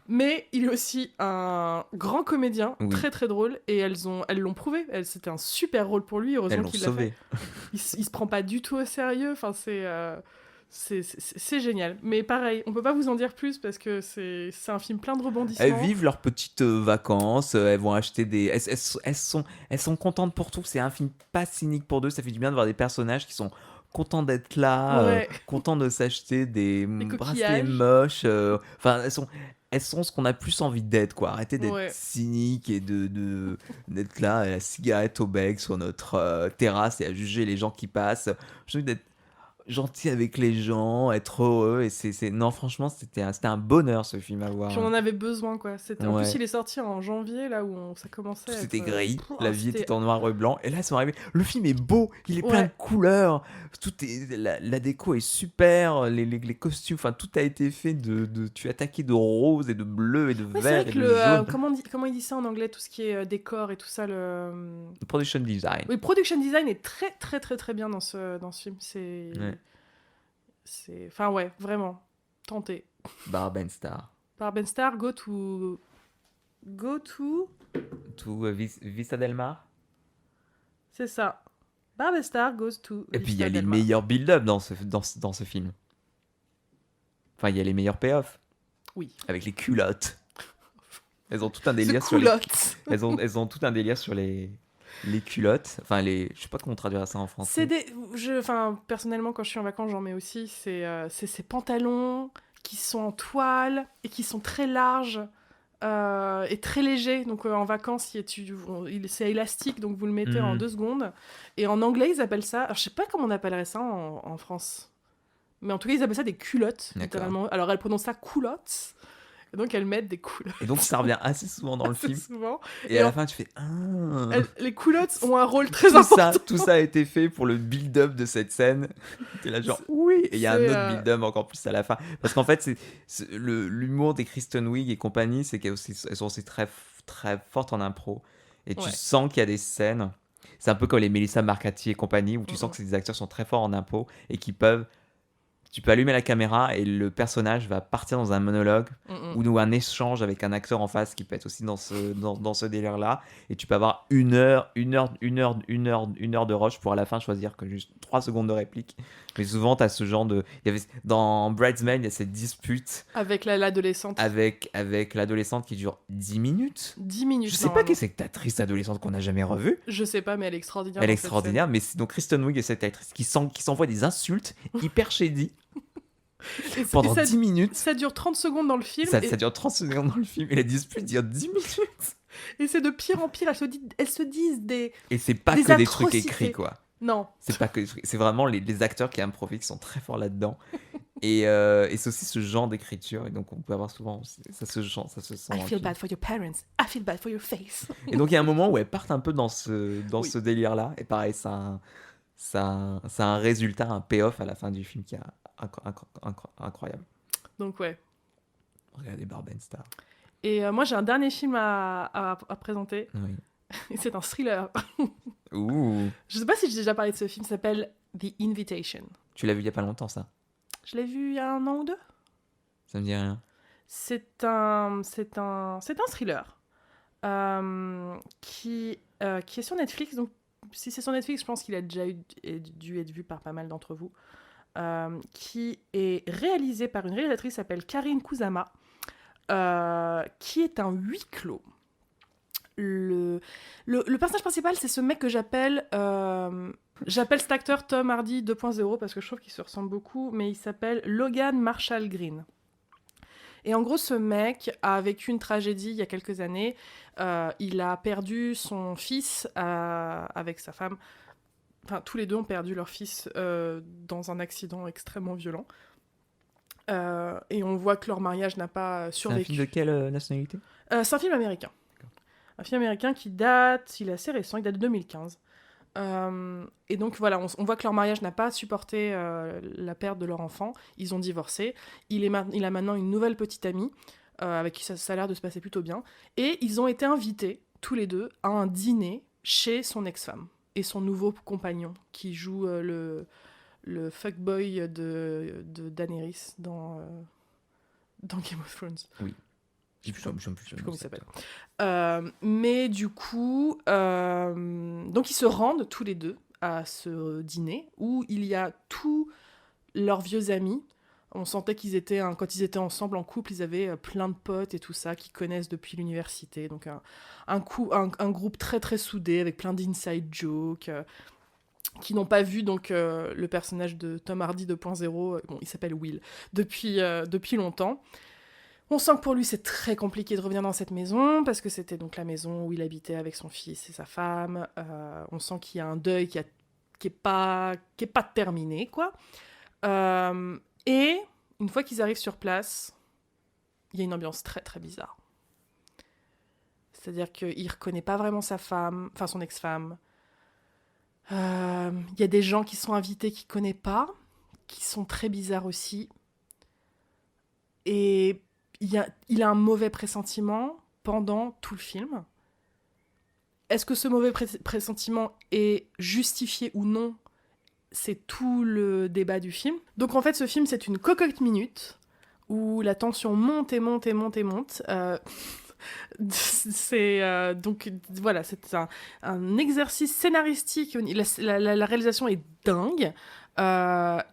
Mais il est aussi un grand comédien, Oui. très très drôle, et elles l'ont prouvé. C'était un super rôle pour lui, Elles heureusement l'ont qu'il l'a fait. sauvé. Il se prend pas du tout au sérieux, enfin c'est génial. Mais pareil, on peut pas vous en dire plus parce que c'est un film plein de Elles rebondissements. vivent leurs petites vacances, elles vont acheter des... elles sont contentes pour tout. C'est un film pas cynique pour deux. Ça fait du bien de voir des personnages qui sont contents d'être là, Ouais, contents de s'acheter des des bracelets coquillages. moches. Enfin, elles sont ce qu'on a plus envie d'être, quoi. Arrêtez d'être Ouais. cynique et d'être là, à la cigarette au bec sur notre terrasse et à juger les gens qui passent. J'ai envie d'être gentil avec les gens, être heureux. Et non, franchement, c'était un bonheur ce film à Puis on en voir. avait besoin, quoi. En plus, Ouais. il est sorti en janvier, là où ça commençait Tout à était être... gris, la vie c'était... était en noir et blanc, et là ils sont arrivés. Le film est beau, il est plein de Ouais. couleurs, la déco est super, les costumes, enfin tout a été fait tu es attaqué de rose et de bleu et de Ouais, c'est vert vrai et que de jaune. comment il dit ça en anglais, tout ce qui est décor et tout ça, Production design. Oui, production design est très très très très bien dans ce film. Ouais. Enfin ouais, vraiment. Tenté. Barben Star. Par Ben Star, Go to... Tout Vista Del Mar. C'est ça. Barben Star goes to Et puis il y a Vista les Del Mar. meilleurs build-up dans ce film. Enfin, il y a les meilleurs payoffs. Oui. Avec les culottes. Elles ont tout un The délire sur les culottes. elles ont tout un délire sur les culottes. Enfin, je sais pas comment traduire ça en français. Enfin, personnellement, quand je suis en vacances, j'en mets aussi. C'est ces pantalons qui sont en toile et qui sont très larges et très légers. Donc en vacances, c'est élastique, donc vous le mettez en Mhm. 2 secondes. Et en anglais, ils appellent ça... Alors, je sais pas comment on appellerait ça en France. Mais en tout cas, ils appellent ça des culottes, D'accord. littéralement. Alors, elles prononcent ça culottes. Et donc, elles mettent des culottes. Et donc ça revient assez souvent dans le assez film. souvent. Et à la fin, tu fais Les culottes ont un rôle très important. tout ça a été fait pour le build-up de cette scène. T'es là genre oui. Et il y a un C'est, autre build-up encore plus à la fin. Parce qu'en fait, l'humour des Kristen Wiig et compagnie, c'est qu'elles sont aussi très très fortes en impro. Et tu Ouais. sens qu'il y a des scènes. C'est un peu comme les Melissa Marcati et compagnie où tu sens que ces acteurs sont très forts en impro et qui peuvent. Tu peux allumer la caméra et le personnage va partir dans un monologue ou un échange avec un acteur en face qui peut être aussi dans ce délire-là. Et tu peux avoir une heure de rush pour à la fin choisir que juste 3 secondes de réplique. Mais souvent, tu as ce genre de... Dans Bridesmaid, il y a cette dispute Avec l'adolescente. avec l'adolescente qui dure 10 minutes. 10 minutes. Je sais pas qui c'est que cette actrice adolescente qu'on n'a jamais revue. Je sais pas, mais elle est extraordinaire. Elle est dans cette extraordinaire, mais c'est donc Kristen Wiig et cette actrice qui s'envoie des insultes hyper shady scène. pendant 10 minutes. Ça dure 30 secondes dans le film. Ça dure 30 secondes dans le film et la dispute dure 10 minutes. Et c'est de pire en pire. Elles se disent des... Et c'est pas Des que des trucs atrocités. écrits, quoi. Non. C'est pas que des trucs- c'est vraiment les acteurs qui improvisent qui sont très forts là-dedans. Et c'est aussi ce genre d'écriture. Et donc on peut avoir souvent ça se sent. I dans le feel film. bad for your parents. I feel bad for your face. Et donc il y a un moment où elles partent un peu dans ce délire-là. Et pareil, ça a un résultat, un payoff à la fin du film qui est incroyable. Donc ouais. Regardez Barben Star. Et moi j'ai un dernier film à présenter. Oui. Et c'est un thriller. Ouh. Je sais pas si j'ai déjà parlé de ce film. Ça s'appelle The Invitation. Tu l'as vu il y a pas longtemps, ça? Je l'ai vu il y a 1 an ou 2. Ça me dit rien. C'est un thriller qui est sur Netflix. Donc, si c'est sur Netflix, je pense qu'il a déjà dû être vu par pas mal d'entre vous. Qui est réalisé par une réalisatrice qui s'appelle Karine Kusama, qui est un huis clos. Le personnage principal, c'est ce mec que j'appelle cet acteur Tom Hardy 2.0 parce que je trouve qu'il se ressemble beaucoup, mais il s'appelle Logan Marshall Green. Et en gros, ce mec a vécu une tragédie il y a quelques années. Il a perdu son fils avec sa femme. Enfin, tous les deux ont perdu leur fils dans un accident extrêmement violent. Et on voit que leur mariage n'a pas survécu. C'est un film de quelle nationalité? C'est un film américain. Un film américain qui date, il est assez récent, il date de 2015. Et donc voilà, on voit que leur mariage n'a pas supporté la perte de leur enfant. Ils ont divorcé. Il a maintenant une nouvelle petite amie avec qui ça a l'air de se passer plutôt bien. Et ils ont été invités, tous les deux, à un dîner chez son ex-femme et son nouveau compagnon qui joue le fuckboy de Daenerys dans Game of Thrones. Oui. Je sais plus comment il s'appelle. acteur. Mais du coup, donc ils se rendent tous les deux à ce dîner où il y a tous leurs vieux amis. On sentait qu'ils étaient, quand ils étaient ensemble en couple, ils avaient plein de potes et tout ça qu'ils connaissent depuis l'université. Donc un groupe très très soudé avec plein d'inside jokes. Qui n'ont pas vu donc le personnage de Tom Hardy 2.0, bon, il s'appelle Will, depuis longtemps. On sent que pour lui c'est très compliqué de revenir dans cette maison parce que c'était donc la maison où il habitait avec son fils et sa femme. On sent qu'il y a un deuil qui est pas terminé, quoi. Et une fois qu'ils arrivent sur place, il y a une ambiance très très bizarre. C'est-à-dire qu'il reconnaît pas vraiment sa femme, enfin son ex-femme. Il y a des gens qui sont invités qu'il connaît pas, qui sont très bizarres aussi. Et il a un mauvais pressentiment pendant tout le film. Est-ce que ce mauvais pressentiment est justifié ou non ? C'est tout le débat du film. Donc en fait, ce film, c'est une cocotte minute où la tension monte et monte et monte et monte. Donc voilà, c'est un exercice scénaristique. La réalisation est dingue.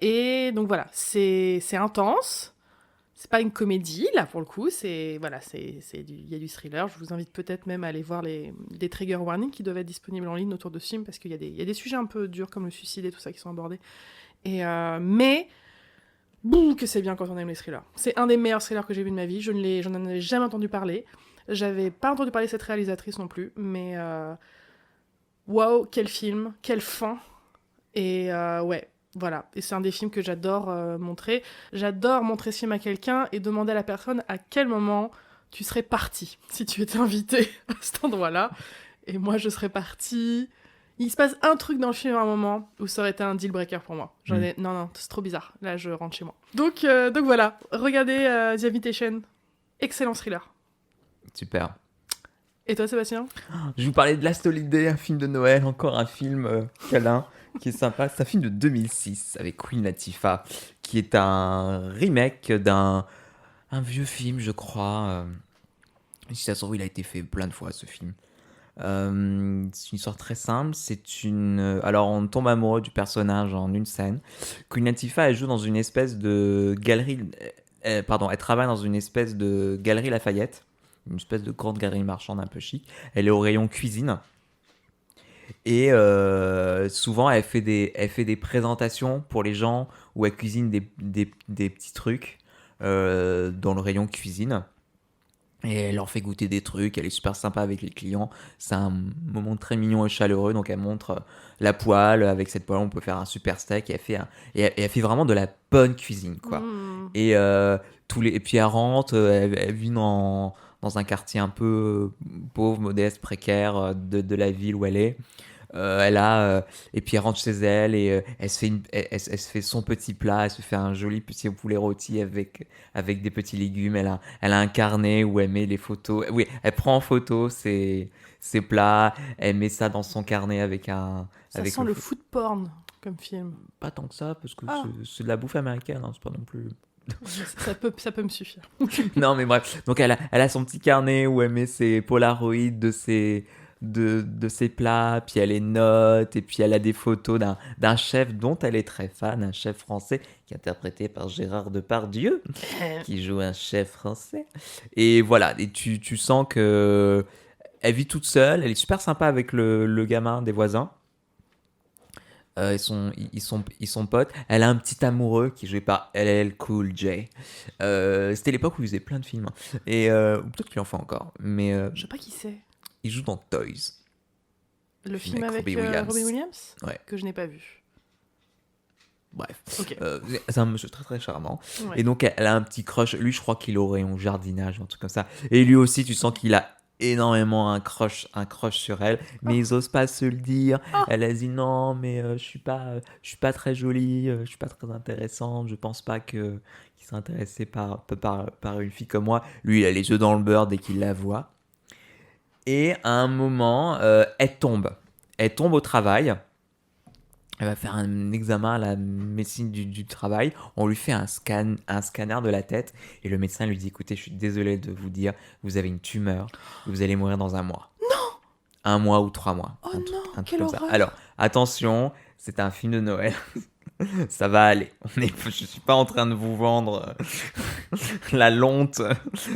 Et donc voilà, c'est intense. C'est pas une comédie, là, pour le coup. Il y a du thriller. Je vous invite peut-être même à aller voir des trigger warnings qui doivent être disponibles en ligne autour de ce film, parce qu'il y a des sujets un peu durs, comme le suicide et tout ça, qui sont abordés. Mais, boum, que c'est bien quand on aime les thrillers. C'est un des meilleurs thrillers que j'ai vu de ma vie. J'en avais jamais entendu parler. J'avais pas entendu parler de cette réalisatrice non plus. Mais, waouh, quel film, quelle fin. Et ouais. Voilà, et c'est un des films que j'adore montrer. J'adore montrer ce film à quelqu'un et demander à la personne à quel moment tu serais parti si tu étais invité à cet endroit-là. Et moi, je serais partie. Il se passe un truc dans le film à un moment où ça aurait été un deal breaker pour moi. Non, c'est trop bizarre. Là, je rentre chez moi. Donc voilà, regardez The Invitation. Excellent thriller. Super. Et toi, Sébastien ? Je vous parlais de Last Holiday, un film de Noël, encore un film câlin. Qui est sympa. C'est un film de 2006 avec Queen Latifah, qui est un remake d'un vieux film, je crois. Si ça se trouve, il a été fait plein de fois, ce film. C'est une histoire très simple. Alors, on tombe amoureux du personnage en une scène. Queen Latifah, elle joue dans une espèce de galerie. Elle travaille dans une espèce de galerie Lafayette, une espèce de grande galerie marchande un peu chic. Elle est au rayon cuisine. Et souvent, elle fait des présentations pour les gens où elle cuisine des petits trucs dans le rayon cuisine. Et elle leur fait goûter des trucs. Elle est super sympa avec les clients. C'est un moment très mignon et chaleureux. Donc, elle montre la poêle. Avec cette poêle, on peut faire un super steak. Et elle fait vraiment de la bonne cuisine, quoi. Et, et puis, elle rentre. Elle vit dans un quartier un peu pauvre, modeste, précaire de la ville où elle est. Et puis elle rentre chez elle et elle se fait son petit plat, elle se fait un joli petit poulet rôti avec des petits légumes. Elle a un carnet où elle met les photos. Oui, elle prend en photo ses plats, elle met ça dans son carnet avec un. Ça sent le food porn comme film. Pas tant que ça, parce que c'est de la bouffe américaine, hein, c'est pas non plus. ça peut me suffire. Non, mais bref. Donc elle a son petit carnet où elle met ses polaroids de ses plats, puis elle les note, et puis elle a des photos d'un chef dont elle est très fan, un chef français qui est interprété par Gérard Depardieu, qui joue un chef français. Et voilà, et tu sens que elle vit toute seule, elle est super sympa avec le gamin des voisins. Ils sont potes. Elle a un petit amoureux qui est joué par LL Cool J. C'était l'époque où il faisait plein de films. Et peut-être qu'il en fait encore. Mais je sais pas qui c'est. Il joue dans Toys. Le film avec Robin Williams. Ouais. Que je n'ai pas vu. Bref. Okay. C'est un monsieur très très charmant. Ouais. Et donc elle a un petit crush. Lui, je crois qu'il aurait un jardinage ou un truc comme ça. Et lui aussi, tu sens qu'il a énormément un crush sur elle, mais ils osent pas se le dire. Elle a dit non, mais je suis pas très jolie, je suis pas très intéressante, je pense pas qu'il soit intéressé par une fille comme moi. Lui, il a les yeux dans le beurre dès qu'il la voit. Et à un moment, elle tombe. elle tombe au travail. Elle va faire un examen à la médecine du travail. On lui fait un scanner de la tête. Et le médecin lui dit, écoutez, je suis désolé de vous dire, vous avez une tumeur. Vous allez mourir dans un mois. 1 mois ou 3 mois. Oh Un truc, non, un truc quelle comme ça. horreur. Alors, attention, c'est un film de Noël. Ça va aller. Je suis pas en train de vous vendre la lonte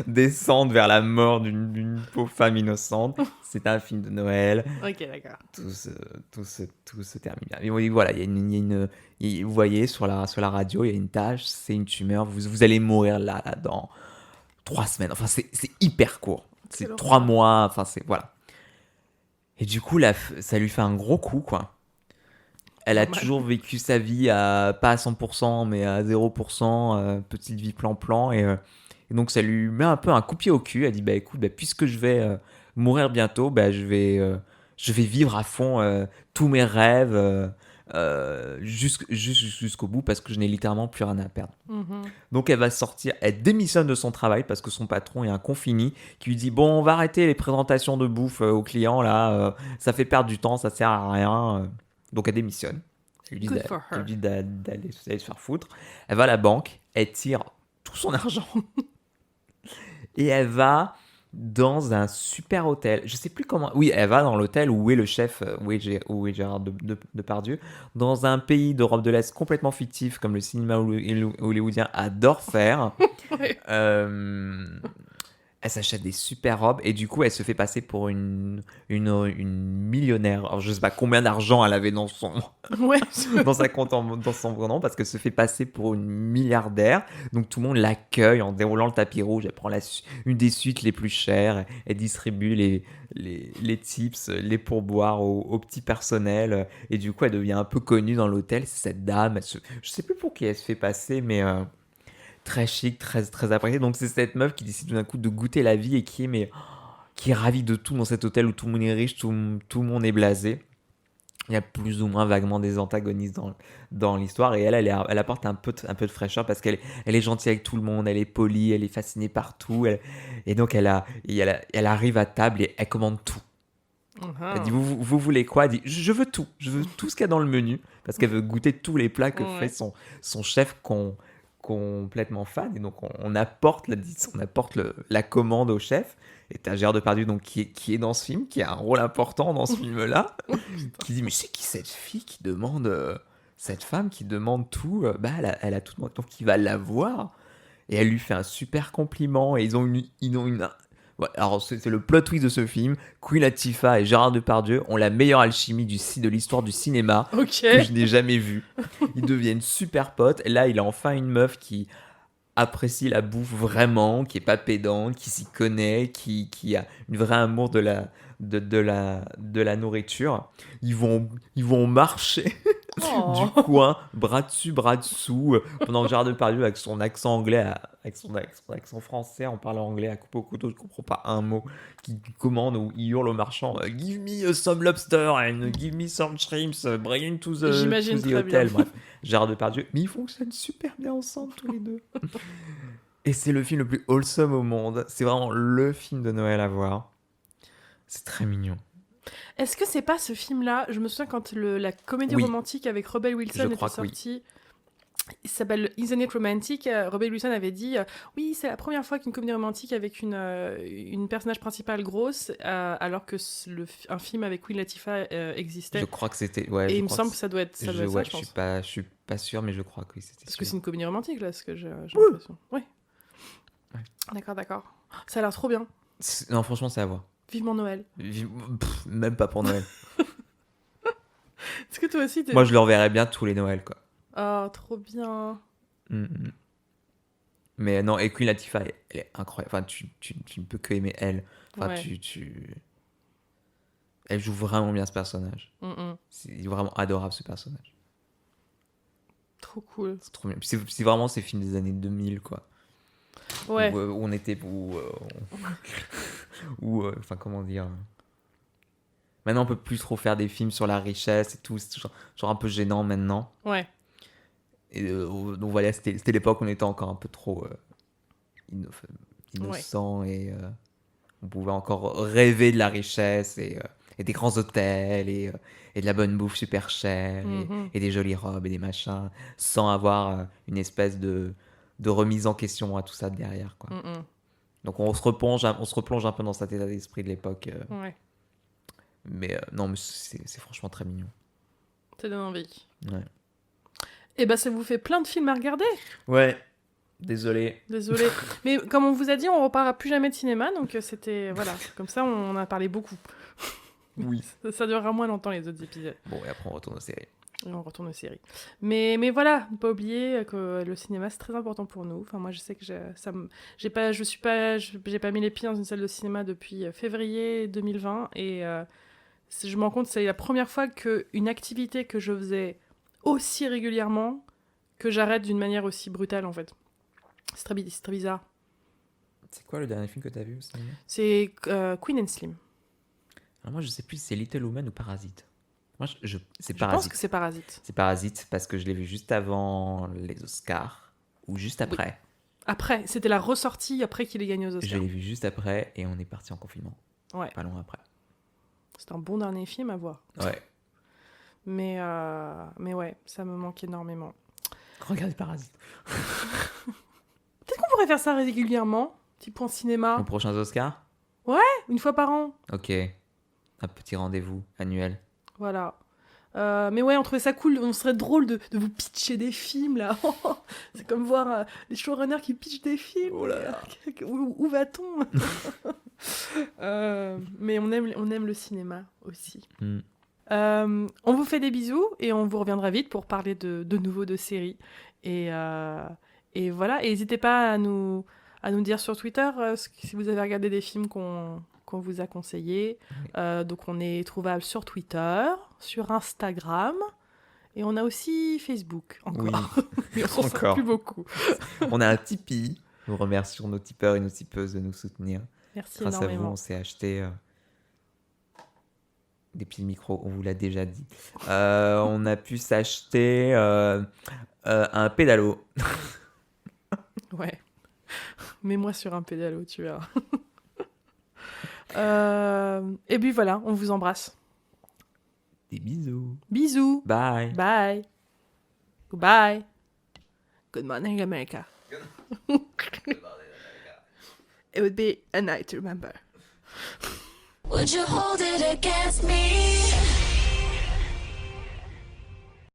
descente vers la mort d'une pauvre femme innocente. C'est un film de Noël. Ok, d'accord. Tout se termine bien. Mais oui, voilà, vous voyez sur la radio, il y a une tâche, c'est une tumeur. Vous allez mourir là dans 3 semaines. Enfin, c'est hyper court. Quelle C'est horreur. 3 mois. Enfin, c'est voilà. Et du coup, ça lui fait un gros coup, quoi. Elle a Normal. toujours vécu sa vie pas à 100%, mais à 0%, petite vie plan-plan. Et donc, ça lui met un peu un coup de pied au cul. Elle dit, bah écoute, bah, puisque je vais mourir bientôt, bah, je vais vivre à fond tous mes rêves jusqu'au bout parce que je n'ai littéralement plus rien à perdre. Mhm. Donc, elle va sortir, elle démissionne de son travail parce que son patron est un confini qui lui dit, bon, on va arrêter les présentations de bouffe aux clients, là, ça fait perdre du temps, ça sert à rien. Donc elle démissionne. Elle lui dit Good for elle her. lui dit d'aller se faire foutre. Elle va à la banque, elle tire tout son argent et elle va dans un super hôtel. Je sais plus comment. Oui, elle va dans l'hôtel où est le chef, où est Gérard Depardieu, dans un pays d'Europe de l'Est complètement fictif comme le cinéma hollywoodien adore faire. Ouais. Euh, Elle s'achète des super robes et du coup elle se fait passer pour une millionnaire. Alors je sais pas combien d'argent elle avait Ouais. dans sa compte dans son nom parce qu'elle se fait passer pour une milliardaire. Donc tout le monde l'accueille en déroulant le tapis rouge. Elle prend une des suites les plus chères. Elle distribue les tips, les pourboires au petit personnel. Et du coup elle devient un peu connue dans l'hôtel. C'est cette dame. Je sais plus pour qui elle se fait passer mais... très chic, très, très apprécié. Donc c'est cette meuf qui décide tout d'un coup de goûter la vie et qui est ravie de tout dans cet hôtel où tout le monde est riche, tout le monde est blasé. Il y a plus ou moins vaguement des antagonistes dans l'histoire et elle apporte un peu de fraîcheur parce elle est gentille avec tout le monde, elle est polie, elle est fascinée par tout. Et donc elle arrive à table et elle commande tout. Elle dit Mhm. vous voulez quoi? Elle dit je veux tout, je veux tout ce qu'il y a dans le menu parce qu'elle veut goûter tous les plats que fait Ouais. son chef complètement fan et donc on apporte la commande au chef et t'as Gérard Depardieu donc qui est dans ce film, qui a un rôle important dans ce film là, qui dit mais c'est qui cette fille qui demande cette femme qui demande tout, bah elle a tout demandé donc il va la voir et elle lui fait un super compliment et ils ont une. Ouais, alors c'est le plot twist de ce film. Queen Latifah et Gérard Depardieu ont la meilleure alchimie de l'histoire du cinéma Ok. que je n'ai jamais vue. Ils deviennent super potes. Et là, il a enfin une meuf qui apprécie la bouffe vraiment, qui est pas pédante, qui s'y connaît, qui a une vraie amour de la nourriture. Ils vont marcher du Oh. coin, bras dessus, bras dessous, pendant que Gérard Depardieu, avec son accent anglais, avec son accent français, en parlant anglais à couper au couteau, je comprends pas un mot, qui commande ou il hurle au marchand Give me some lobster and give me some shrimps, bring it to J'imagine the très bien. hotel. Bref, Gérard Depardieu, mais ils fonctionnent super bien ensemble tous les deux. Et c'est le film le plus wholesome au monde. C'est vraiment le film de Noël à voir. C'est très mignon. Est-ce que c'est pas ce film-là? Je me souviens quand la comédie Oui, romantique avec Rebel je Wilson était crois que oui. sortie. Il s'appelle Isn't It Romantic? Rebel Wilson avait dit oui, c'est la première fois qu'une comédie romantique avec une personnage principale grosse, alors que un film avec Queen Latifah Je existait. crois que c'était. Ouais, Et je il me crois semble que que ça doit être ça, ouais, je je suis pense. pas, je suis pas sûr, mais je crois que oui, c'était Parce que celui-là. c'est une comédie romantique, là, ce que j'ai Oui. l'impression. Oui. Ouais. D'accord, d'accord. Ça a l'air trop bien. Non, franchement, c'est à voir. Vivement Noël. Même pas pour Noël. Est-ce que toi aussi t'es... Moi, je le reverrais bien tous les Noëls, quoi. Oh, trop bien. Mm, mm. Mais non, et Queen Latifah, elle est incroyable. Enfin, tu ne peux que aimer elle. Enfin, Ouais. Elle joue vraiment bien ce personnage. Mm. C'est vraiment adorable, ce personnage. Trop cool. C'est trop bien. Puis c'est vraiment ces films des années 2000, quoi. Ouais. Où on était. Enfin, comment dire. Maintenant, on peut plus trop faire des films sur la richesse et tout. C'est genre un peu gênant maintenant. Ouais. Et donc voilà, c'était l'époque où on était encore un peu trop innocent et on pouvait encore rêver de la richesse et et des grands hôtels et de la bonne bouffe super chère Mhm. et des jolies robes et des machins, sans avoir une espèce de remise en question à tout ça derrière, quoi. Mhm. Donc on se replonge un peu dans cet état d'esprit de l'époque. Ouais, Mais non, mais c'est franchement très mignon. ça donne envie. Ouais. Et bah ça vous fait plein de films à regarder. Ouais, désolé. Désolée. Mais comme on vous a dit, on reparlera plus jamais de cinéma, donc c'était... Voilà, comme ça on en a parlé beaucoup. Oui. Ça durera moins longtemps les autres épisodes. Bon, et après on retourne aux séries. Et on retourne aux séries. Mais voilà, ne pas oublier que le cinéma c'est très important pour nous. Enfin moi je sais que j'ai pas mis les pieds dans une salle de cinéma depuis février 2020 et je me rends compte que c'est la première fois qu'une activité que je faisais aussi régulièrement que j'arrête d'une manière aussi brutale en fait. C'est très bizarre. C'est quoi le dernier film que t'as vu au cinéma? C'est Queen and Slim. Alors moi je sais plus si c'est Little Woman ou Parasite. Moi c'est Je pense Parasite. que c'est Parasite. C'est Parasite parce que je l'ai vu juste avant les Oscars ou juste après. Après, c'était la ressortie après qu'il ait gagné aux Je Oscars. l'ai vu juste après et on est parti en confinement. Ouais. Pas loin après. C'est un bon dernier film à voir. Ouais. Mais ouais, ça me manque énormément. Regardez Parasite. Peut-être qu'on pourrait faire ça régulièrement. Petit point cinéma. Aux prochains Oscars? Une fois par an. Ok. Un petit rendez-vous annuel. Voilà. Mais ouais, on trouvait ça cool. On serait drôle de vous pitcher des films, là. C'est comme voir les showrunners qui pitchent des films. Oh là là. Où va-t-on Mais on aime le cinéma aussi. Mm. On vous fait des bisous et on vous reviendra vite pour parler de nouveau de séries. Et voilà. Et n'hésitez pas à nous dire sur Twitter si vous avez regardé des films qu'on vous a conseillés. Donc on est trouvable sur Twitter, sur Instagram et on a aussi Facebook encore. Oui. Mais on s'en sort Encore. plus beaucoup. On a un Tipeee. Nous remercions nos tipeurs et nos tipeuses de nous soutenir. Merci Grâce à vous, énormément. on s'est acheté des petits micros, on vous l'a déjà dit. On a pu s'acheter un pédalo. Ouais. Mets-moi sur un pédalo, tu verras. Et puis voilà, on vous embrasse. Des bisous. Bisous. Bye. Bye. Goodbye. Good morning, America. It would be a night to remember. Would you hold it against me?